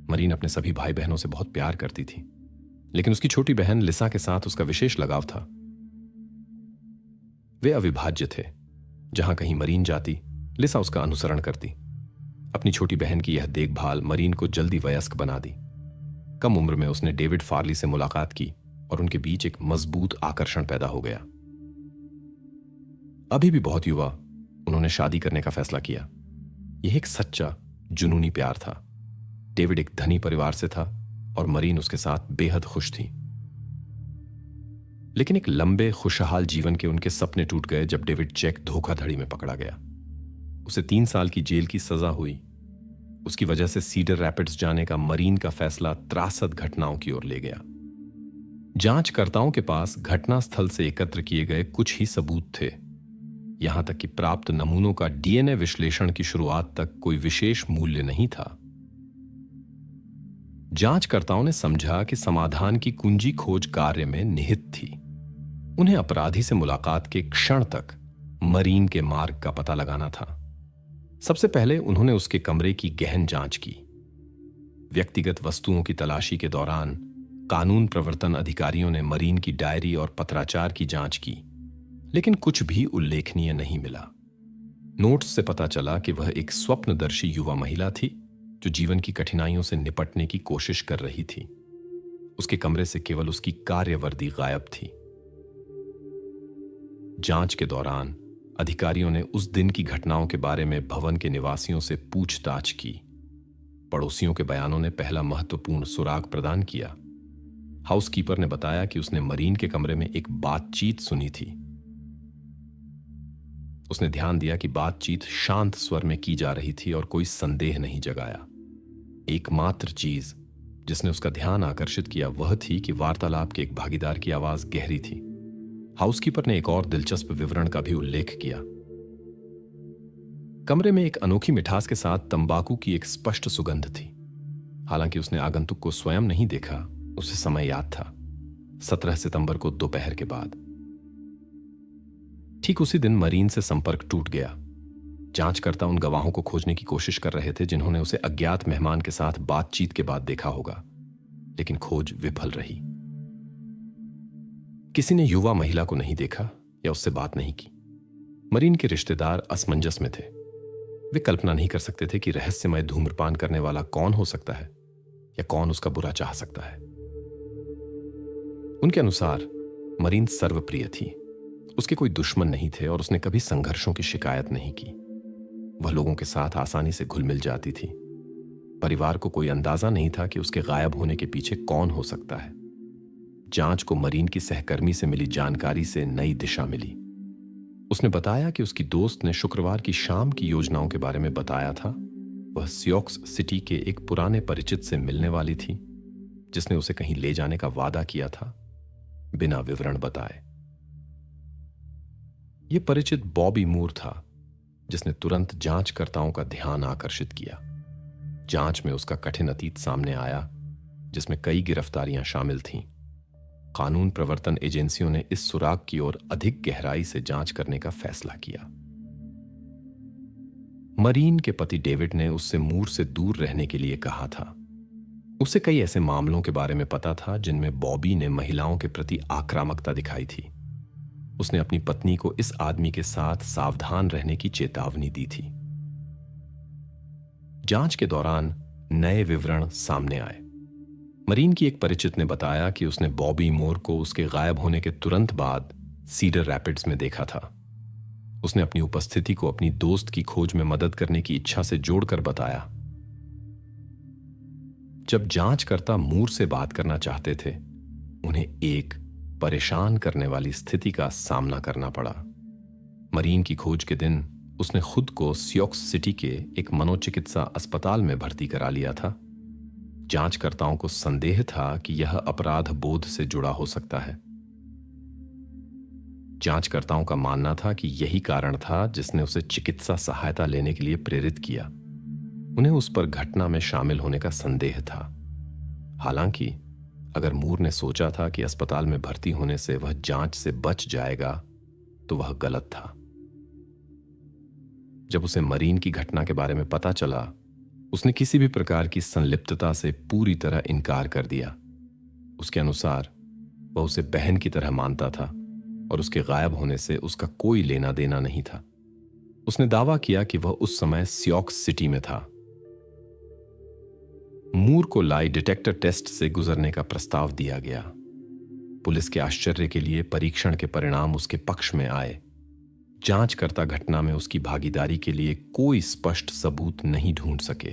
मरीन अपने सभी भाई बहनों से बहुत प्यार करती थी, लेकिन उसकी छोटी बहन लिसा के साथ उसका विशेष लगाव था। वे अविभाज्य थे। जहां कहीं मरीन जाती, लिसा उसका अनुसरण करती। अपनी छोटी बहन की यह देखभाल मरीन को जल्दी वयस्क बना दी। कम उम्र में उसने डेविड फार्ली से मुलाकात की और उनके बीच एक मजबूत आकर्षण पैदा हो गया। अभी भी बहुत युवा, उन्होंने शादी करने का फैसला किया। यह एक सच्चा, जुनूनी प्यार था। डेविड एक धनी परिवार से था और मरीन उसके साथ बेहद खुश थी। लेकिन एक लंबे, खुशहाल जीवन के उनके सपने टूट गए जब डेविड चेक धोखाधड़ी में पकड़ा गया। उसे 3 साल की जेल की सजा हुई। उसकी वजह से सीडर रैपिड्स जाने का मरीन का फैसला त्रासद घटनाओं की ओर ले गया। जांचकर्ताओं के पास घटनास्थल से एकत्र किए गए कुछ ही सबूत थे। यहां तक कि प्राप्त नमूनों का डीएनए विश्लेषण की शुरुआत तक कोई विशेष मूल्य नहीं था। जांचकर्ताओं ने समझा कि समाधान की कुंजी खोज कार्य में निहित थी। उन्हें अपराधी से मुलाकात के क्षण तक मरीन के मार्ग का पता लगाना था। सबसे पहले उन्होंने उसके कमरे की गहन जांच की। व्यक्तिगत वस्तुओं की तलाशी के दौरान कानून प्रवर्तन अधिकारियों ने मरीन की डायरी और पत्राचार की जांच की, लेकिन कुछ भी उल्लेखनीय नहीं मिला। नोट्स से पता चला कि वह एक स्वप्नदर्शी युवा महिला थी जो जीवन की कठिनाइयों से निपटने की कोशिश कर रही थी। उसके कमरे से केवल उसकी कार्यवर्दी गायब थी। जांच के दौरान अधिकारियों ने उस दिन की घटनाओं के बारे में भवन के निवासियों से पूछताछ की। पड़ोसियों के बयानों ने पहला महत्वपूर्ण सुराग प्रदान किया। हाउसकीपर ने बताया कि उसने मरीन के कमरे में एक बातचीत सुनी थी। उसने ध्यान दिया कि बातचीत शांत स्वर में की जा रही थी और कोई संदेह नहीं जगाया। एकमात्र चीज जिसने उसका ध्यान आकर्षित किया वह थी कि वार्तालाप के एक भागीदार की आवाज गहरी थी। हाउसकीपर ने एक और दिलचस्प विवरण का भी उल्लेख किया। कमरे में एक अनोखी मिठास के साथ तंबाकू की एक स्पष्ट सुगंध थी। हालांकि उसने आगंतुक को स्वयं नहीं देखा, उसे समय याद था, 17 सितंबर को दोपहर के बाद। ठीक उसी दिन मरीन से संपर्क टूट गया। जांचकर्ता उन गवाहों को खोजने की कोशिश कर रहे थे जिन्होंने उसे अज्ञात मेहमान के साथ बातचीत के बाद देखा होगा, लेकिन खोज विफल रही। किसी ने युवा महिला को नहीं देखा या उससे बात नहीं की। मरीन के रिश्तेदार असमंजस में थे। वे कल्पना नहीं कर सकते थे कि रहस्यमय धूम्रपान करने वाला कौन हो सकता है या कौन उसका बुरा चाह सकता है। उनके अनुसार मरीन सर्वप्रिय थी। उसके कोई दुश्मन नहीं थे और उसने कभी संघर्षों की शिकायत नहीं की। वह लोगों के साथ आसानी से घुल मिल जाती थी। परिवार को कोई अंदाजा नहीं था कि उसके गायब होने के पीछे कौन हो सकता है। जांच को मरीन की सहकर्मी से मिली जानकारी से नई दिशा मिली। उसने बताया कि उसकी दोस्त ने शुक्रवार की शाम की योजनाओं के बारे में बताया था। वह सियोक्स सिटी के एक पुराने परिचित से मिलने वाली थी, जिसने उसे कहीं ले जाने का वादा किया था, बिना विवरण बताए। यह परिचित बॉबी मूर था, जिसने तुरंत जांचकर्ताओं का ध्यान आकर्षित किया। जांच में उसका कठिन अतीत सामने आया, जिसमें कई गिरफ्तारियां शामिल थीं। कानून प्रवर्तन एजेंसियों ने इस सुराग की ओर अधिक गहराई से जांच करने का फैसला किया। मरीन के पति डेविड ने उससे मूर से दूर रहने के लिए कहा था। उसे कई ऐसे मामलों के बारे में पता था जिनमें बॉबी ने महिलाओं के प्रति आक्रामकता दिखाई थी। उसने अपनी पत्नी को इस आदमी के साथ सावधान रहने की चेतावनी दी थी। जांच के दौरान नए विवरण सामने आए। मरीन की एक परिचित ने बताया कि उसने बॉबी मूर को उसके गायब होने के तुरंत बाद सीडर रैपिड्स में देखा था। उसने अपनी उपस्थिति को अपनी दोस्त की खोज में मदद करने की इच्छा से जोड़कर बताया। जब जांचकर्ता मूर से बात करना चाहते थे, उन्हें एक परेशान करने वाली स्थिति का सामना करना पड़ा। मरीन की खोज के दिन उसने खुद को सियोक्स सिटी के एक मनोचिकित्सा अस्पताल में भर्ती करा लिया था। जांचकर्ताओं को संदेह था कि यह अपराध बोध से जुड़ा हो सकता है। जांचकर्ताओं का मानना था कि यही कारण था जिसने उसे चिकित्सा सहायता लेने के लिए प्रेरित किया। उन्हें उस पर घटना में शामिल होने का संदेह था। हालांकि अगर मूर ने सोचा था कि अस्पताल में भर्ती होने से वह जांच से बच जाएगा, तो वह गलत था। जब उसे मरीन की घटना के बारे में पता चला, उसने किसी भी प्रकार की संलिप्तता से पूरी तरह इनकार कर दिया। उसके अनुसार वह उसे बहन की तरह मानता था और उसके गायब होने से उसका कोई लेना देना नहीं था। उसने दावा किया कि वह उस समय सियोक्स सिटी में था। मूर को लाई डिटेक्टर टेस्ट से गुजरने का प्रस्ताव दिया गया। पुलिस के आश्चर्य के लिए परीक्षण के परिणाम उसके पक्ष में आए। जांचकर्ता घटना में उसकी भागीदारी के लिए कोई स्पष्ट सबूत नहीं ढूंढ सके।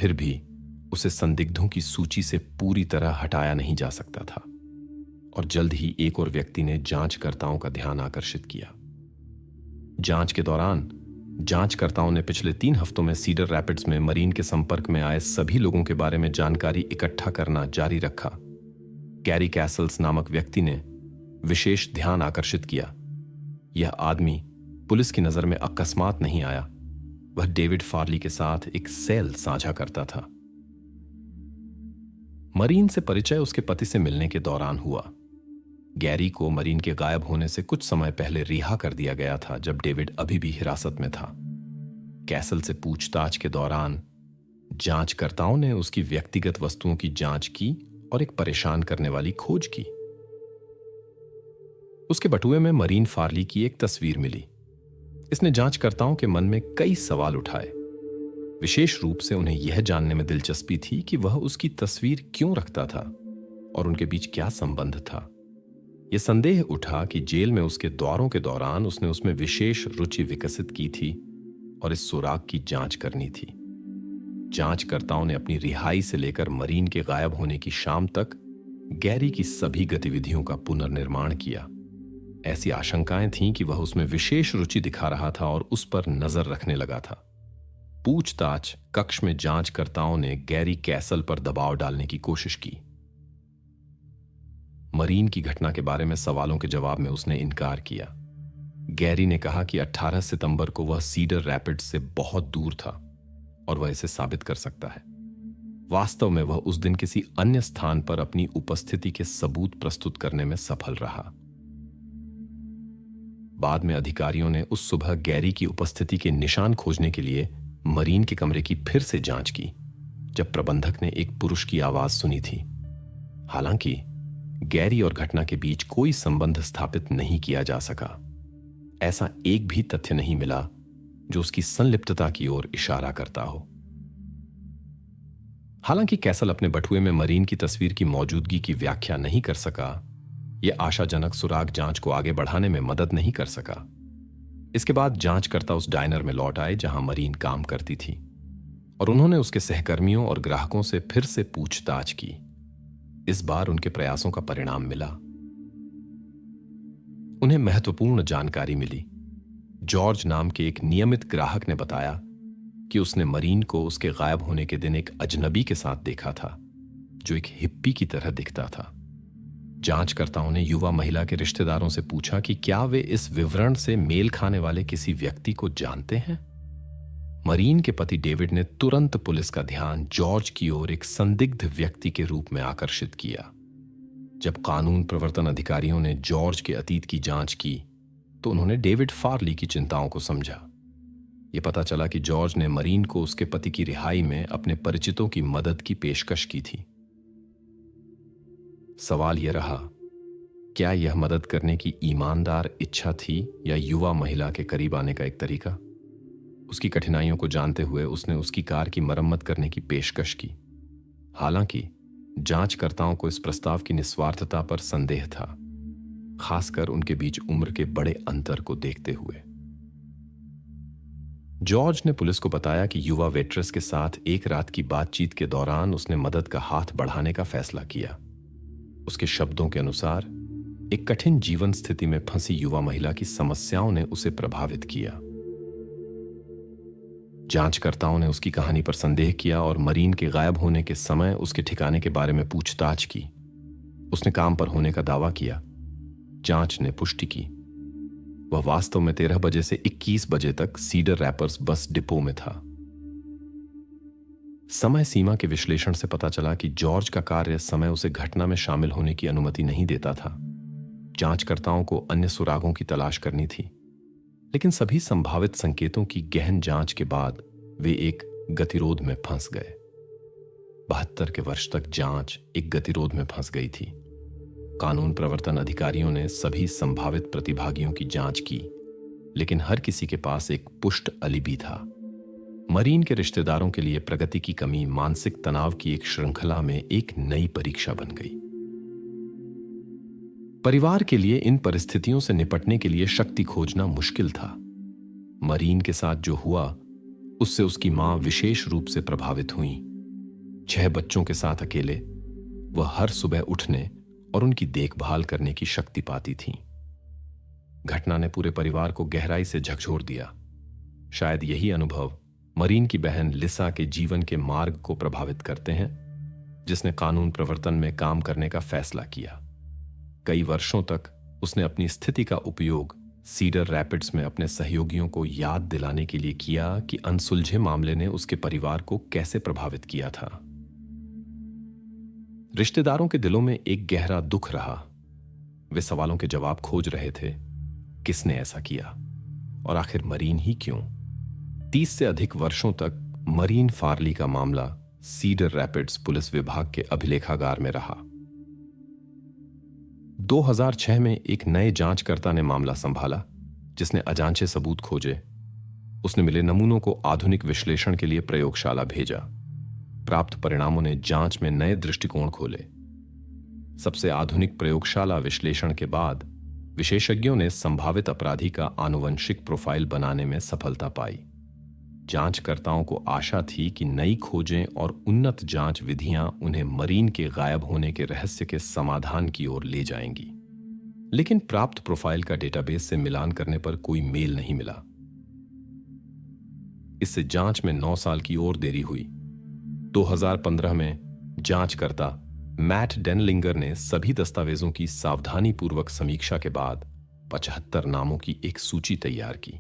फिर भी उसे संदिग्धों की सूची से पूरी तरह हटाया नहीं जा सकता था और जल्द ही एक और व्यक्ति ने जांचकर्ताओं का ध्यान आकर्षित किया। जांच के दौरान जांचकर्ताओं ने पिछले 3 हफ्तों में सीडर रैपिड्स में मरीन के संपर्क में आए सभी लोगों के बारे में जानकारी इकट्ठा करना जारी रखा। गैरी कैसल्स नामक व्यक्ति ने विशेष ध्यान आकर्षित किया। यह आदमी पुलिस की नजर में अकस्मात नहीं आया। वह डेविड फार्ली के साथ एक सेल साझा करता था। मरीन से परिचय उसके पति से मिलने के दौरान हुआ। गैरी को मरीन के गायब होने से कुछ समय पहले रिहा कर दिया गया था, जब डेविड अभी भी हिरासत में था। कैसल से पूछताछ के दौरान जांचकर्ताओं ने उसकी व्यक्तिगत वस्तुओं की जांच की और एक परेशान करने वाली खोज की। उसके बटुए में मरीन फार्ली की एक तस्वीर मिली। इसने जांचकर्ताओं के मन में कई सवाल उठाए। विशेष रूप से उन्हें यह जानने में दिलचस्पी थी कि वह उसकी तस्वीर क्यों रखता था और उनके बीच क्या संबंध था। यह संदेह उठा कि जेल में उसके दौरों के दौरान उसने उसमें विशेष रुचि विकसित की थी और इस सुराग की जांच करनी थी। जांचकर्ताओं ने अपनी रिहाई से लेकर मरीन के गायब होने की शाम तक गैरी की सभी गतिविधियों का पुनर्निर्माण किया। ऐसी आशंकाएं थीं कि वह उसमें विशेष रुचि दिखा रहा था और उस पर नजर रखने लगा था। पूछताछ कक्ष में जांचकर्ताओं ने गैरी कैसल पर दबाव डालने की कोशिश की। मरीन की घटना के बारे में सवालों के जवाब में उसने इनकार किया। गैरी ने कहा कि 18 सितंबर को वह सीडर रैपिड्स से बहुत दूर था और वह इसे साबित कर सकता है। वास्तव में वह उस दिन किसी अन्य स्थान पर अपनी उपस्थिति के सबूत प्रस्तुत करने में सफल रहा। बाद में अधिकारियों ने उस सुबह गैरी की उपस्थिति के निशान खोजने के लिए मरीन के कमरे की फिर से जांच की, जब प्रबंधक ने एक पुरुष की आवाज सुनी थी। हालांकि गैरी और घटना के बीच कोई संबंध स्थापित नहीं किया जा सका। ऐसा एक भी तथ्य नहीं मिला जो उसकी संलिप्तता की ओर इशारा करता हो। हालांकि कैसल अपने बटुए में मरीन की तस्वीर की मौजूदगी की व्याख्या नहीं कर सका, यह आशाजनक सुराग जांच को आगे बढ़ाने में मदद नहीं कर सका। इसके बाद जांचकर्ता उस डायनर में लौट आए जहां मरीन काम करती थी, और उन्होंने उसके सहकर्मियों और ग्राहकों से फिर से पूछताछ की। इस बार उनके प्रयासों का परिणाम मिला। उन्हें महत्वपूर्ण जानकारी मिली। जॉर्ज नाम के एक नियमित ग्राहक ने बताया कि उसने मरीन को उसके गायब होने के दिन एक अजनबी के साथ देखा था, जो एक हिप्पी की तरह दिखता था। जांचकर्ताओं ने युवा महिला के रिश्तेदारों से पूछा कि क्या वे इस विवरण से मेल खाने वाले किसी व्यक्ति को जानते हैं। मरीन के पति डेविड ने तुरंत पुलिस का ध्यान जॉर्ज की ओर एक संदिग्ध व्यक्ति के रूप में आकर्षित किया। जब कानून प्रवर्तन अधिकारियों ने जॉर्ज के अतीत की जांच की तो उन्होंने डेविड फार्ली की चिंताओं को समझा। यह पता चला कि जॉर्ज ने मरीन को उसके पति की रिहाई में अपने परिचितों की मदद की पेशकश की थी। सवाल यह रहा, क्या यह मदद करने की ईमानदार इच्छा थी या युवा महिला के करीब आने का एक तरीका? उसकी कठिनाइयों को जानते हुए उसने उसकी कार की मरम्मत करने की पेशकश की। हालांकि जांचकर्ताओं को इस प्रस्ताव की निस्वार्थता पर संदेह था, खासकर उनके बीच उम्र के बड़े अंतर को देखते हुए। जॉर्ज ने पुलिस को बताया कि युवा वेट्रेस के साथ एक रात की बातचीत के दौरान उसने मदद का हाथ बढ़ाने का फैसला किया। उसके शब्दों के अनुसार एक कठिन जीवन स्थिति में फंसी युवा महिला की समस्याओं ने उसे प्रभावित किया। जांचकर्ताओं ने उसकी कहानी पर संदेह किया और मरीन के गायब होने के समय उसके ठिकाने के बारे में पूछताछ की। उसने काम पर होने का दावा किया। जांच ने पुष्टि की वह वास्तव में 13 बजे से 21 बजे तक सीडर रैपर्स बस डिपो में था। समय सीमा के विश्लेषण से पता चला कि जॉर्ज का कार्य समय उसे घटना में शामिल होने की अनुमति नहीं देता था। जांचकर्ताओं को अन्य सुरागों की तलाश करनी थी, लेकिन सभी संभावित संकेतों की गहन जांच के बाद वे एक गतिरोध में फंस गए। 72 के वर्ष तक जांच एक गतिरोध में फंस गई थी। कानून प्रवर्तन अधिकारियों ने सभी संभावित प्रतिभागियों की जांच की, लेकिन हर किसी के पास एक पुष्ट अलिबी था। मरीन के रिश्तेदारों के लिए प्रगति की कमी मानसिक तनाव की एक श्रृंखला में एक नई परीक्षा बन गई। परिवार के लिए इन परिस्थितियों से निपटने के लिए शक्ति खोजना मुश्किल था। मरीन के साथ जो हुआ उससे उसकी मां विशेष रूप से प्रभावित हुई। 6 बच्चों के साथ अकेले वह हर सुबह उठने और उनकी देखभाल करने की शक्ति पाती थी। घटना ने पूरे परिवार को गहराई से झकझोर दिया। शायद यही अनुभव मरीन की बहन लिसा के जीवन के मार्ग को प्रभावित करते हैं, जिसने कानून प्रवर्तन में काम करने का फैसला किया। कई वर्षों तक उसने अपनी स्थिति का उपयोग सीडर रैपिड्स में अपने सहयोगियों को याद दिलाने के लिए किया कि अनसुलझे मामले ने उसके परिवार को कैसे प्रभावित किया था। रिश्तेदारों के दिलों में एक गहरा दुख रहा। वे सवालों के जवाब खोज रहे थे। किसने ऐसा किया और आखिर मरीन ही क्यों? 30 से अधिक वर्षों तक मरीन फार्ली का मामला सीडर रैपिड्स पुलिस विभाग के अभिलेखागार में रहा। 2006 में एक नए जांचकर्ता ने मामला संभाला, जिसने अजांचे सबूत खोजे। उसने मिले नमूनों को आधुनिक विश्लेषण के लिए प्रयोगशाला भेजा। प्राप्त परिणामों ने जांच में नए दृष्टिकोण खोले। सबसे आधुनिक प्रयोगशाला विश्लेषण के बाद विशेषज्ञों ने संभावित अपराधी का आनुवंशिक प्रोफाइल बनाने में सफलता पाई। जांचकर्ताओं को आशा थी कि नई खोजें और उन्नत जांच विधियां उन्हें मरीन के गायब होने के रहस्य के समाधान की ओर ले जाएंगी। लेकिन प्राप्त प्रोफाइल का डेटाबेस से मिलान करने पर कोई मेल नहीं मिला। इससे जांच में 9 साल की और देरी हुई। 2015 में जांचकर्ता मैट डेनलिंगर ने सभी दस्तावेजों की सावधानीपूर्वक समीक्षा के बाद 75 नामों की एक सूची तैयार की,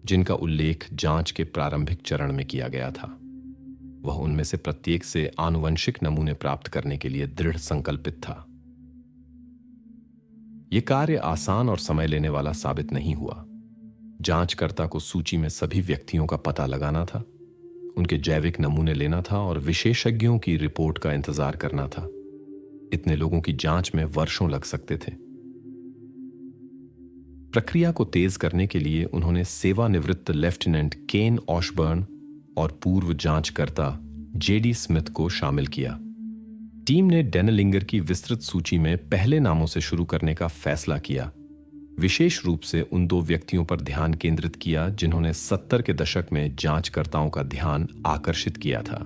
जिनका उल्लेख जांच के प्रारंभिक चरण में किया गया था। वह उनमें से प्रत्येक से आनुवंशिक नमूने प्राप्त करने के लिए दृढ़ संकल्पित था। यह कार्य आसान और समय लेने वाला साबित नहीं हुआ। जांचकर्ता को सूची में सभी व्यक्तियों का पता लगाना था, उनके जैविक नमूने लेना था और विशेषज्ञों की रिपोर्ट का इंतजार करना था। इतने लोगों की जांच में वर्षों लग सकते थे। प्रक्रिया को तेज करने के लिए उन्होंने सेवानिवृत्त लेफ्टिनेंट केन ऑशबर्न और पूर्व जांचकर्ता जेडी स्मिथ को शामिल किया। टीम ने डेनलिंगर की विस्तृत सूची में पहले नामों से शुरू करने का फैसला किया, विशेष रूप से उन 2 व्यक्तियों पर ध्यान केंद्रित किया जिन्होंने 70 के दशक में जांचकर्ताओं का ध्यान आकर्षित किया था।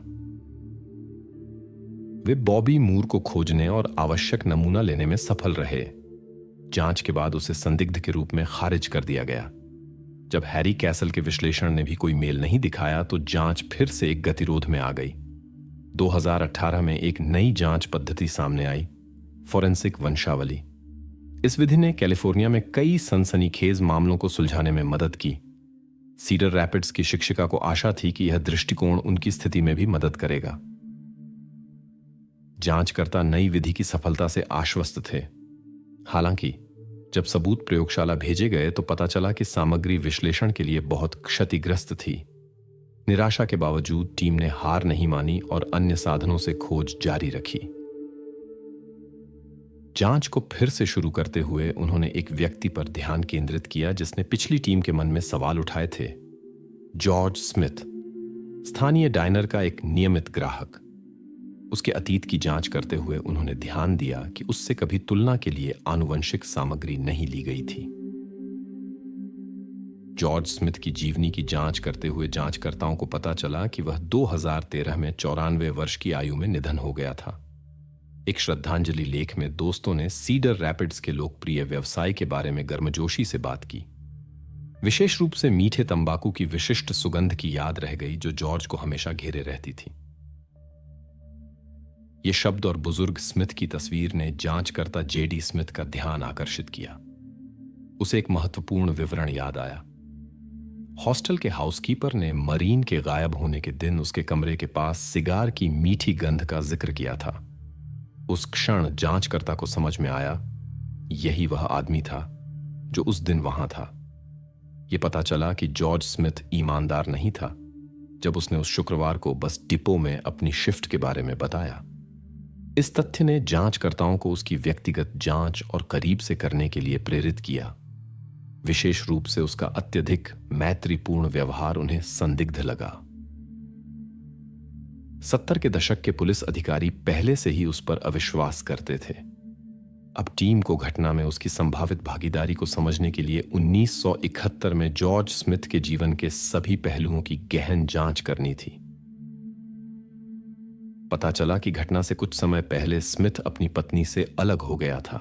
वे बॉबी मूर को खोजने और आवश्यक नमूना लेने में सफल रहे। जांच के बाद उसे संदिग्ध के रूप में खारिज कर दिया गया। जब हैरी कैसल के विश्लेषण ने भी कोई मेल नहीं दिखाया तो जांच फिर से एक गतिरोध में आ गई। 2018 में एक नई जांच पद्धति सामने आई, फोरेंसिक वंशावली। इस विधि ने कैलिफोर्निया में कई सनसनीखेज मामलों को सुलझाने में मदद की। सीडर रैपिड्स की शिक्षिका को आशा थी कि यह दृष्टिकोण उनकी स्थिति में भी मदद करेगा। जांचकर्ता नई विधि की सफलता से आश्वस्त थे। हालांकि जब सबूत प्रयोगशाला भेजे गए तो पता चला कि सामग्री विश्लेषण के लिए बहुत क्षतिग्रस्त थी। निराशा के बावजूद टीम ने हार नहीं मानी और अन्य साधनों से खोज जारी रखी। जांच को फिर से शुरू करते हुए उन्होंने एक व्यक्ति पर ध्यान केंद्रित किया जिसने पिछली टीम के मन में सवाल उठाए थे, जॉर्ज स्मिथ, स्थानीय डाइनर का एक नियमित ग्राहक। उसके अतीत की जांच करते हुए उन्होंने ध्यान दिया कि उससे कभी तुलना के लिए आनुवंशिक सामग्री नहीं ली गई थी। जॉर्ज स्मिथ की जीवनी की जांच करते हुए जांचकर्ताओं को पता चला कि वह 2013 में 94 वर्ष की आयु में निधन हो गया था। एक श्रद्धांजलि लेख में दोस्तों ने सीडर रैपिड्स के लोकप्रिय व्यवसाय के बारे में गर्मजोशी से बात की। विशेष रूप से मीठे तंबाकू की विशिष्ट सुगंध की याद रह गई जो जॉर्ज को हमेशा घेरे रहती थी। ये शब्द और बुजुर्ग स्मिथ की तस्वीर ने जांचकर्ता जेडी स्मिथ का ध्यान आकर्षित किया। उसे एक महत्वपूर्ण विवरण याद आया। हॉस्टल के हाउसकीपर ने मरीन के गायब होने के दिन उसके कमरे के पास सिगार की मीठी गंध का जिक्र किया था। उस क्षण जांचकर्ता को समझ में आया, यही वह आदमी था जो उस दिन वहां था। यह पता चला कि जॉर्ज स्मिथ ईमानदार नहीं था जब उसने उस शुक्रवार को बस डिपो में अपनी शिफ्ट के बारे में बताया। इस तथ्य ने जांचकर्ताओं को उसकी व्यक्तिगत जांच और करीब से करने के लिए प्रेरित किया। विशेष रूप से उसका अत्यधिक मैत्रीपूर्ण व्यवहार उन्हें संदिग्ध लगा। 70 के दशक के पुलिस अधिकारी पहले से ही उस पर अविश्वास करते थे। अब टीम को घटना में उसकी संभावित भागीदारी को समझने के लिए 1971 में जॉर्ज स्मिथ के जीवन के सभी पहलुओं की गहन जांच करनी थी। पता चला कि घटना से कुछ समय पहले स्मिथ अपनी पत्नी से अलग हो गया था।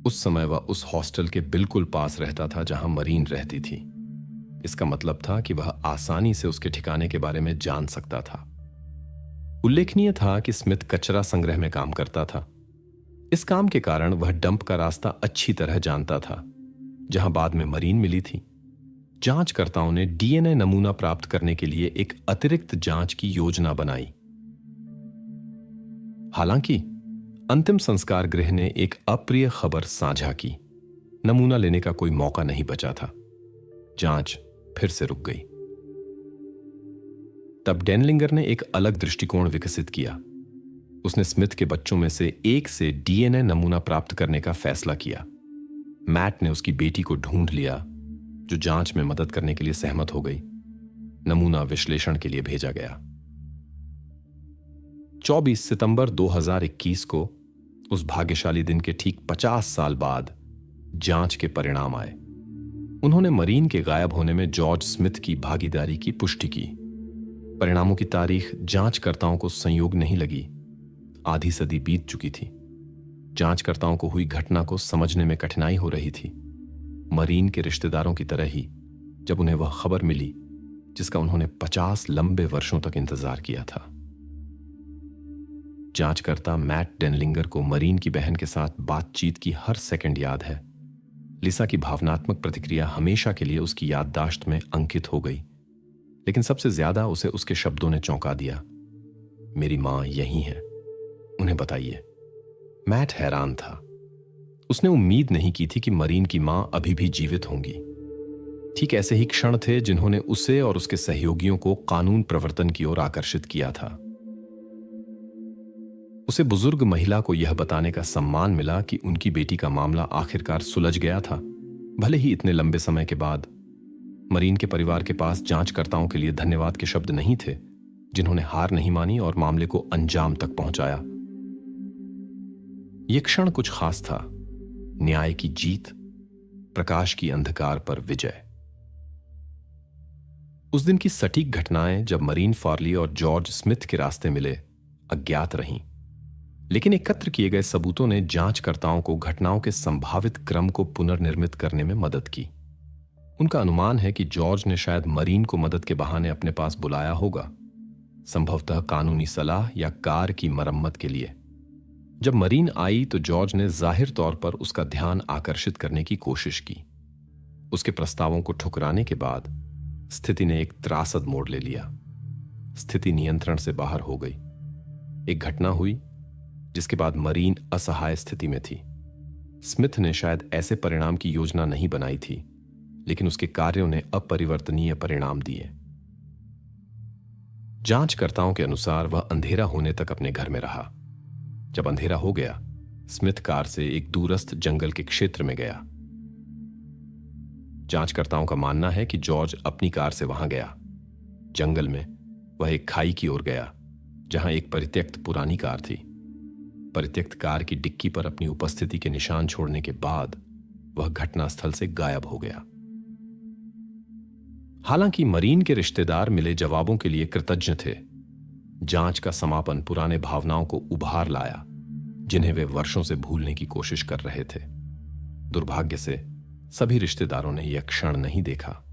उस समय वह उस हॉस्टल के बिल्कुल पास रहता था जहां मरीन रहती थी। इसका मतलब था कि वह आसानी से उसके ठिकाने के बारे में जान सकता था। उल्लेखनीय था कि स्मिथ कचरा संग्रह में काम करता था। इस काम के कारण वह डंप का रास्ता अच्छी तरह जानता था, जहां बाद में मरीन मिली थी। जांचकर्ताओं ने डीएनए नमूना प्राप्त करने के लिए एक अतिरिक्त जांच की योजना बनाई। हालांकि अंतिम संस्कार गृह ने एक अप्रिय खबर साझा की। नमूना लेने का कोई मौका नहीं बचा था। जांच फिर से रुक गई। तब डेनलिंगर ने एक अलग दृष्टिकोण विकसित किया। उसने स्मिथ के बच्चों में से एक से डीएनए नमूना प्राप्त करने का फैसला किया। मैट ने उसकी बेटी को ढूंढ लिया, जो जांच में मदद करने के लिए सहमत हो गई। नमूना विश्लेषण के लिए भेजा गया। 24 सितंबर 2021 को, उस भाग्यशाली दिन के ठीक 50 साल बाद, जांच के परिणाम आए। उन्होंने मरीन के गायब होने में जॉर्ज स्मिथ की भागीदारी की पुष्टि की। परिणामों की तारीख जांचकर्ताओं को संयोग नहीं लगी। आधी सदी बीत चुकी थी। जांचकर्ताओं को हुई घटना को समझने में कठिनाई हो रही थी। मरीन के रिश्तेदारों की तरह ही, जब उन्हें वह खबर मिली जिसका उन्होंने 50 लंबे वर्षों तक इंतजार किया था। जांचकर्ता मैट डेनलिंगर को मरीन की बहन के साथ बातचीत की हर सेकंड याद है। लिसा की भावनात्मक प्रतिक्रिया हमेशा के लिए उसकी याददाश्त में अंकित हो गई, लेकिन सबसे ज्यादा उसे उसके शब्दों ने चौंका दिया। मेरी मां यहीं है, उन्हें बताइए। मैट हैरान था। उसने उम्मीद नहीं की थी कि मरीन की मां अभी भी जीवित होंगी। ठीक ऐसे ही क्षण थे जिन्होंने उसे और उसके सहयोगियों को कानून प्रवर्तन की ओर आकर्षित किया था। उसे बुजुर्ग महिला को यह बताने का सम्मान मिला कि उनकी बेटी का मामला आखिरकार सुलझ गया था, भले ही इतने लंबे समय के बाद। मरीन के परिवार के पास जांचकर्ताओं के लिए धन्यवाद के शब्द नहीं थे, जिन्होंने हार नहीं मानी और मामले को अंजाम तक पहुंचाया। यह क्षण कुछ खास था, न्याय की जीत, प्रकाश की अंधकार पर विजय। उस दिन की सटीक घटनाएं जब मरीन फॉर्ली और जॉर्ज स्मिथ के रास्ते मिले अज्ञात रहीं, लेकिन एकत्र किए गए सबूतों ने जांचकर्ताओं को घटनाओं के संभावित क्रम को पुनर्निर्मित करने में मदद की। उनका अनुमान है कि जॉर्ज ने शायद मरीन को मदद के बहाने अपने पास बुलाया होगा, संभवतः कानूनी सलाह या कार की मरम्मत के लिए। जब मरीन आई तो जॉर्ज ने जाहिर तौर पर उसका ध्यान आकर्षित करने की कोशिश की। उसके प्रस्तावों को ठुकराने के बाद स्थिति ने एक त्रासद मोड़ ले लिया। स्थिति नियंत्रण से बाहर हो गई। एक घटना हुई जिसके बाद मरीन असहाय स्थिति में थी। स्मिथ ने शायद ऐसे परिणाम की योजना नहीं बनाई थी, लेकिन उसके कार्यों ने अपरिवर्तनीय परिणाम दिए। जांचकर्ताओं के अनुसार वह अंधेरा होने तक अपने घर में रहा। जब अंधेरा हो गया, स्मिथ कार से एक दूरस्थ जंगल के क्षेत्र में गया। जांचकर्ताओं का मानना है कि जॉर्ज अपनी कार से वहां गया। जंगल में वह एक खाई की ओर गया, जहां एक परित्यक्त पुरानी कार थी। परित्यक्त कार की डिक्की पर अपनी उपस्थिति के निशान छोड़ने के बाद वह घटनास्थल से गायब हो गया। हालांकि मरीन के रिश्तेदार मिले जवाबों के लिए कृतज्ञ थे। जांच का समापन पुराने भावनाओं को उभार लाया, जिन्हें वे वर्षों से भूलने की कोशिश कर रहे थे। दुर्भाग्य से सभी रिश्तेदारों ने यह क्षण नहीं देखा।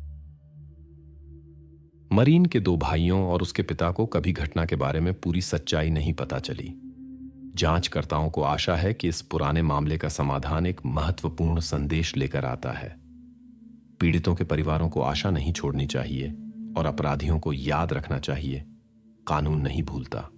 मरीन के दो भाइयों और उसके पिता को कभी घटना के बारे में पूरी सच्चाई नहीं पता चली। जांचकर्ताओं को आशा है कि इस पुराने मामले का समाधान एक महत्वपूर्ण संदेश लेकर आता है। पीड़ितों के परिवारों को आशा नहीं छोड़नी चाहिए और अपराधियों को याद रखना चाहिए, कानून नहीं भूलता।